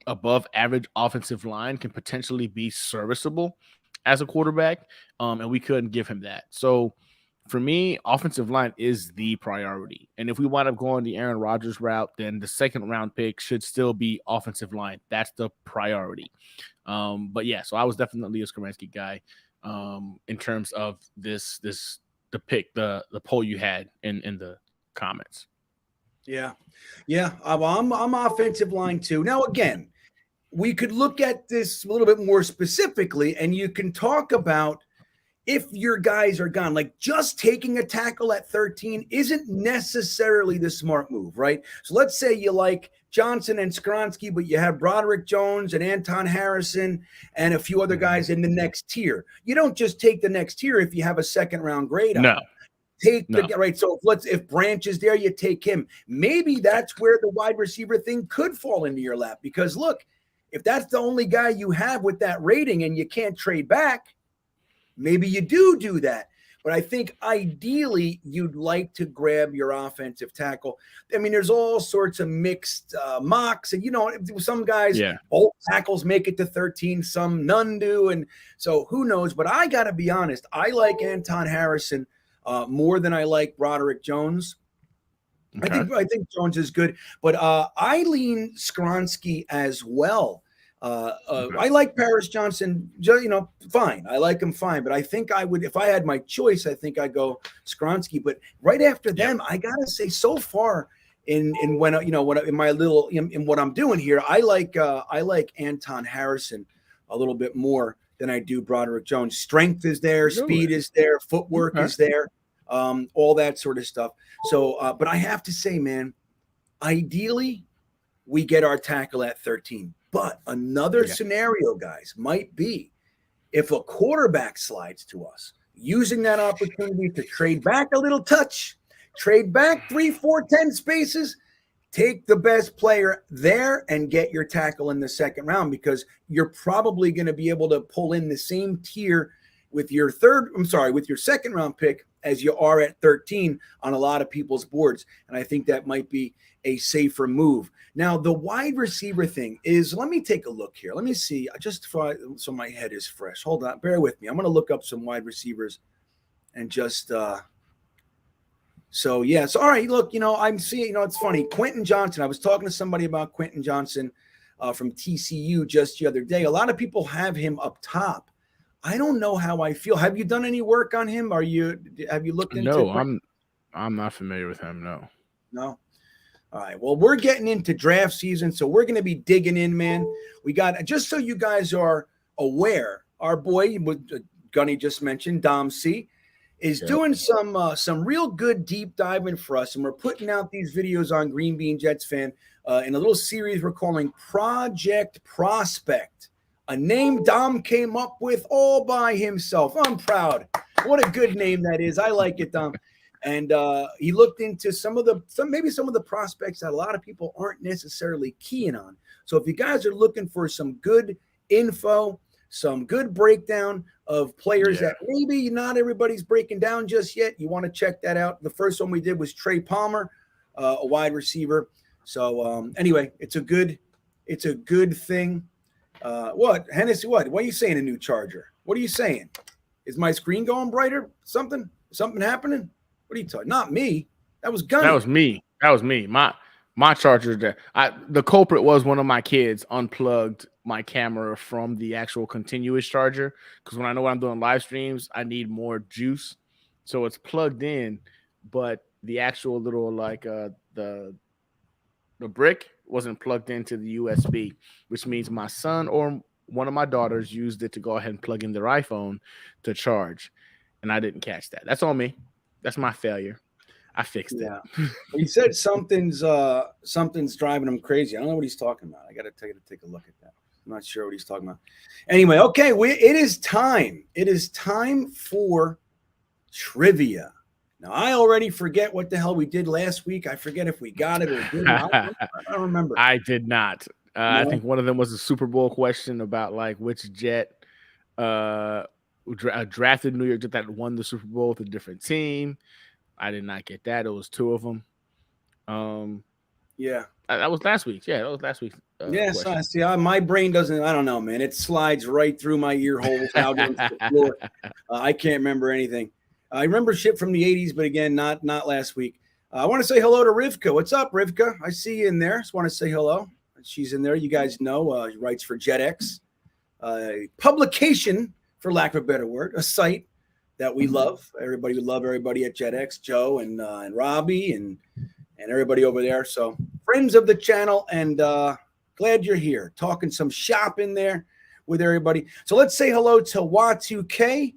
above average offensive line can potentially be serviceable as a quarterback, and we couldn't give him that. So for me, offensive line is the priority. And if we wind up going the Aaron Rodgers route, then the second round pick should still be offensive line. That's the priority. But yeah, so I was definitely a Skronsky guy in terms of the pick, the poll you had in the comments. Yeah. I'm offensive line too. Now, again, we could look at this a little bit more specifically, and you can talk about if your guys are gone. Like, just taking a tackle at 13 isn't necessarily the smart move, right? So let's say you like Johnson and Skronsky, but you have Broderick Jones and Anton Harrison and a few other guys in the next tier. You don't just take the next tier if you have a second round grade on. No. Right. So if Branch is there, you take him. Maybe that's where the wide receiver thing could fall into your lap, because look, if that's the only guy you have with that rating and you can't trade back, maybe you do that. But I think ideally you'd like to grab your offensive tackle. I mean, there's all sorts of mixed mocks, and some guys, both tackles make it to 13, some none do, and so who knows? But I got to be honest, I like Anton Harrison more than I like Broderick Jones. Okay. I think Jones is good, but I lean Skronsky as well. I like Paris Johnson, fine. I like him fine, but I think I would, if I had my choice, I think I'd go Skronsky. But right after them, I gotta say, so far in what I'm doing here, I like Anton Harrison a little bit more than I do Broderick Jones. Strength is there, speed is there, footwork is there. All that sort of stuff. So, but I have to say, man, ideally we get our tackle at 13. But another scenario, guys, might be if a quarterback slides to us, using that opportunity to trade back a little touch, trade back 3, 4, 10 spaces, take the best player there and get your tackle in the second round, because you're probably going to be able to pull in the same tier with your second round pick as you are at 13 on a lot of people's boards. And I think that might be a safer move. Now, the wide receiver thing is, let me take a look here. Let me see, so my head is fresh. Hold on, bear with me. I'm going to look up some wide receivers and just so yeah. So all right, look, I'm seeing, it's funny. Quentin Johnson. I was talking to somebody about Quentin Johnson from TCU just the other day. A lot of people have him up top. I don't know how I feel. Have you done any work on him? Have you looked into? No, I'm not familiar with him. No. All right. Well, we're getting into draft season, so we're going to be digging in, man. We got, just so you guys are aware, our boy, Gunny just mentioned, Dom C, is doing some real good deep diving for us, and we're putting out these videos on GreenBean Jetsfan in a little series we're calling Project Prospect, a name Dom came up with all by himself. I'm proud. What a good name that is. I like it, Dom. And he looked into some of the prospects that a lot of people aren't necessarily keying on. So if you guys are looking for some good info, some good breakdown of players that maybe not everybody's breaking down just yet, you want to check that out. The first one we did was Trey Palmer, a wide receiver. So anyway, it's a good thing. What, Hennessy? What are you saying? A new charger? What are you saying? Is my screen going brighter? Something happening? What are you talking? Not me. That was Gunny. That was me. My charger. The culprit was one of my kids unplugged my camera from the actual continuous charger, because when I know when I'm doing live streams, I need more juice. So it's plugged in, but the actual little the brick wasn't plugged into the USB, which means my son or one of my daughters used it to go ahead and plug in their iPhone to charge, and I didn't catch that. That's on me. That's my failure. I fixed it. He said something's driving him crazy. I don't know what he's talking about. I got to take a look at that. I'm not sure what he's talking about. Anyway, okay, it is time. It is time for trivia. Now, I already forget what the hell we did last week. I forget if we got it or didn't. I don't remember. I did not. I think one of them was a Super Bowl question about which Jet drafted New York Jet that won the Super Bowl with a different team. I did not get that. It was two of them. That was last week's. Yeah, that was last week's. So see, my brain doesn't. I don't know, man. It slides right through my ear holes out into the floor. I can't remember anything. I remember shit from the '80s, but again, not last week. I want to say hello to Rivka. What's up, Rivka? I see you in there. Just want to say hello. She's in there. You guys know. She writes for JetX, publication, for lack of a better word, a site that we love. Everybody would love everybody at JetX, Joe and Robbie and everybody over there. So friends of the channel, and glad you're here talking some shop in there with everybody. So let's say hello to Y2K,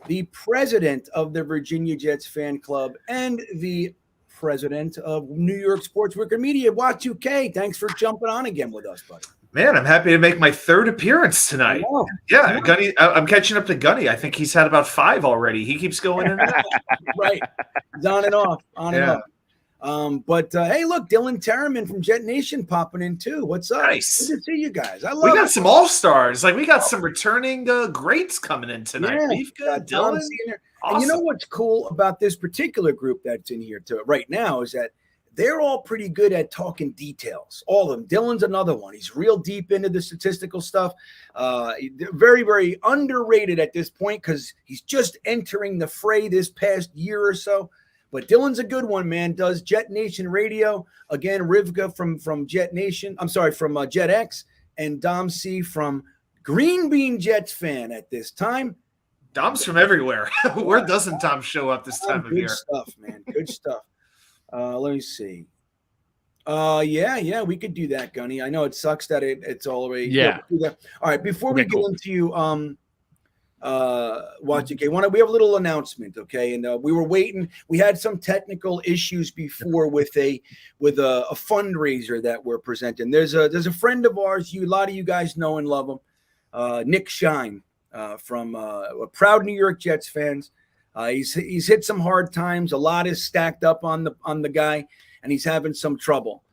the president of the Virginia Jets fan club and the president of New York Sports Worker Media. Y2K, thanks for jumping on again with us, buddy. Man, I'm happy to make my third appearance tonight. Yeah, Gunny. I'm catching up to Gunny. I think he's had about 5 already. He keeps going in and out. Right. He's on and off, and off. But hey, look, Dylan Terraman from Jetnation popping in too. What's up? Nice. Good to see you guys. We got some all-stars. We got some returning greats coming in tonight. Yeah, Dylan. Awesome. And you know what's cool about this particular group that's in here right now is that they're all pretty good at talking details. All of them. Dylan's another one. He's real deep into the statistical stuff. Very, very underrated at this point because he's just entering the fray this past year or so. But Dylan's a good one, man. Does Jetnation Radio. Again, Rivka from Jetnation. I'm sorry, from JetX. And Dom C from GreenBean Jetsfan at this time. Dom's from everywhere. Where doesn't Dom show up this time of year? Good stuff, man. Good stuff. Let me see. Yeah, we could do that, Gunny. I know it sucks that it's all the way. Yeah. All right, before we get into you, watch okay. We have a little announcement, okay? And we were waiting. We had some technical issues before with a fundraiser that we're presenting. There's a friend of ours. A lot of you guys know and love him, Nick Shine, from proud New York Jets fans. He's hit some hard times. A lot is stacked up on the guy, and he's having some trouble.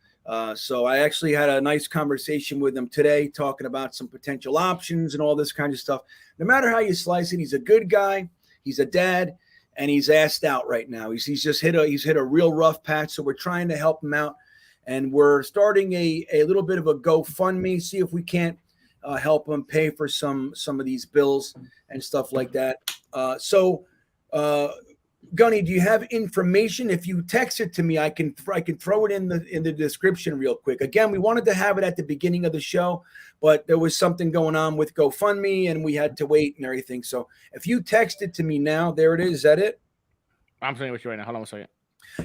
So I actually had a nice conversation with him today, talking about some potential options and all this kind of stuff. No matter how you slice it, he's a good guy. He's a dad, and he's asked out right now. He's just hit a real rough patch. So we're trying to help him out, and we're starting a little bit of a GoFundMe. See if we can't help him pay for some of these bills and stuff like that. So Gunny, do you have information? If you text it to me, I can throw it in the description real quick. Again, we wanted to have it at the beginning of the show, but there was something going on with GoFundMe, and we had to wait and everything. So if you text it to me now, there it is. Is that it? I'm saying with you right now. Hold on a second.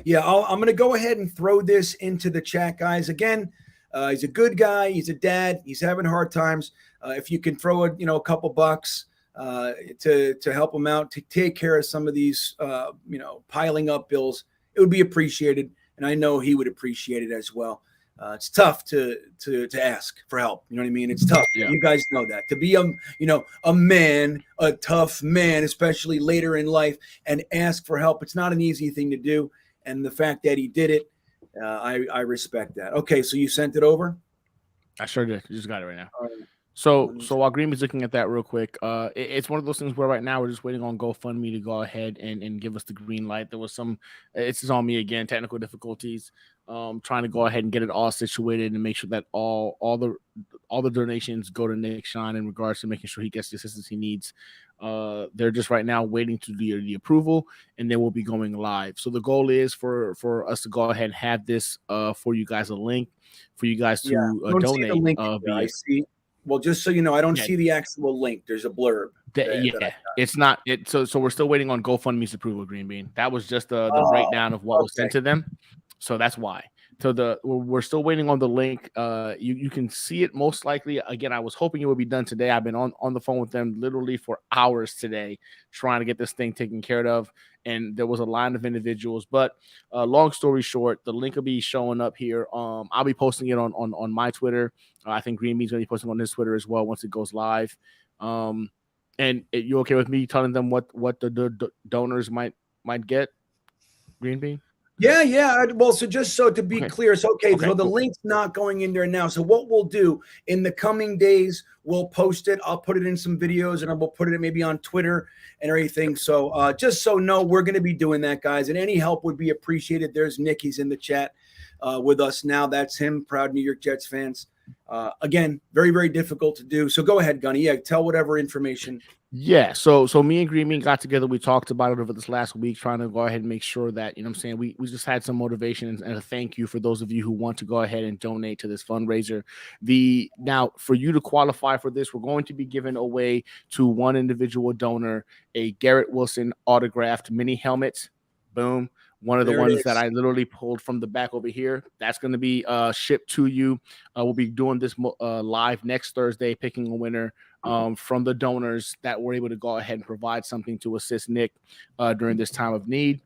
Yeah, I'm going to go ahead and throw this into the chat, guys. Again, he's a good guy. He's a dad. He's having hard times. If you can throw a couple bucks to help him out, to take care of some of these, piling up bills, it would be appreciated. And I know he would appreciate it as well. It's tough to ask for help. You know what I mean? It's tough. Yeah. You guys know that. To be a man, a tough man, especially later in life, and ask for help, it's not an easy thing to do. And the fact that he did it, I respect that. Okay, so you sent it over? I sure did. You just got it right now. So while GreenBean's looking at that real quick, it's one of those things where right now we're just waiting on GoFundMe to go ahead and give us the green light. There was it's just on me again, technical difficulties, trying to go ahead and get it all situated and make sure that all the donations go to Nick Shine in regards to making sure he gets the assistance he needs. They're just right now waiting to do the approval, and then we'll be going live. So the goal is for us to go ahead and have this for you guys, a link for you guys to donate. I see. Well, just so you know, I don't see the actual link. There's a blurb. It's not it. So we're still waiting on GoFundMe's approval, GreenBean. That was just the breakdown of what was sent to them. So that's why. So we're still waiting on the link. You can see it most likely. Again, I was hoping it would be done today. I've been on the phone with them literally for hours today, trying to get this thing taken care of. And there was a line of individuals. But long story short, the link will be showing up here. I'll be posting it on my Twitter. I think GreenBean's going to be posting on his Twitter as well once it goes live. And you okay with me telling them what the donors might get, GreenBean? Yeah. Well, so just so to be clear, so the link's not going in there now. So what we'll do in the coming days, we'll post it. I'll put it in some videos, and we'll put it maybe on Twitter and everything. So just so we're going to be doing that, guys. And any help would be appreciated. There's Nick. He's in the chat with us now. That's him. Proud New York Jets fans. Again, very, very difficult to do. So go ahead, Gunny. Yeah, tell whatever information. Yeah, so me and GreenBean got together. We talked about it over this last week, trying to go ahead and make sure that, you know what I'm saying, we just had some motivation and a thank you for those of you who want to go ahead and donate to this fundraiser. Now, for you to qualify for this, we're going to be giving away to one individual donor a Garrett Wilson autographed mini helmet. Boom. One of the ones that I literally pulled from the back over here. That's going to be shipped to you. We'll be doing this live next Thursday, picking a winner from the donors that were able to go ahead and provide something to assist Nick during this time of need.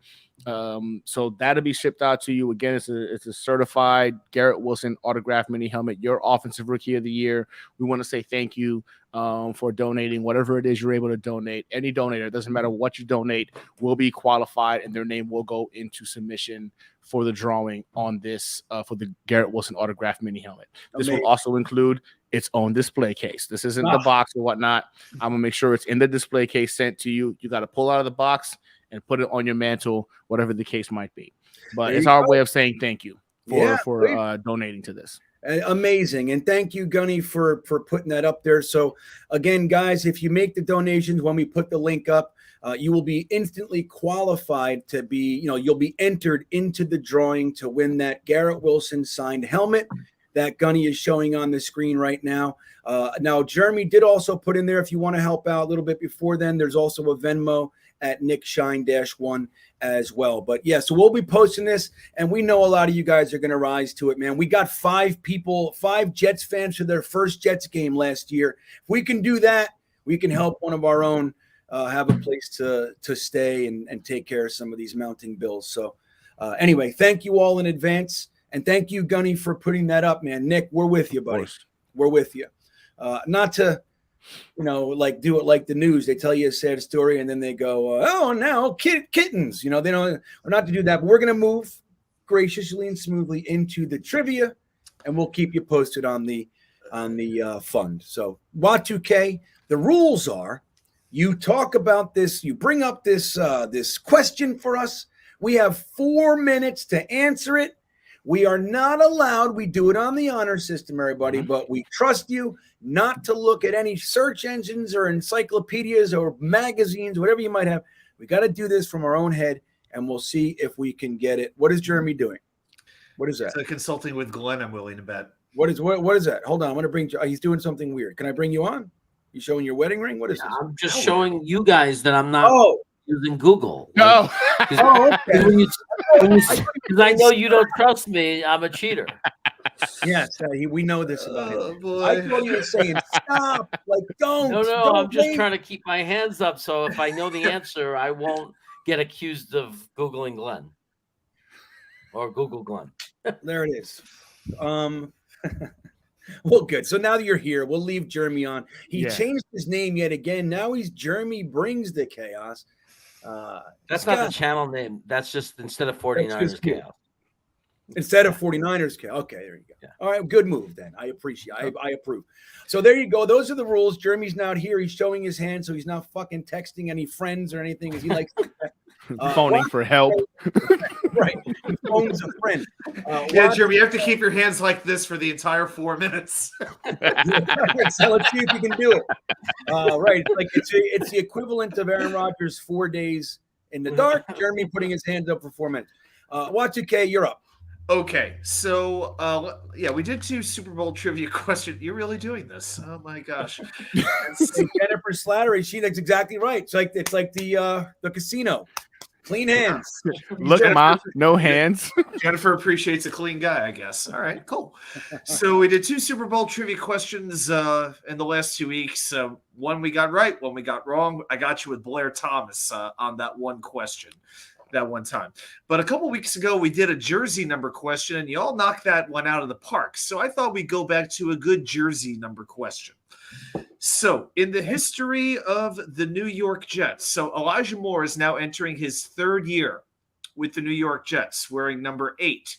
So that'll be shipped out to you. Again, it's a certified Garrett Wilson autographed mini helmet, your offensive rookie of the year. We want to say thank you for donating whatever it is you're able to donate. Any donator, it doesn't matter what you donate, will be qualified, and their name will go into submission for the drawing on this for the Garrett Wilson autographed mini helmet. This will also include its own display case. This isn't the box or whatnot. I'm gonna make sure it's in the display case sent to you. You got to pull out of the box and put it on your mantle, whatever the case might be. But it's our way of saying thank you for donating to this. Amazing. And thank you, Gunny, for putting that up there. So again, guys, if you make the donations when we put the link up, you will be instantly qualified to be, you'll be entered into the drawing to win that Garrett Wilson signed helmet that Gunny is showing on the screen right now. Now, Jeremy did also put in there, if you want to help out a little bit before then, there's also a Venmo at Nick Shine-1 as well. But yeah, so we'll be posting this, and we know a lot of you guys are going to rise to it, man. We got 5 Jets fans for their first Jets game last year. If we can do that, we can help one of our own have a place to stay and take care of some of these mounting bills. So anyway, thank you all in advance. And thank you, Gunny, for putting that up, man. Nick, we're with you, buddy. We're with you. Not to, do it like the news. They tell you a sad story and then they go, oh, now kittens. They don't, or not to do that. But we're going to move graciously and smoothly into the trivia, and we'll keep you posted on the fund. So, Watu-K, the rules are you talk about this, you bring up this question for us. We have 4 minutes to answer it. We are not allowed, we do it on the honor system, everybody, but we trust you not to look at any search engines or encyclopedias or magazines, whatever you might have. We got to do this from our own head, and we'll see if we can get it. What is Jeremy doing? What is that? So consulting with Glenn, I'm willing to bet. What is that? Hold on, I'm gonna bring. He's doing something weird. Can I bring you on? You showing your wedding ring? What is this? I'm just showing you guys that I'm not using Google. No. Because I know you don't trust me. I'm a cheater. Yes, we know this about him. Boy. I thought you were saying stop. Like, don't. No, don't I'm just wait. trying to keep my hands up. So if I know the answer, I won't get accused of Googling Glenn or Google Glenn. There it is. Well, good. So now that you're here, we'll leave Jeremy on. He changed his name yet again. Now he's Jeremy Brings the Chaos. That's not the channel name. That's just instead of 49ers Chaos. Instead of 49ers Chaos. Okay, there you go. Yeah. All right, good move then. I appreciate it. I approve. So there you go. Those are the rules. Jeremy's not here. He's showing his hand, so he's not fucking texting any friends or anything as he likes to phoning for help. Right. He phones a friend. Yeah, Jeremy, you have to keep your hands like this for the entire 4 minutes. So let's see if you can do it. Right. It's the equivalent of Aaron Rodgers 4 days in the dark. Jeremy putting his hands up for 4 minutes. Y2K, you're up. Okay, so we did 2 Super Bowl trivia questions. You're really doing this? Oh my gosh! Jennifer Slattery, that's exactly right. It's like the casino, clean hands. Look, Ma, no hands. Jennifer appreciates a clean guy, I guess. All right, cool. So we did 2 Super Bowl trivia questions in the last 2 weeks. One we got right, one we got wrong. I got you with Blair Thomas on that one question. That one time. But a couple weeks ago, we did a jersey number question, and you all knocked that one out of the park. So I thought we'd go back to a good jersey number question. So in the history of the New York Jets, so Elijah Moore is now entering his 3rd year with the New York Jets, wearing number 8.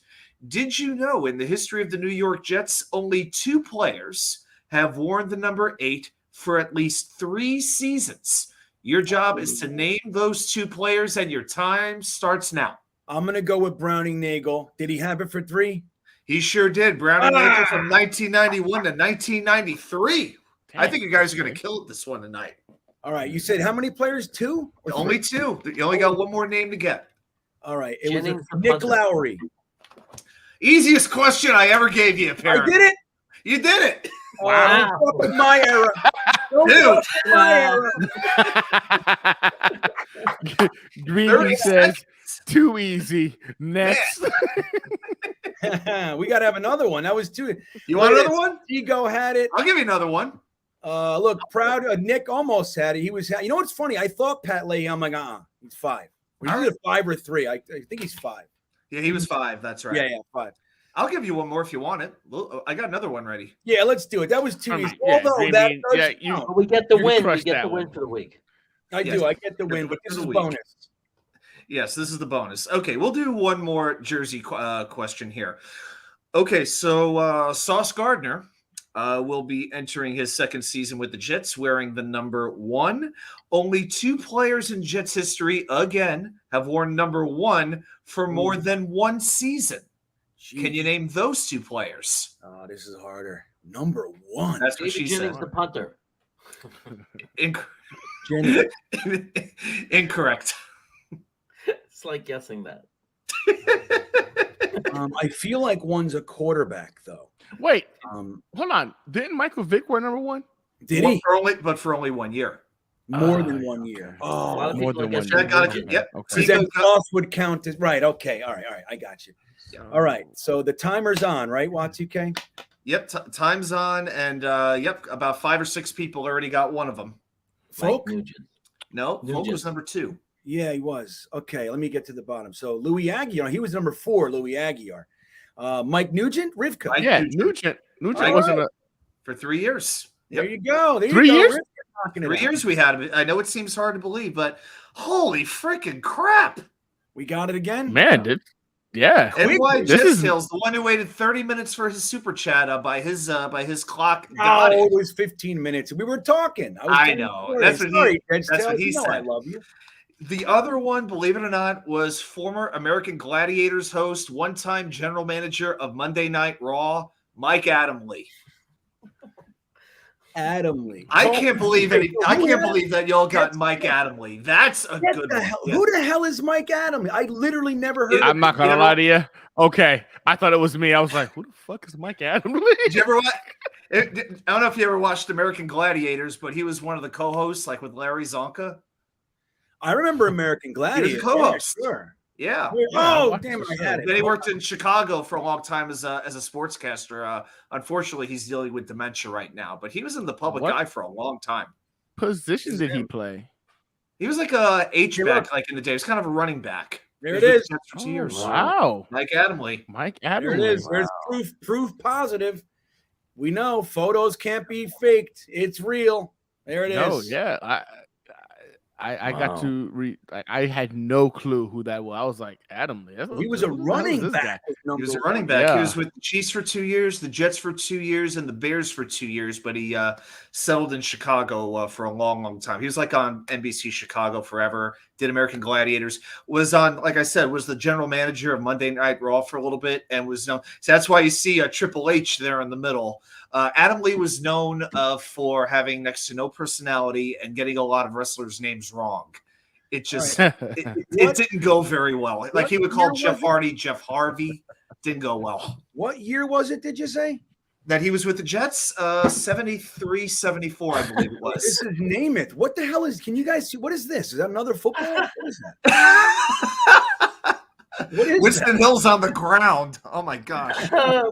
Did you know in the history of the New York Jets, only 2 players have worn the number 8 for at least 3 seasons? Your job is to name those 2 players, and your time starts now. I'm going to go with Browning Nagel. Did he have it for 3? He sure did. Browning Nagel from 1991 to 1993. I think you guys are going to kill it this one tonight. All right. You said how many players? 2? Only 2. You only got one more name to get. All right. It was Nick Lowry. Easiest question I ever gave you, apparently. I did it? You did it. Wow. My era. GreenBean says, too easy. Next. We got to have another one. That was 2. You want another one? Ego had it. I'll give you another one. Look, proud. Nick almost had it. You know what's funny? I thought Pat Leahy. I'm like, he's 5. Was he either 5 or 3? I think he's 5. Yeah, he was 5. That's right. Yeah, 5. I'll give you one more if you want it. I got another one ready. Yeah, let's do it. That was 2 easy. Although we get the win. We get the win for the week. I do. I get the win, but this is bonus. Yes, this is the bonus. Okay, we'll do one more jersey question here. Okay, so Sauce Gardner will be entering his 2nd season with the Jets, wearing the number 1. Only 2 players in Jets history, again, have worn number 1 for more than 1 season. Jeez. Can you name those 2 players? Oh, this is harder. Number 1. That's what she said. The punter. Incorrect. It's like guessing that. I feel like one's a quarterback, though. Wait, hold on. Didn't Michael Vick wear number 1? Did he? For only 1 year. More than 1 year. Oh, more than 1 year. Yep. Okay. So that Sauce would count as right. Okay. All right. I got you. All right. So the timer's on, right, Y2K? Yep. Time's on, and about 5 or 6 people already got one of them. Folk? No, Folk was number 2. Yeah, he was. Okay, let me get to the bottom. So Louis Aguiar, he was number 4. Louis Aguiar. Mike Nugent, Rivka. Nugent wasn't for 3 years. Yep. There you go. 3 years. 3 years we had. I know it seems hard to believe, but holy freaking crap! We got it again, man. Yeah. NY Jets Tales, the one who waited 30 minutes for his super chat by his clock. It was 15 minutes. We were talking. I know. That's what he said. I love you. The other one, believe it or not, was former American Gladiators host, one-time general manager of Monday Night Raw, Mike Adamle. Adamle. I can't believe that y'all got Mike Adamle. That's a good one. Yeah. Who the hell is Mike Adamle? I literally never heard. I'm not gonna lie to you. Okay, I thought it was me. I was like, who the fuck is Mike Adamle? Did you ever watch? I don't know if you ever watched American Gladiators, but he was one of the co-hosts, like with Larry Zonka. I remember American Gladiators. He was a co-host. Yeah, sure. Yeah. Oh, damn it! I had it. Then he worked in Chicago for a long time as a sportscaster. Unfortunately, he's dealing with dementia right now, but he was in the public eye for a long time. Position did he play? He was like a H-back, like in the day. He was kind of a running back. There it is. For 2 years. Wow. Mike Adamle. Mike Adamle. There it is. There's proof positive. We know photos can't be faked. It's real. There it is. Oh, yeah. I got to read. I had no clue who that was. I was like, Adamle. He was a running back. He was a running back. Yeah. He was with the Chiefs for 2 years, the Jets for 2 years, and the Bears for 2 years. But he settled in Chicago for a long, long time. He was like on NBC Chicago forever. Did American Gladiators. Was on, like I said, was the general manager of Monday Night Raw for a little bit, and was known. So that's why you see Triple H there in the middle. Adamle was known for having next to no personality and getting a lot of wrestlers' names wrong. It just it didn't go very well. Like he would call Jeff Hardy Jeff Harvey. Didn't go well. What year was it, did you say? That he was with the Jets, 73, 74, I believe it was. This is Name It. What the hell is, can you guys see? What is this? Is that another football? What is that? What is Winston Hill's on the ground. Oh my gosh. I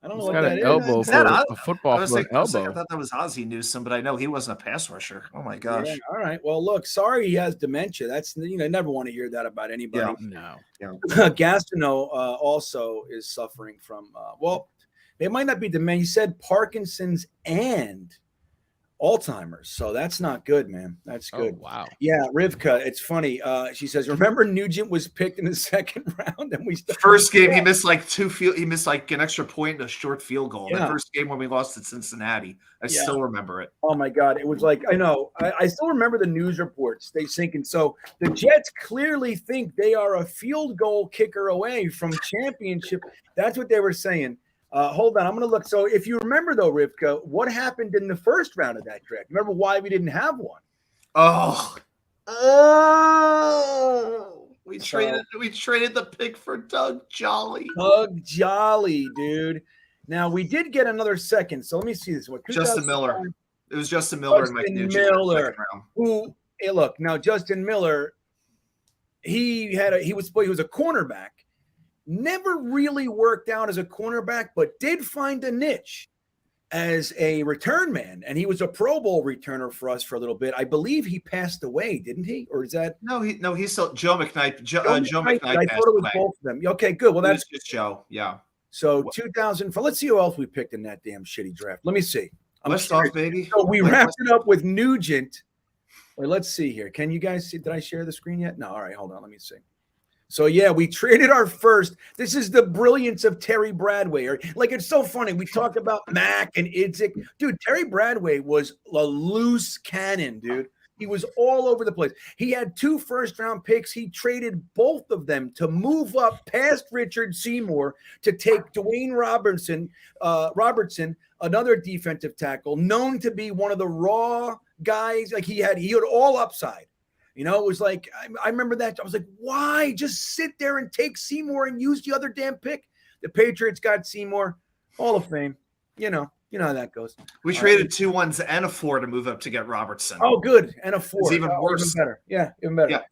don't know He's what got that an is. elbow for a football for an I elbow. thought that was Ozzie Newsome, but I know he wasn't a pass rusher. Oh my gosh. Yeah, all right. Well, look, sorry he has dementia. That's, never want to hear that about anybody. No. Gastineau also is suffering from, it might not be dementia. He said Parkinson's and Alzheimer's. So that's not good, man. That's good. Oh, wow. Yeah, Rivka, it's funny. She says, remember Nugent was picked in the second round and we first game he missed like he missed like an extra point and a short field goal. Yeah. That first game when we lost at Cincinnati. I still remember it. Oh my God. It was like, I know. I still remember the news reports. They thinking, so the Jets clearly think they are a field goal kicker away from championship. That's what they were saying. Hold on, I'm going to look. So if you remember, though, Rivka, what happened in the first round of that draft? Remember why we didn't have one? We traded the pick for Doug Jolly. Doug Jolly, dude. Now, we did get another second. So let me see this one. Justin Miller. It was Justin Miller and Mike Nugent. Miller, who, hey, look, now Justin Miller, he was a cornerback. Never really worked out as a cornerback, but did find a niche as a return man. And he was a Pro Bowl returner for us for a little bit. I believe he passed away, didn't he? Or is that? No, he's still Joe McKnight. Joe McKnight I passed thought it was away. both of them. Okay, good. Well, that's just Joe. Yeah. So 2000. Let's see who else we picked in that damn shitty draft. Let me see. West off, baby. So we wrapped it up with Nugent. Or let's see here. Can you guys see? Did I share the screen yet? No. All right, hold on. Let me see. So, yeah, we traded our first. This is the brilliance of Terry Bradway. Like, it's so funny. We talk about Mac and Idzik. Dude, Terry Bradway was a loose cannon, dude. He was all over the place. He had 2 first-round picks. He traded both of them to move up past Richard Seymour to take Dwayne Robertson, another defensive tackle, known to be one of the raw guys. Like, he had all upside. It was like, I remember that. I was like, why? Just sit there and take Seymour and use the other damn pick. The Patriots got Seymour, Hall of Fame. You know how that goes. We traded 2 1s and a 4 to move up to get Robertson. Oh, good. And a 4. It's even worse. Even better. Yeah, even better. Yeah.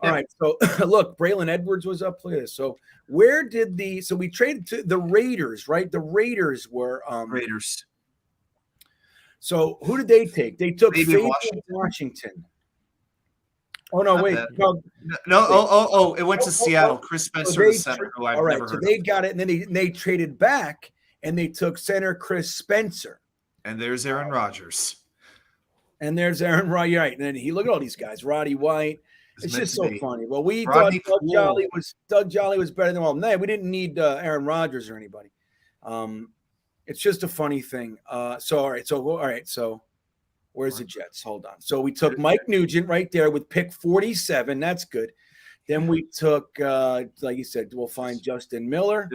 All right. So, look, Braylon Edwards was up. Look at this. So, so we traded to the Raiders, right? The Raiders were Raiders. So, who did they take? They took Fabian Washington. Oh, no, wait. No. It went to Seattle. Chris Spencer, the center, who I've never heard of. So they got it, and then they traded back, and they took center Chris Spencer. And there's Aaron Rodgers. And there's Aaron Rodgers. Right. And then look at all these guys. Roddy White. It's just so funny. Well, we thought Doug Jolly was better than all. No, we didn't need Aaron Rodgers or anybody. It's just a funny thing. All right. So where's the Jets? Hold on. So we took Mike Nugent right there with pick 47. That's good. Then we took, like you said, we'll find Justin Miller.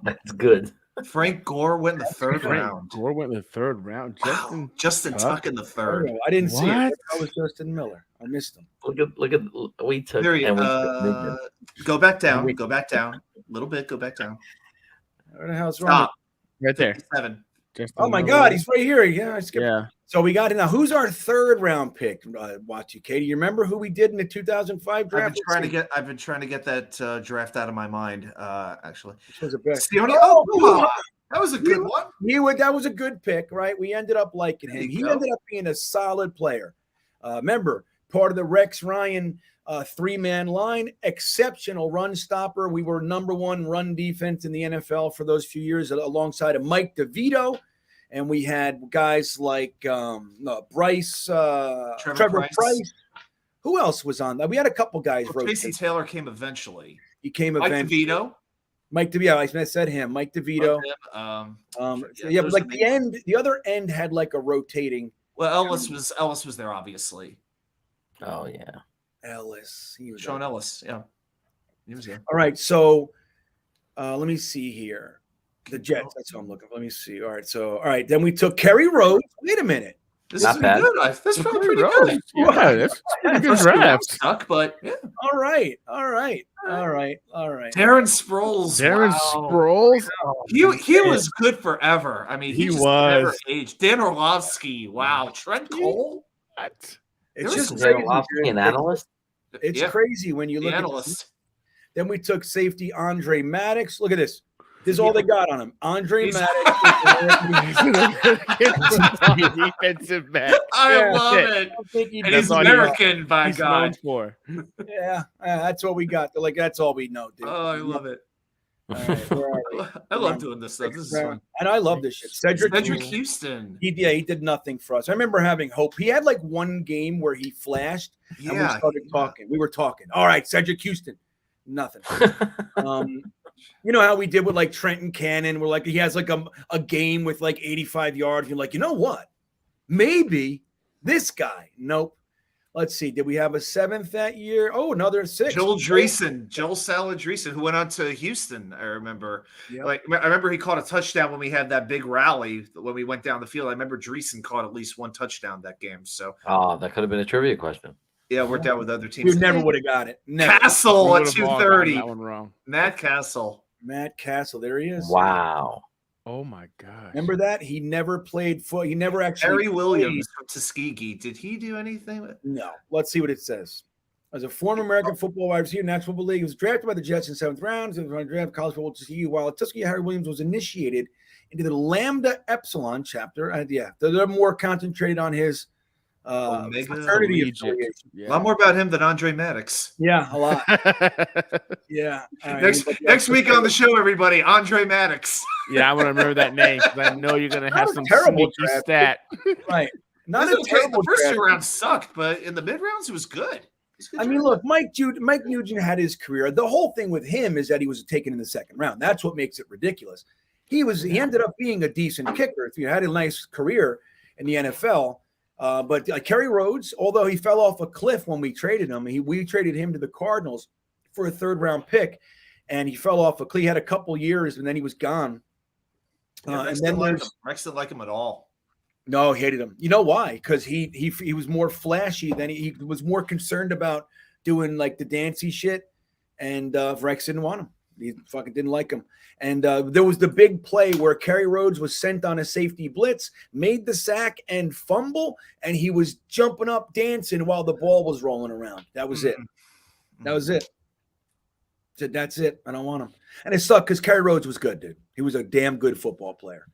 That's good. Frank Gore went in the third round. Gore went in the third round. Wow. Justin Tuck in the third. I didn't see it. What? That was Justin Miller. I missed him. Look at we took. There you go. Back down. We- Go back down. A little bit. Go back down. What the hell's wrong? Stop. Right there. 57. Justin Oh my Miller. God, he's right here. Yeah, I skipped. Yeah. So we got it now. Who's our third round pick? Watch Katie. You remember who we did in the 2005 draft? I've been trying to get that draft out of my mind. Actually, Which was a pick? Sione Oh, Oklahoma. That was a good one. That was a good pick, right? We ended up liking him. He ended up being a solid player. Remember, part of the Rex Ryan 3-man line, exceptional run stopper. We were number one run defense in the NFL for those few years, alongside of Mike DeVito. And we had guys like Bryce, Trevor Price. Who else was on that? We had a couple guys. Casey Taylor came eventually. He came Mike eventually. DeVito. Mike DeVito. I said him. Mike DeVito. But like the other end had like a rotating. Well, Ellis was there, obviously. Oh yeah, Ellis. He was Sean Ellis. Yeah, he was there. All right, so let me see here. The Jets. That's what I'm looking for. Let me see. All right. Then we took Kerry Rhodes. Wait a minute. This is good. That's probably pretty good. Yeah, that's pretty good draft. Stuck, but yeah. All right. Darren Sproles. Darren Sproles. He was good forever. I mean, he just was. never aged. Dan Orlovsky. Wow. Trent Cole. It's There just was crazy. an analyst. It's crazy when you look at analyst. Then we took safety Andre Maddox. Look at this. This is all they got on him. Andre Maddox. Defensive back. I love it. And he's American, by God. For. Yeah, that's what we got. Like, that's all we know, dude. Oh, I love it. All right, where are we? I love doing this stuff. This is fun. And I love this shit. Cedric Houston. He did nothing for us. I remember having hope. He had like one game where he flashed, and we started talking. We were talking. All right, Cedric Houston. Nothing. You know how we did with like Trenton Cannon? We're like, he has like a game with like 85 yards. You're like, you know what? Maybe this guy. Nope. Let's see. Did we have a seventh that year? Oh, another six. Joel Salad Dreesen, who went on to Houston. I remember. Yep. I remember he caught a touchdown when we had that big rally when we went down the field. I remember Dreesen caught at least one touchdown that game. So, that could have been a trivia question. Yeah, worked out with other teams. We never would have got it. Never. Castle at 2:30. That one wrong. Matt Castle. There he is. Wow. Oh my gosh. Remember that? He never played foot. He never actually. Harry Williams from Tuskegee. Did he do anything? No. Let's see what it says. As a former American football wide receiver in the National Football League, he was drafted by the Jets in the 7th round. He was drafted college football Tuskegee. While at Tuskegee, Harry Williams was initiated into the Lambda Epsilon chapter. They're more concentrated on his fraternity affiliation. A lot more about him than Andre Maddox. Yeah, a lot. Yeah. Next week on the show, everybody, Andre Maddox. Yeah, I'm gonna remember that name because I know you're gonna have some terrible sneaky stat. Right. Not a terrible The first draft. 2 rounds sucked, but in the mid rounds, it was good. I mean, look, Mike Nugent had his career. The whole thing with him is that he was taken in the 2nd round. That's what makes it ridiculous. He ended up being a decent kicker. He had a nice career in the NFL. But Kerry Rhodes, although he fell off a cliff when we traded him, we traded him to the Cardinals for a 3rd round pick, and he fell off a cliff. He had a couple years, and then he was gone. Rex didn't like him at all. No, he hated him. You know why? Because he was more flashy than he was more concerned about doing like the dancey shit, and Rex didn't want him. He fucking didn't like him. And there was the big play where Kerry Rhodes was sent on a safety blitz, made the sack and fumble, and he was jumping up, dancing while the ball was rolling around. That was it. That was it. Said, that's it. I don't want him. And it sucked because Kerry Rhodes was good, dude. He was a damn good football player.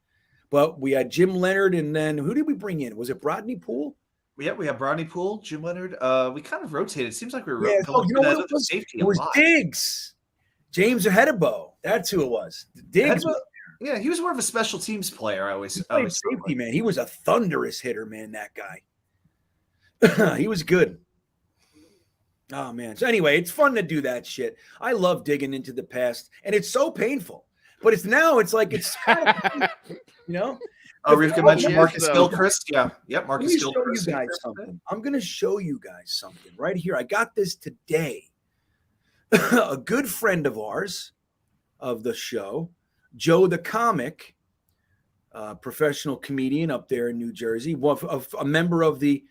But we had Jim Leonard, and then who did we bring in? Was it Brodney Poole? Yeah, we have Brodney Poole, Jim Leonard. We kind of rotated. It seems like we were going to the safety it was Diggs. James Hedebo. That's who it was. Diggs. Yeah, he was more of a special teams player. I always safety, man. He was a thunderous hitter, man, that guy. He was good. Oh, man. So anyway, it's fun to do that shit. I love digging into the past, and it's so painful. But it's like it's you know. Oh, we can mention Marcus Gilchrist. Yeah. Yep, Marcus Gilchrist. I'm going to show you guys something right here. I got this today. A good friend of ours, of the show, Joe the Comic, professional comedian up there in New Jersey, a member of the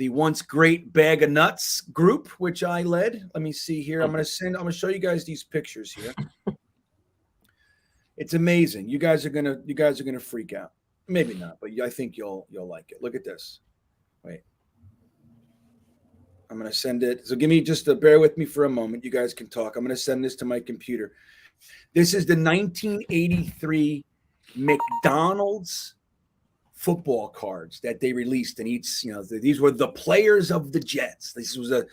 once great Bag of Nuts group, which I led. Let me see here. I'm going to show you guys these pictures here. It's amazing. You guys are going to freak out. Maybe not, but I think you'll like it. Look at this. Wait. I'm going to send it. So bear with me for a moment. You guys can talk. I'm going to send this to my computer. This is the 1983 McDonald's football cards that they released, and these were the players of the Jets. This was a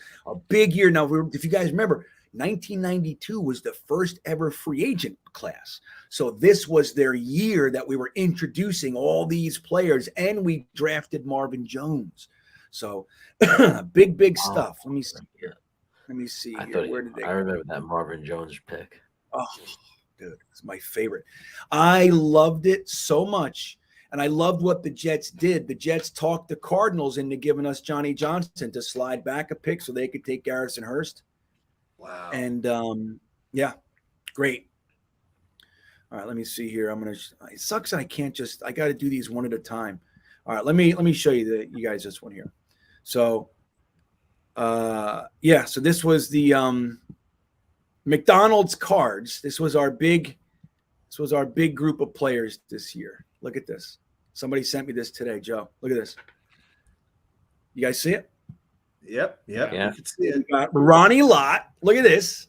big year. Now, if you guys remember, 1992 was the first ever free agent class. So this was their year that we were introducing all these players, and we drafted Marvin Jones. So big stuff. Let me see here. Where did they go? I remember that Marvin Jones pick. Oh, dude, it's my favorite. I loved it so much. And I loved what the Jets did. The Jets talked the Cardinals into giving us Johnny Johnson to slide back a pick so they could take Garrison Hurst. Wow. And yeah, great. All right, let me see here. It sucks that I got to do these one at a time. All right, let me show you guys this one here. So so this was the McDonald's cards. This was our big group of players this year. Look at this. Somebody sent me this today, Joe. Look at this. You guys see it? Yep. Yeah. You can see it. We got Ronnie Lott. Look at this.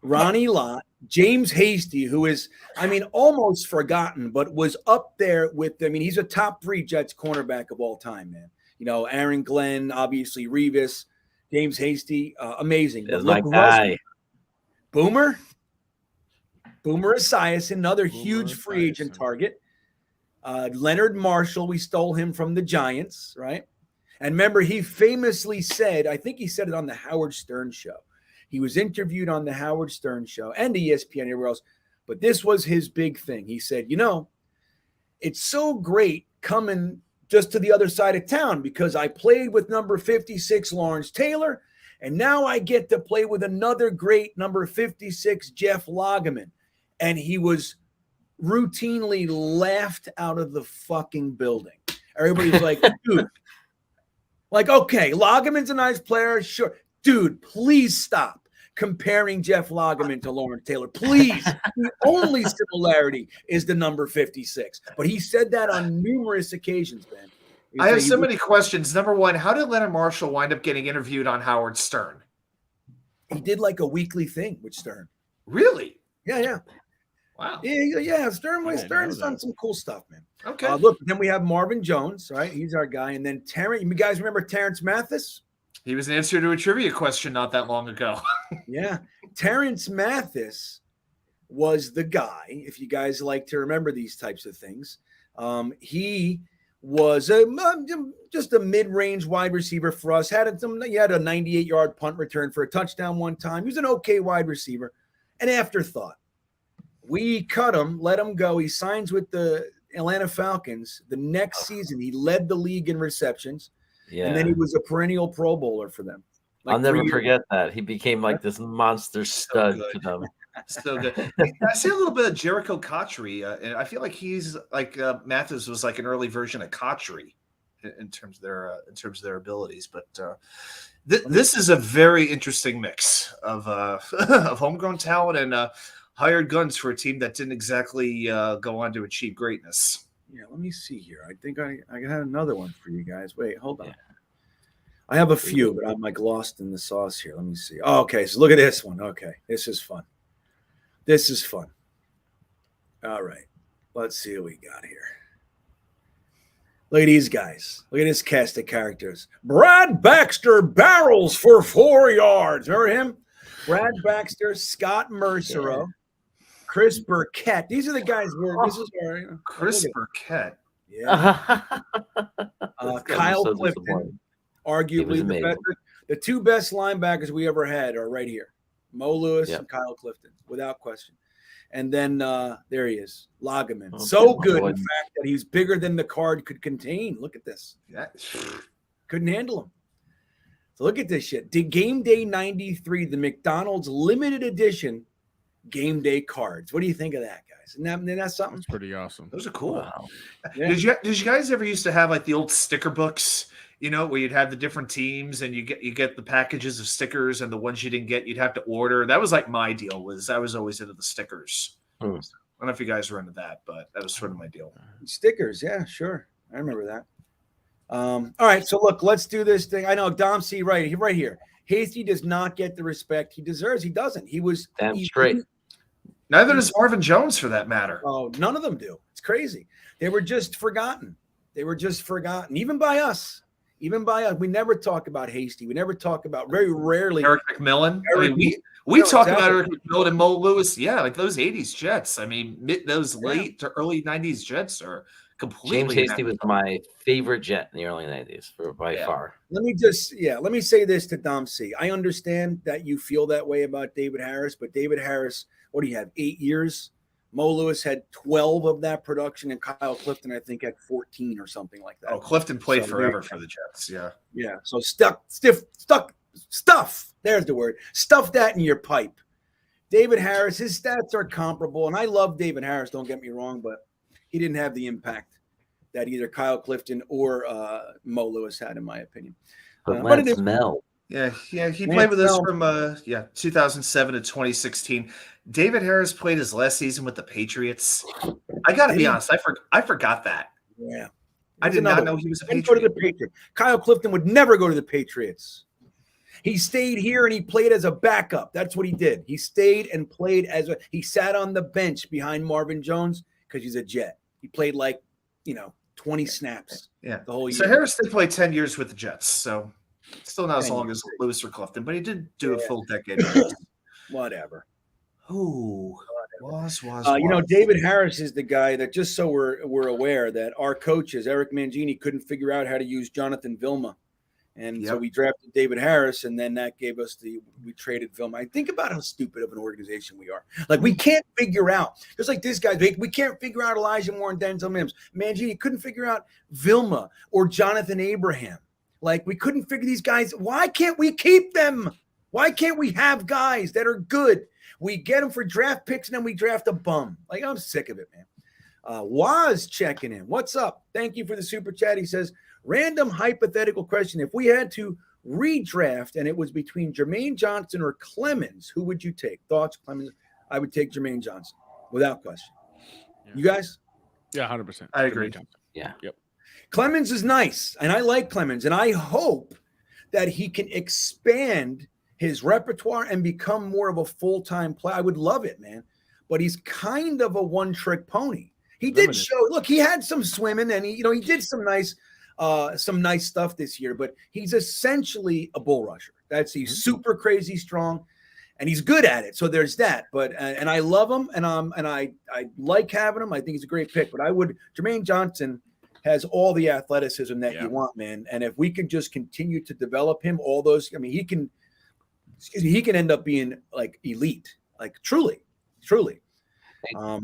Ronnie Lott. James Hasty, who is, almost forgotten, but was up there with, he's a top 3 Jets cornerback of all time, man. Aaron Glenn, obviously Revis, James Hasty, amazing. That's my guy. Boomer Esiason, another huge free agent target. Leonard Marshall, we stole him from the Giants, right? And remember, he famously said, I think he said it on the Howard Stern show. He was interviewed on the Howard Stern show and ESPN and everywhere else, but this was his big thing. He said, it's so great coming just to the other side of town because I played with number 56, Lawrence Taylor, and now I get to play with another great number 56, Jeff Lageman. And he was routinely laughed out of the fucking building. Everybody's like, dude, okay, Lageman's a nice player. Sure. Dude, please stop comparing Jeff Lageman to Lawrence Taylor. Please. The only similarity is the number 56. But he said that on numerous occasions, man. I have so many questions. Number one, how did Leonard Marshall wind up getting interviewed on Howard Stern? He did like a weekly thing with Stern. Really? Yeah. Wow. Yeah. Stern's done some cool stuff, man. Okay. Look, then we have Marvin Jones, right? He's our guy. And then Terrence, you guys remember Terrence Mathis? He was an answer to a trivia question not that long ago. Yeah. Terrence Mathis was the guy, if you guys like to remember these types of things. He was just a mid-range wide receiver for us. He had a 98-yard punt return for a touchdown one time. He was an okay wide receiver. An afterthought. We cut him, let him go. He signs with the Atlanta Falcons. The next season, he led the league in receptions. Yeah. And then he was a perennial Pro Bowler for them. I'll never forget that. He became like this monster stud to them. So good. I see a little bit of Jericho Cotchery, and I feel like he's like Mathis was like an early version of Cotchery in terms of their abilities. But this is a very interesting mix of of homegrown talent and hired guns for a team that didn't exactly go on to achieve greatness. Yeah, let me see here. I think I had another one for you guys. Wait, hold on. Yeah. I have a few, but I'm like lost in the sauce here. Let me see. Oh, okay, so look at this one. Okay, this is fun. All right, let's see what we got here. Look at these guys. Look at this cast of characters. Brad Baxter barrels for 4 yards. Remember him? Brad Baxter, Scott Mercero, Chris Burkett. These are the guys where this is where Chris Burkett. Yeah. Kyle Clifton, arguably the two best linebackers we ever had are right here. Mo Lewis and Kyle Clifton, without question. And then there he is, Lageman. So good, in fact, that he's bigger than the card could contain. Look at this. Yeah. Couldn't handle him. So look at this shit. Game Day 93, the McDonald's limited edition Game Day cards. What do you think of that, guys? guys. Isn't that something? That's pretty awesome. Those are cool. Wow. Yeah. Did you guys ever used to have like the old sticker books? You know, where you'd have the different teams and you get the packages of stickers, and the ones you didn't get, you'd have to order. That was like my deal. I was always into the stickers. I don't know if you guys were into that, but that was sort of my deal. Stickers, yeah, sure. I remember that. All right, so look, let's do this thing. I know Dom C. right here. Hasty does not get the respect he deserves. He doesn't. He was Damn straight. Neither does Marvin Jones, for that matter. Oh, none of them do. It's crazy. They were just forgotten. Even by us. We never talk about Hasty. We never talk about, very rarely, Eric McMillan. We talk about Eric McMillan and Mo Lewis. Yeah, like those 80s Jets. I mean, those late to early 90s Jets are completely. James Hasty was my favorite Jet in the early 90s by far. Let me say this to Dom C. I understand that you feel that way about David Harris, but David Harris, what do you have, 8 years? Mo Lewis had 12 of that production, and Kyle Clifton, I think, had 14 or something like that. Oh, Clifton played forever for the Jets. Yeah. Yeah. So stuff. There's the word. Stuff that in your pipe. David Harris, his stats are comparable, and I love David Harris. Don't get me wrong, but he didn't have the impact that either Kyle Clifton or Mo Lewis had, in my opinion. But it's Mel. Yeah. He played with us from 2007 to 2016. David Harris played his last season with the Patriots. I got to be honest, I forgot that. Yeah. I did not know he was a Patriot. Go to the Patriots. Kyle Clifton would never go to the Patriots. He stayed here and he played as a backup. That's what he did. He stayed and played he sat on the bench behind Marvin Jones because he's a Jet. He played 20 snaps. Yeah. The whole year. So Harris did play 10 years with the Jets. So still not as long as Lewis or Clifton, but he did do a full decade. Whatever. Ooh. David Harris is the guy that, just so we're aware, that our coaches, Eric Mangini, couldn't figure out how to use Jonathan Vilma. And so we drafted David Harris, and then that gave us we traded Vilma. I think about how stupid of an organization we are. Like, we can't figure out, just like this guy, we can't figure out Elijah Moore and Denzel Mims. Mangini couldn't figure out Vilma or Jonathan Abraham. Like, we couldn't figure these guys. Why can't we keep them? Why can't we have guys that are good? We get them for draft picks, and then we draft a bum. Like, I'm sick of it, man. Waz checking in. What's up? Thank you for the super chat. He says, random hypothetical question. If we had to redraft and it was between Jermaine Johnson or Clemens, who would you take? Thoughts, Clemens? I would take Jermaine Johnson without question. Yeah. You guys? Yeah, 100%. I agree. Yeah. Yep. Clemens is nice, and I like Clemens, and I hope that he can expand his repertoire and become more of a full-time player. I would love it, man. But he's kind of a one-trick pony. He did show. Look, he had some swimming, and he did some nice stuff this year. But he's essentially a bull rusher. He's super crazy strong, and he's good at it. So there's that. But and I love him, and I like having him. I think he's a great pick. But Jermaine Johnson has all the athleticism that you want, man. And if we can just continue to develop him, he can end up being like elite, like truly.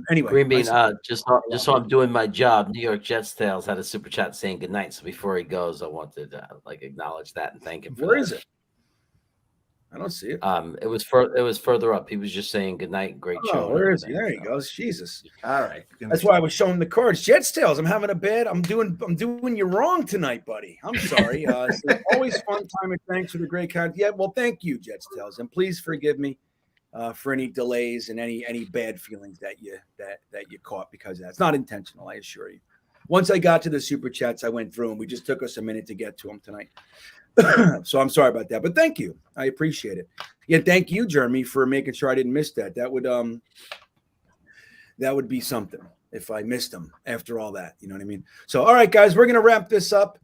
Anyway, GreenBean, just so I'm doing my job, New York Jets Tales had a super chat saying good night. So before he goes, I wanted to acknowledge that and thank him for Where is it? I don't see it. It was further up. He was just saying good night. Great show. Where is he? There he goes. Jesus. All right. That's why I was showing the cards. Jets Tales. I'm doing you wrong tonight, buddy. I'm sorry. It's always fun time, and thanks for the great content. Yeah, well, thank you, Jets Tales, and please forgive me for any delays and any bad feelings that you caught because of that. It's not intentional, I assure you. Once I got to the super chats, I went through them. We just took us a minute to get to them tonight. So I'm sorry about that, but thank you. I appreciate it. Yeah, thank you, Jeremy, for making sure I didn't miss that. That would be something if I missed them after all that. You know what I mean? So, all right, guys, we're going to wrap this up.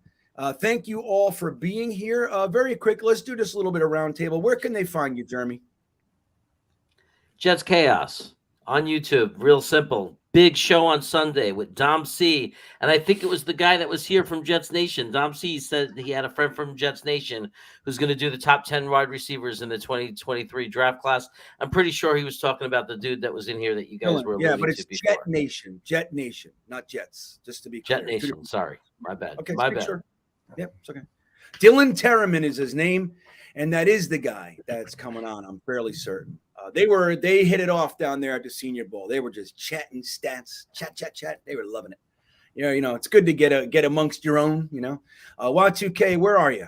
Thank you all for being here. Very quick, let's do just a little bit of roundtable. Where can they find you, Jeremy? Jets Chaos on YouTube. Real simple. Big show on Sunday with Dom C. And I think it was the guy that was here from Jets Nation. Dom C said he had a friend from Jets Nation who's going to do the top 10 wide receivers in the 2023 draft class. I'm pretty sure he was talking about the dude that was in here that you guys were alluding to before. Yeah, but it's Jet Nation, not Jets, just to be clear. Jet Nation, sorry. My bad. Okay, my bad. Sure. Yep, it's okay. Dylan Terraman is his name, and that is the guy that's coming on. I'm fairly certain. They hit it off down there at the Senior Bowl. They were just chatting stats, chat. They were loving it. It's good to get amongst your own. Y2K, where are you?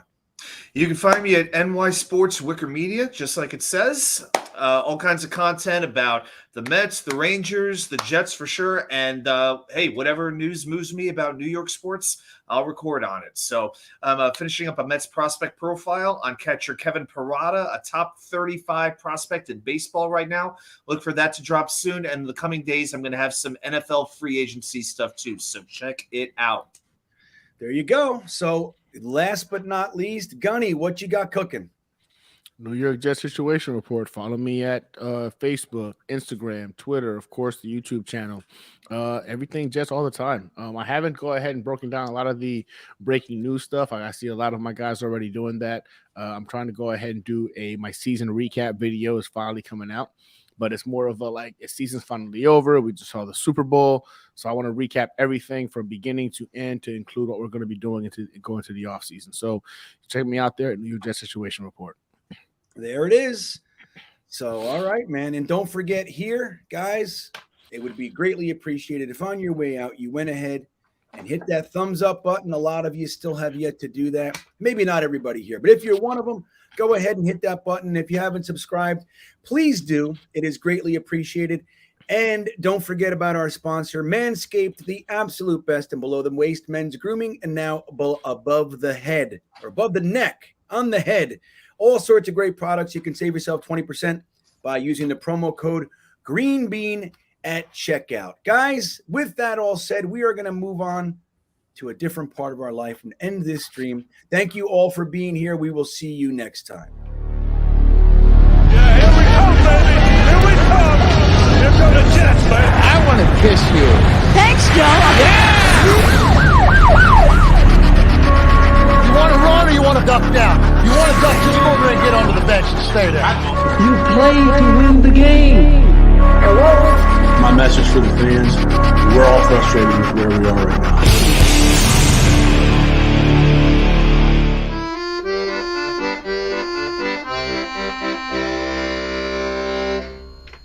You can find me at NY Sports Wicker Media, just like it says. All kinds of content about the Mets, the Rangers, the Jets for sure. And hey, whatever news moves me about New York sports, I'll record on it. So I'm finishing up a Mets prospect profile on catcher Kevin Parada, a top 35 prospect in baseball right now. Look for that to drop soon. And in the coming days, I'm going to have some NFL free agency stuff too. So check it out. There you go. So last but not least, Gunny, what you got cooking? New York Jets situation report. Follow me at Facebook, Instagram, Twitter, of course, the YouTube channel. Everything Jets all the time. I haven't go ahead and broken down a lot of the breaking news stuff. I see a lot of my guys already doing that. I'm trying to go ahead and do my season recap video is finally coming out. But it's more of a season's finally over. We just saw the Super Bowl. So I want to recap everything from beginning to end to include what we're going to be doing going into the offseason. So check me out there at New York Jets situation report. There it is. So, all right, man. And don't forget here, guys, it would be greatly appreciated if on your way out, you went ahead and hit that thumbs up button. A lot of you still have yet to do that. Maybe not everybody here, but if you're one of them, go ahead and hit that button. If you haven't subscribed, please do. It is greatly appreciated. And don't forget about our sponsor, Manscaped, the absolute best in below the waist men's grooming, and now above the head or above the neck, on the head. All sorts of great products. You can save yourself 20% by using the promo code GreenBean at checkout. Guys, with that all said, we are going to move on to a different part of our life and end this stream. Thank you all for being here. We will see you next time. Yeah, here we come, baby. Here we come. Here come the Jets, baby. I want to kiss you. Thanks, Joe. Yeah! You want to run or you want to duck down? You want to duck, just go over and get onto the bench and stay there. You play to win the game. My message for the fans, we're all frustrated with where we are right now.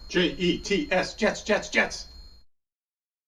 Jets, Jets, Jets.